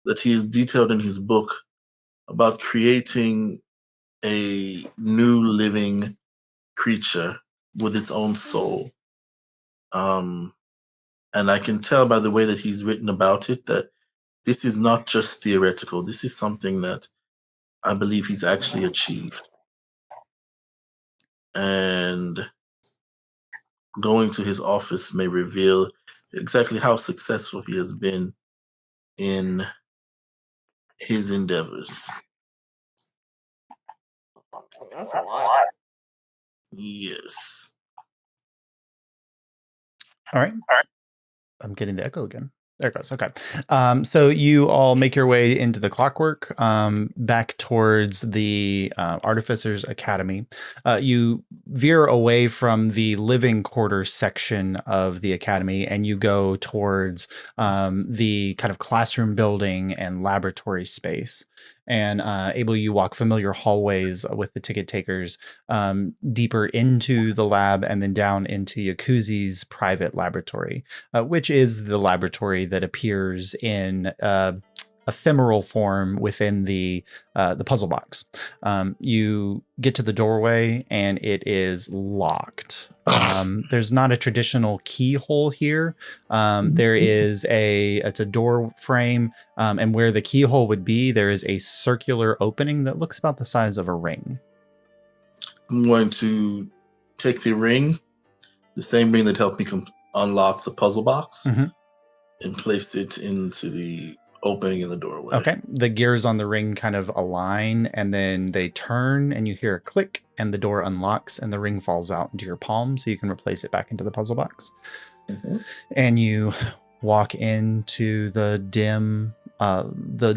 that he has detailed in his book about creating a new living creature with its own soul. And I can tell by the way that he's written about it that this is not just theoretical. This is something that I believe he's actually achieved. And going to his office may reveal exactly how successful he has been in his endeavors. That's a lot. Yes. All right. I'm getting the echo again. There it goes. Okay. So you all make your way into the clockwork, back towards the Artificers Academy. You veer away from the living quarters section of the academy, and you go towards the kind of classroom building and laboratory space. And Abel, you walk familiar hallways with the ticket takers, deeper into the lab and then down into Yakuzi's private laboratory, which is the laboratory that appears in ephemeral form within the puzzle box. You get to the doorway and it is locked. There's not a traditional keyhole here. There is it's a door frame, and where the keyhole would be, there is a circular opening that looks about the size of a ring. I'm going to take the ring, the same ring that helped me unlock the puzzle box, and place it into the opening in the doorway. Okay. The gears on the ring kind of align, and then they turn, and you hear a click, and the door unlocks, and the ring falls out into your palm, so you can replace it back into the puzzle box. And you walk into the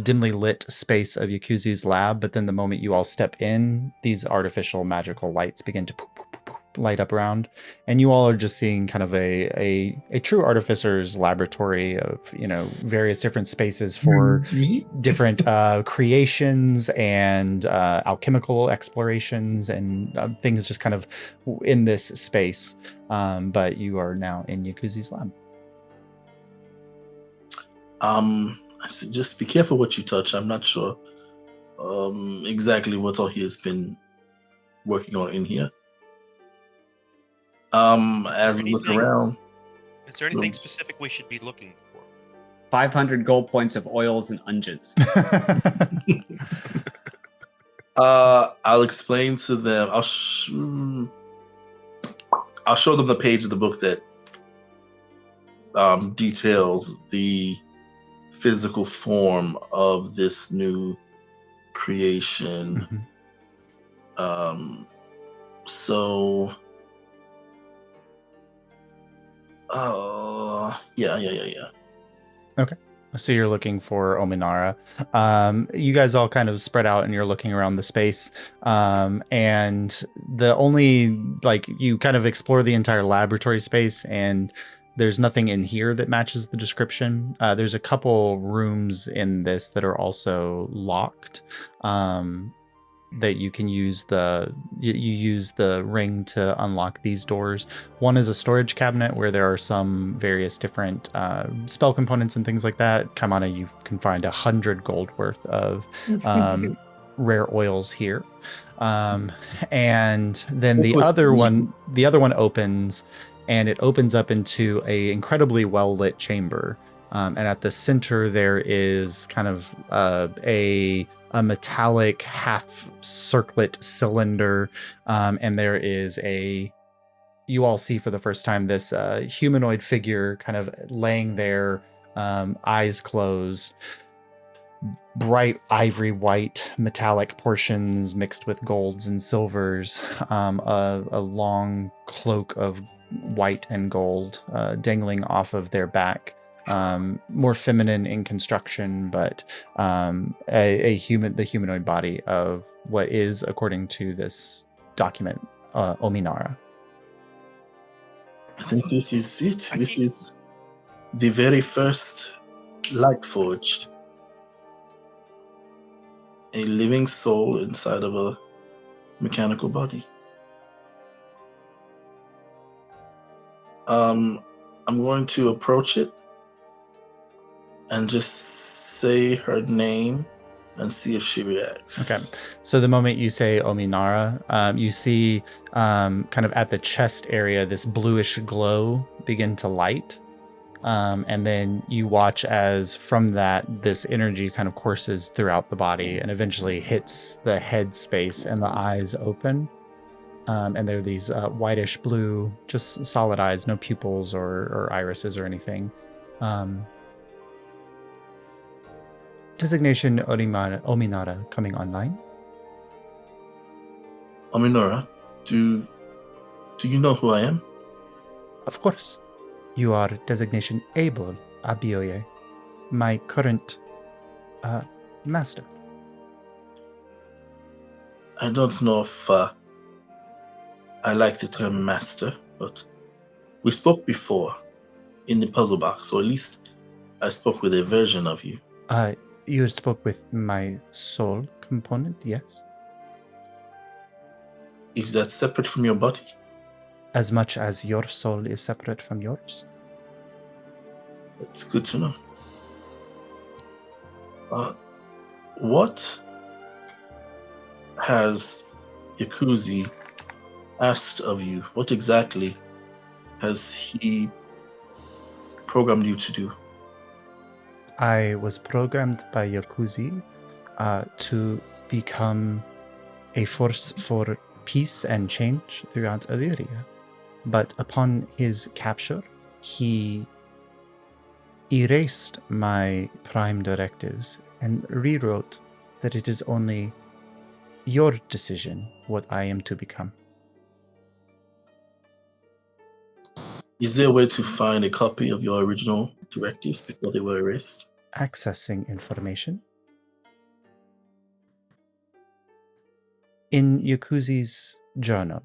dimly lit space of Yakuzi's lab, but then the moment you all step in, these artificial magical lights begin to light up around, and you all are just seeing kind of a true artificer's laboratory of, various different spaces for different creations and alchemical explorations and things just kind of in this space. But you are now in Yakuzi's lab. So just be careful what you touch. I'm not sure exactly what all he has been working on in here. As we look around, is there anything specific we should be looking for? 500 gold points of oils and unguents. I'll explain to them. I'll show them the page of the book that details the physical form of this new creation. Yeah. Okay. So you're looking for Ominara. You guys all kind of spread out and you're looking around the space. And the only, you kind of explore the entire laboratory space, and there's nothing in here that matches the description. There's a couple rooms in this that are also locked. That you can use you use the ring to unlock these doors. One is a storage cabinet where there are some various different spell components and things like that. Kamana, you can find 100 gold worth of rare oils here. And then the other one opens, and it opens up into a incredibly well lit chamber. And at the center there is kind of a metallic half circlet cylinder, and there is you all see for the first time this humanoid figure kind of laying there, eyes closed, bright ivory white metallic portions mixed with golds and silvers, a long cloak of white and gold dangling off of their back. More feminine in construction, but the humanoid body of what is, according to this document, Ominara. I think this is it. This is the very first light forged. A living soul inside of a mechanical body. I'm going to approach it and just say her name and see if she reacts. Okay. So the moment you say Ominara, you see kind of at the chest area this bluish glow begin to light. And then you watch as from that, this energy kind of courses throughout the body and eventually hits the head space, and the eyes open. And they're these whitish blue, just solid eyes, no pupils or irises or anything. Designation Ominara coming online. Ominara, do you know who I am? Of course. You are designation Abel, Abioye, my current master. I don't know if I like the term master, but we spoke before in the puzzle box, or at least I spoke with a version of you. You spoke with my soul component, yes? Is that separate from your body? As much as your soul is separate from yours. That's good to know. What has Yakuzi asked of you? What exactly has he programmed you to do? I was programmed by Yakuzi to become a force for peace and change throughout Alyria. But upon his capture, he erased my prime directives and rewrote that it is only your decision what I am to become. Is there a way to find a copy of your original directives before they were erased? Accessing information. In Yakuzi's journal.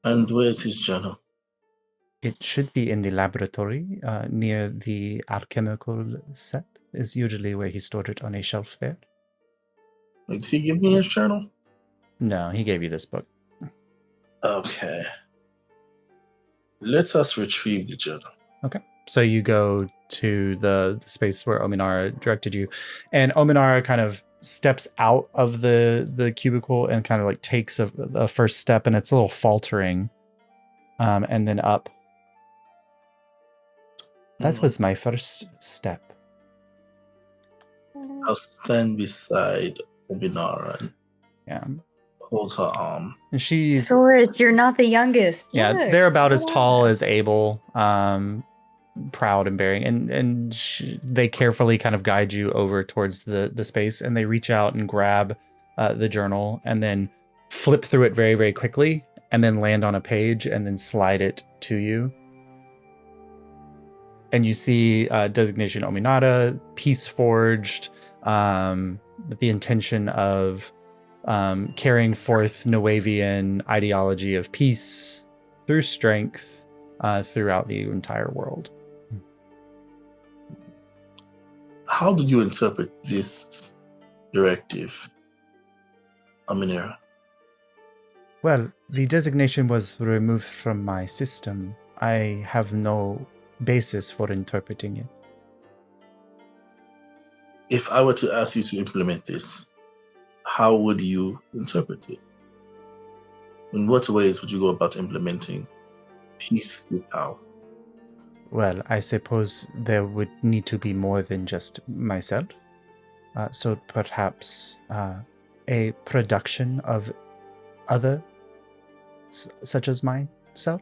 And where is his journal? It should be in the laboratory near the alchemical set, is usually where he stored it on a shelf there. Wait, did he give me his journal? No, he gave you this book. Okay. Let us retrieve the journal. Okay. So you go to the space where Ominara directed you, and Ominara kind of steps out of the cubicle and kind of like takes a first step, and it's a little faltering, and then up. That was my first step. I'll stand beside Ominara and hold her arm. And she's Swords, you're not the youngest. Yeah, Look, they're about as look. tall as Abel, proud and bearing, and they carefully kind of guide you over towards the space, and they reach out and grab the journal and then flip through it very, very quickly, and then land on a page and then slide it to you. And you see designation Ominata, Peace Forged, with the intention of carrying forth Nuevean ideology of peace through strength throughout the entire world. How did you interpret this directive, Aminera? Well, the designation was removed from my system. I have no basis for interpreting it. If I were to ask you to implement this, how would you interpret it? In what ways would you go about implementing peace through power? Well, I suppose there would need to be more than just myself. So perhaps a production of other, such as myself,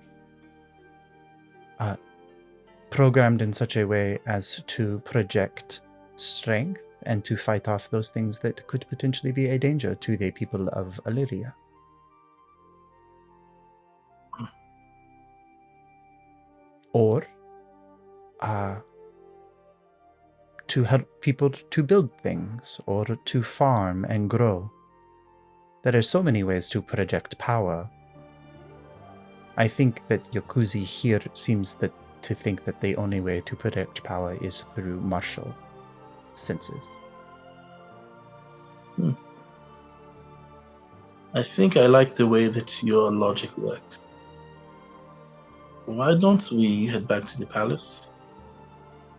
programmed in such a way as to project strength and to fight off those things that could potentially be a danger to the people of Alyria. Or to help people to build things or to farm and grow. There are so many ways to project power. I think that Yakuzi here seems to think that the only way to project power is through martial senses. I think I like the way that your logic works. Why don't we head back to the palace,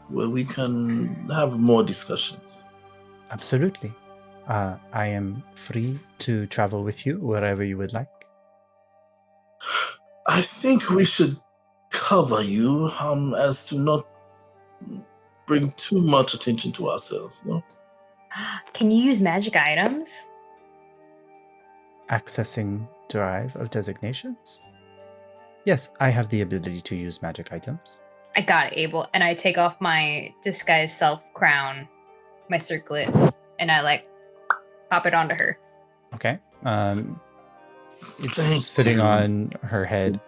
where we can have more discussions? Absolutely. I am free to travel with you wherever you would like. I think we should cover you as to not bring too much attention to ourselves, no? Can you use magic items? Accessing drive of designations? Yes, I have the ability to use magic items. I got it, Abel. And I take off my disguise self crown, my circlet, and I pop it onto her. Okay. It's Thank sitting you. on her head.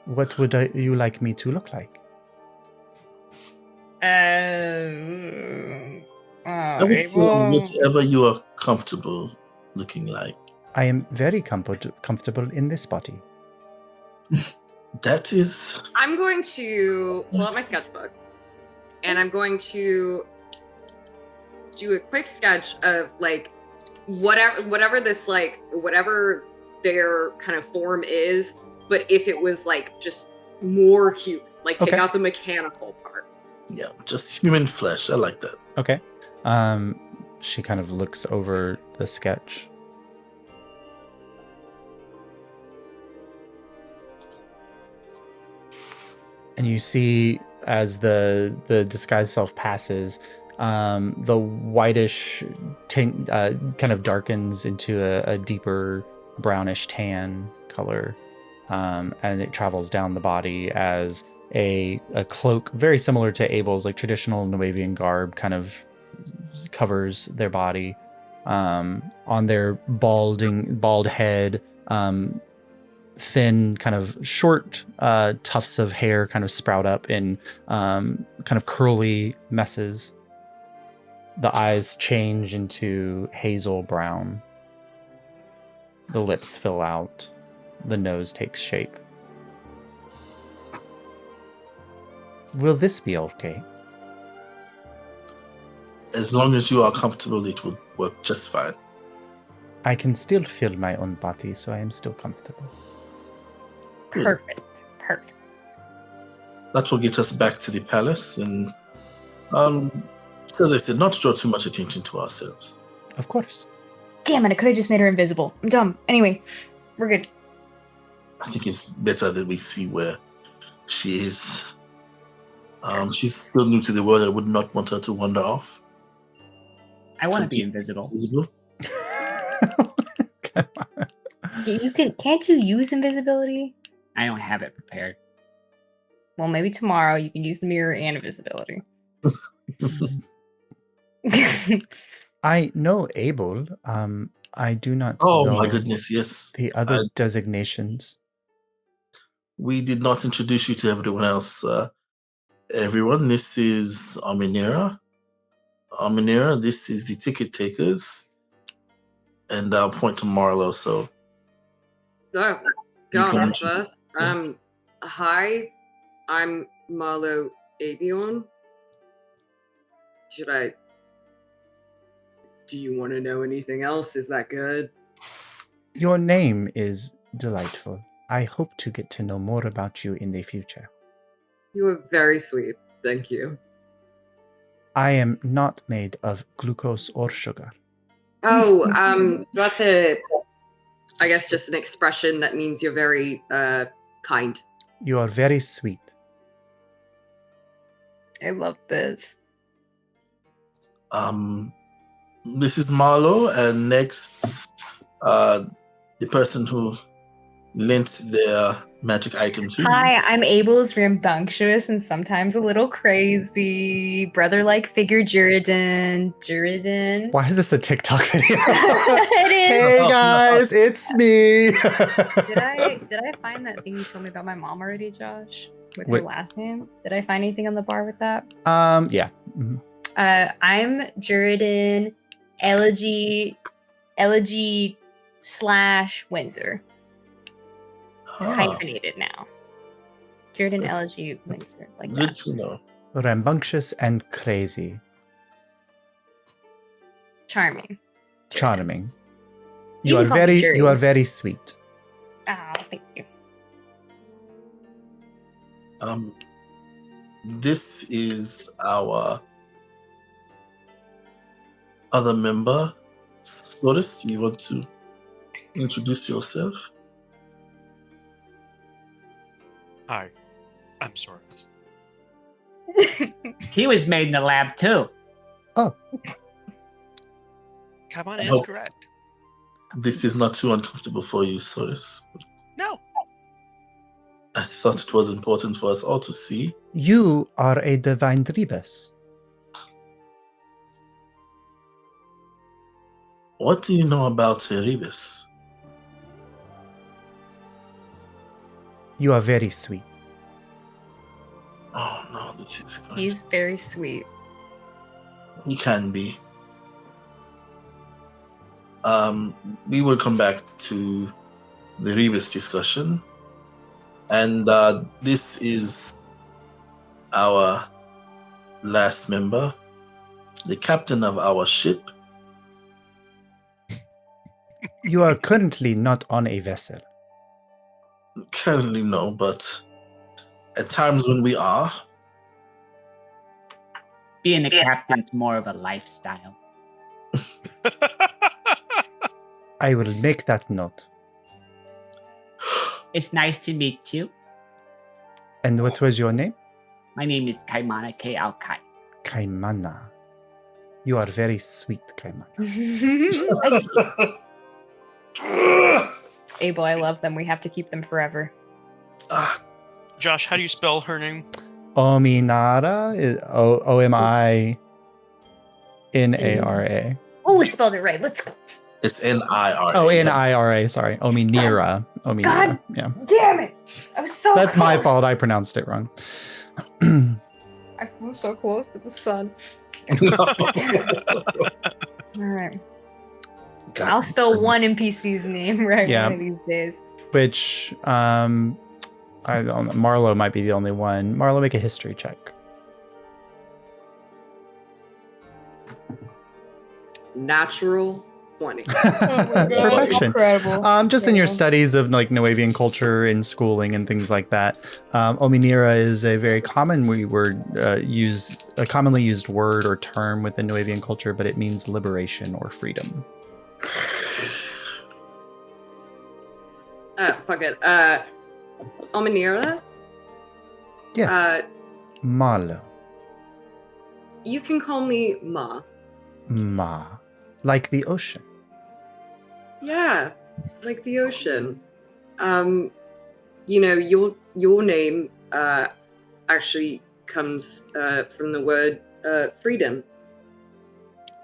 What would you like me to look like? I would say whatever you are comfortable looking like. I am very comfortable in this body. That is. I'm going to pull out my sketchbook, and I'm going to do a quick sketch of like whatever this like whatever their kind of form is, but if it was like just more human, like take out the mechanical part. Yeah, just human flesh. I like that. Okay. She kind of looks over the sketch. And you see, as the disguised self passes, the whitish tint kind of darkens into a deeper brownish tan color, and it travels down the body as a cloak very similar to Abel's, like traditional Nuevian garb, kind of covers their body. On their bald head, thin, kind of short tufts of hair kind of sprout up in kind of curly messes. The eyes change into hazel brown. The lips fill out. The nose takes shape. Will this be okay? As long as you are comfortable, it would work just fine. I can still feel my own body, so I am still comfortable. Perfect. That will get us back to the palace, and as I said, not to draw too much attention to ourselves. Of course. Damn it, I could have just made her invisible. I'm dumb. Anyway, we're good. I think it's better that we see where she is. She's still new to the world. I would not want her to wander off. I want to be invisible. Can't you use invisibility? I don't have it prepared. Well, maybe tomorrow you can use the mirror and invisibility. I know Abel. I do not know my goodness, yes. The other designations. We did not introduce you to everyone else. Everyone, this is Arminera. Arminera, this is the ticket takers. And I'll point to Marlo, so... Oh, God, first. Hi, I'm Marlo Avion. Do you want to know anything else? Is that good? Your name is delightful. I hope to get to know more about you in the future. You are very sweet. Thank you. I am not made of glucose or sugar. Oh, that's I guess just an expression that means you're very kind. You are very sweet. I love this. This is Marlo, and next, the person who lent their magic item to Hi, I'm Abel's rambunctious and sometimes a little crazy brother-like figure, Juridan. Why is this a TikTok video? It is. Hey guys, it's me. Did I find that thing you told me about my mom already, Josh? With her last name? Did I find anything on the bar with that? Yeah. Mm-hmm. I'm Juridan Elegy / Windsor. It's hyphenated now. Jordan Elegy Windsor. Like Good that. to know. Rambunctious and crazy. Charming. You are very sweet. Oh, thank you. This is our other member. Solis, do you want to introduce yourself? Hi, I'm sorry. He was made in the lab too. Oh. Come on, is correct. This is not too uncomfortable for you, Solis. No. I thought it was important for us all to see. You are a divine Rebus. What do you know about Rebus? You are very sweet. Oh no, this is going He's very sweet. He can be. We will come back to the Rebus discussion. And this is our last member, the captain of our ship. You are currently not on a vessel. Currently, no, but at times when we are, Being a captain's more of a lifestyle. I will make that note. It's nice to meet you. And what was your name? My name is Kaimana K. Alkai. Kaimana. You are very sweet, Kaimana. Abel, I love them. We have to keep them forever. Josh, how do you spell her name? Ominara is Ominara. Oh, we spelled it right. Let's go. it's Nira. Oh, Nira. Sorry, Ominira. Ominira. God. Yeah, Damn it! I was so that's my close. fault. I pronounced it wrong. I flew so close to the sun. All right. I'll spell one NPC's name right Yeah. one of these days. Which I don't know. Marlo might be the only one. Marlo, make a history check. Natural 20. Perfection. Incredible. Just in your Incredible. studies of like Nuevian culture in schooling and things like that, Ominira is a very commonly used word or term within Nuevian culture, but it means liberation or freedom. Fuck it. Omanira, Yes. Marlo. you can call me Ma. Ma. Like the ocean. Yeah, like the ocean. Your name actually comes from the word freedom.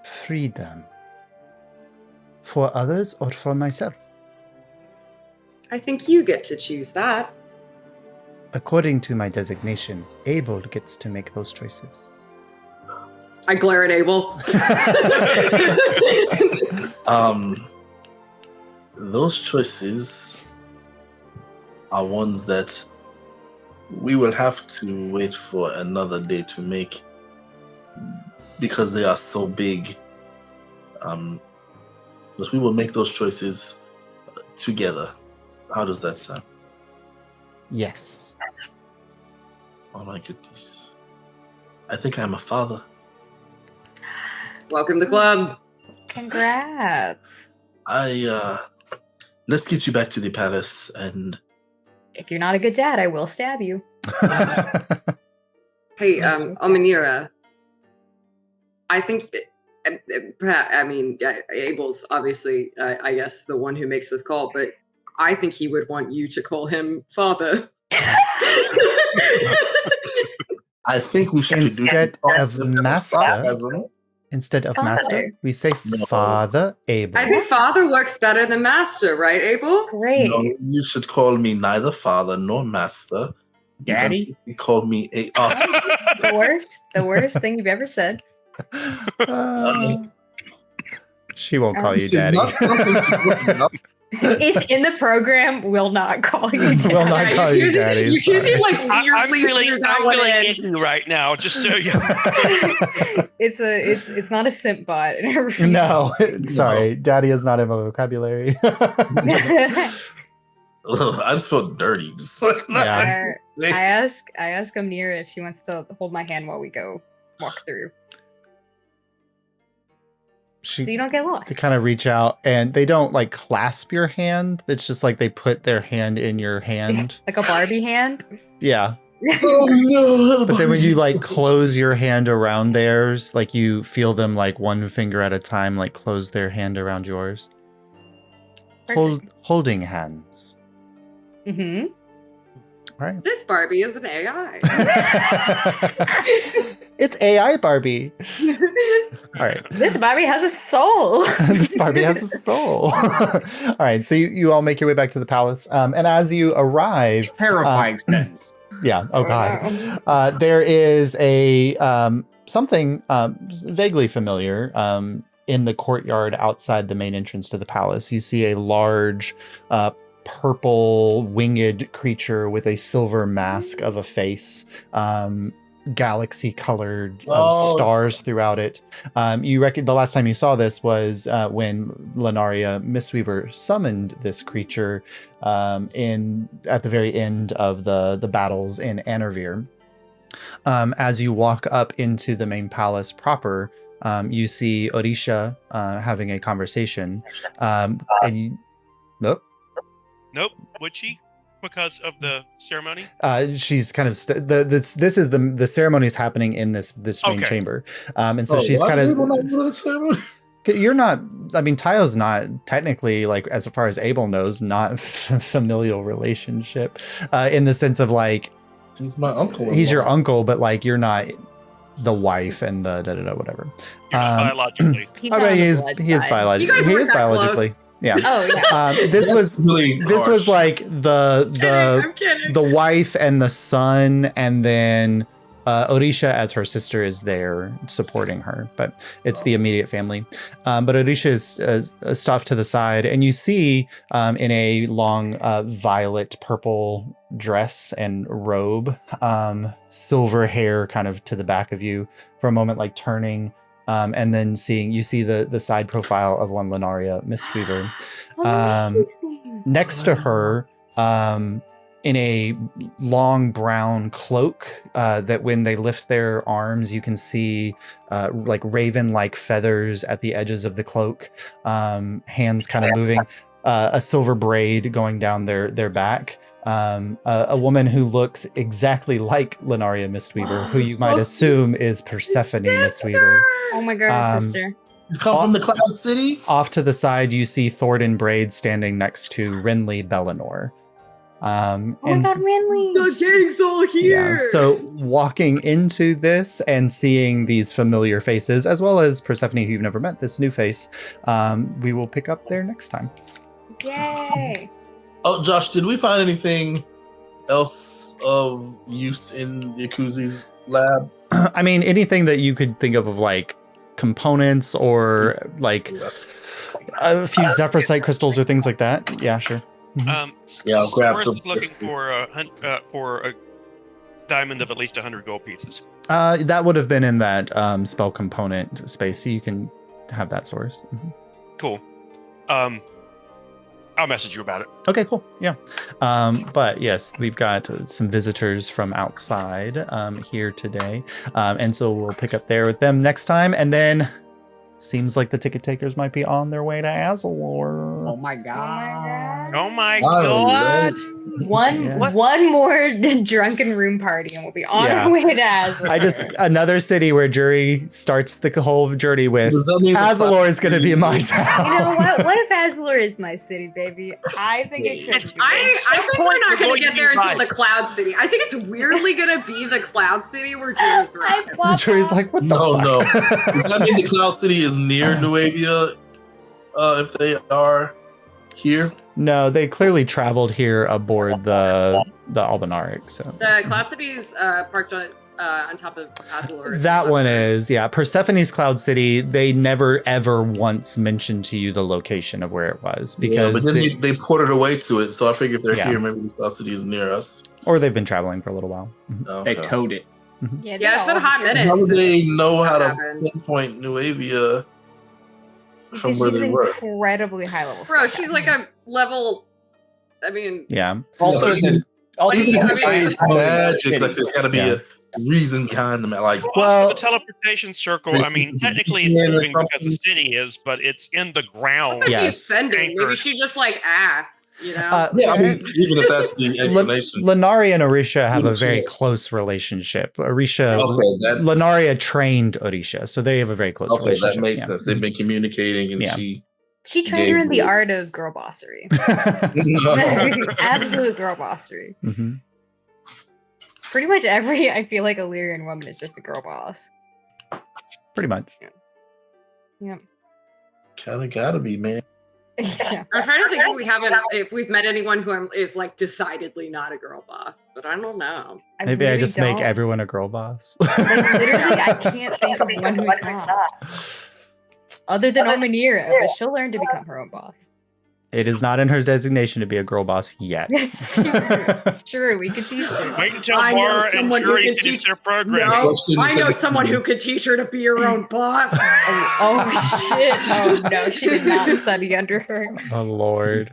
Freedom. For others or for myself? I think you get to choose that. According to my designation, Abel gets to make those choices. I glare at Abel. Those choices are ones that we will have to wait for another day to make because they are so big. But we will make those choices together. How does that sound? Yes. Oh my goodness. I think I'm a father. Welcome to the club. Congrats. Let's get you back to the palace and If you're not a good dad, I will stab you. Hey, Omanira. I think, Abel's obviously, I guess, the one who makes this call, but I think he would want you to call him father. I think we should Instead of master, Father. master, we say Father Abel. I think father works better than master, right, Abel? Great. No, you should call me neither father nor master. Daddy? You call me a. The worst thing you've ever said. She won't call you This is daddy. not something to bring up. It's in the program. Will not call you dad. Will not call you daddy. You choose sorry. him like I'm weirdly. feeling icky right now, just so you It's not a simp bot. No, sorry, daddy is not in my vocabulary. I just felt dirty. Yeah. I ask Amnira if she wants to hold my hand while we go walk through, so you don't get They lost. kind of reach out and they don't like clasp your hand. It's just like they put their hand in your hand. Like a Barbie hand. Yeah. Oh no! But then when you like close your hand around theirs, like you feel them like one finger at a time, like close their hand around yours. Perfect. Holding hands. Mm-hmm. Right. This Barbie is an AI. It's AI Barbie. All right. This Barbie has a soul. This Barbie has a soul. All right. So you all make your way back to the palace. And as you arrive, Terrifying sentence. yeah. Oh God. There is a something vaguely familiar in the courtyard outside the main entrance to the palace. You see a large purple winged creature with a silver mask of a face, galaxy colored stars throughout it. You reckon the last time you saw this was when Lenaria Mistweaver summoned this creature at the very end of the battles in Anervir. As you walk up into the main palace proper, you see Orisha having a conversation, and you Nope. Would she? Because of the ceremony? She's kind of this is the ceremony is happening in this main chamber, and so she's kind of. You're not. I mean, Tayo's not technically, like, as far as Abel knows, not familial relationship, in the sense of like he's my uncle. He's your uncle, but like you're not the wife and the whatever. You're not biologically. He is biologically. He is biologically. Close. Yeah. Oh yeah. This was like the wife and the son, and then Orisha as her sister is there supporting her, but it's the immediate family. But Orisha is stuffed to the side, and you see in a long violet purple dress and robe, silver hair kind of to the back of you for a moment, like turning. And then you see the side profile of one Lenaria Mistweaver. Next to her, in a long brown cloak, that when they lift their arms, you can see like raven-like feathers at the edges of the cloak, hands kind of moving, a silver braid going down their back. A woman who looks exactly like Lenaria Mistweaver, who you might assume is Persephone Mistweaver. Oh my god, her sister. He's come from the Cloud City. Off to the side, you see Thornton Braid standing next to Renly Bellinor. Oh my god, Renly! The gang's all here! Yeah, so walking into this and seeing these familiar faces, as well as Persephone, who you've never met, this new face, we will pick up there next time. Yay! Oh, Josh, did we find anything else of use in Yakuzi's lab? I mean, anything that you could think of like components or like a few Zephyrsite crystals or things like that. Yeah, sure. Yeah, I'll grab some. Looking for a diamond of at least 100 gold pieces. That would have been in that spell component space, so you can have that source. Cool. I'll message you about it. Okay, cool. Yeah. But yes, we've got some visitors from outside here today. And so we'll pick up there with them next time. And then seems like the ticket takers might be on their way to Azalor. Oh my god. Oh my god. One more drunken room party and we'll be on our way to Azalor. Another city where Jury starts the whole journey with Azalor is going to be my town. You know what? What if Azalor is my city, baby? I think it could be. I think we're not going to get there until the Cloud City. I think it's weirdly going to be the Cloud City where Jury thrives. Jury's like, what the fuck? No. Does that mean the Cloud City is near Nuevea? If they are here? No, they clearly traveled here aboard the Albinaric. So the Cloud City's parked on top of Azalor. That one is, yeah. Persephone's Cloud City, they never ever once mentioned to you the location of where it was because but then they ported away to it. So I figure if they're here, maybe the Cloud City is near us. Or they've been traveling for a little while. They towed it. Yeah, it's been a hot minute. How do they know how to pinpoint Nuevea from where they were? Incredibly high level. Bro, she's like a level. I mean, yeah. Also, even if it's magic, like there's got to be a reason behind them. Like, well, the teleportation circle. I mean, technically it's moving because the city is, but it's in the ground. She's sending. Maybe she just like asked. You know? I mean, even if that's the explanation. Lenaria and Orisha have a very close relationship. Lenaria trained Orisha, so they have a very close relationship. That makes sense. They've been communicating, and she trained her in the art of girl bossery. Absolute girl bossery. Pretty much every, I feel like, Alyrian woman is just a girl boss. Pretty much. Yep. Kinda gotta be, man. Yeah. I'm trying to think if we've met anyone who is like decidedly not a girl boss, but I don't know. Maybe I really just make don't. everyone a girl boss. Like, literally, I can't think of one who's not. Other than Omanira, but she'll learn to become her own boss. It is not in her designation to be a girl boss yet. It's true. It's true. We could teach her. Wait until I know Mara and someone who Jury can finish teach- their program. No, I know someone who could teach her to be her own boss. Oh shit! Oh no, she did not study under her. Oh Lord.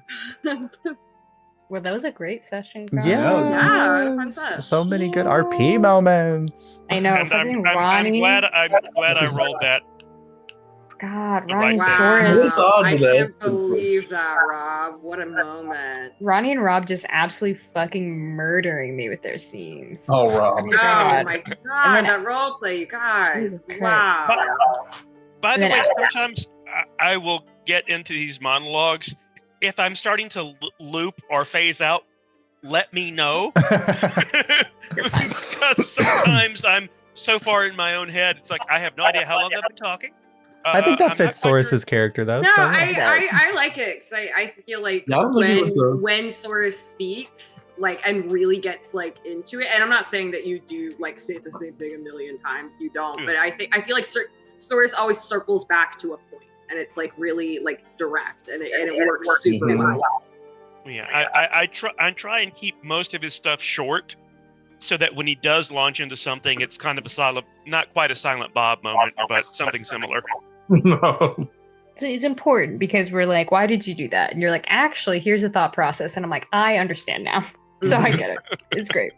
Well, that was a great session, guys. Yeah, Yes. So many good RP moments. I know. And Fucking I'm Ronnie. glad I rolled that. God, the Ronnie and right Sora's. What's up I with that? can't believe that, Rob. What a moment. Ronnie and Rob just absolutely fucking murdering me with their scenes. Oh, Rob. Oh God. my And god, then- that role play, you guys. Jesus Christ. Wow. By the And way, then- sometimes I will get into these monologues. If I'm starting to loop or phase out, let me know. Because sometimes I'm so far in my own head, it's like I have no idea how long I've been talking. I think that I'm not fits quite Saurus's sure. character though. No, so yeah. I like it because I feel like Yeah, I don't think it was when Saurus speaks, like, and really gets like into it, and I'm not saying that you do like say the same thing a million times. You don't, but I feel like Saurus always circles back to a point, and it's like really like direct, and it works super well. Yeah, I try and keep most of his stuff short, so that when he does launch into something, it's kind of a silent, not quite a Silent Bob moment, but something similar. No. So it's important because we're like, why did you do that? And you're like, actually, here's a thought process. And I'm like, I understand now. So I get it. It's great.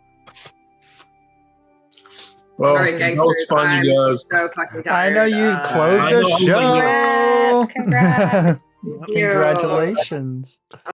Well, All right, that was gangsters, fun, I'm you guys. so fucking I tired. know you closed I a know, show. Congrats. Congratulations.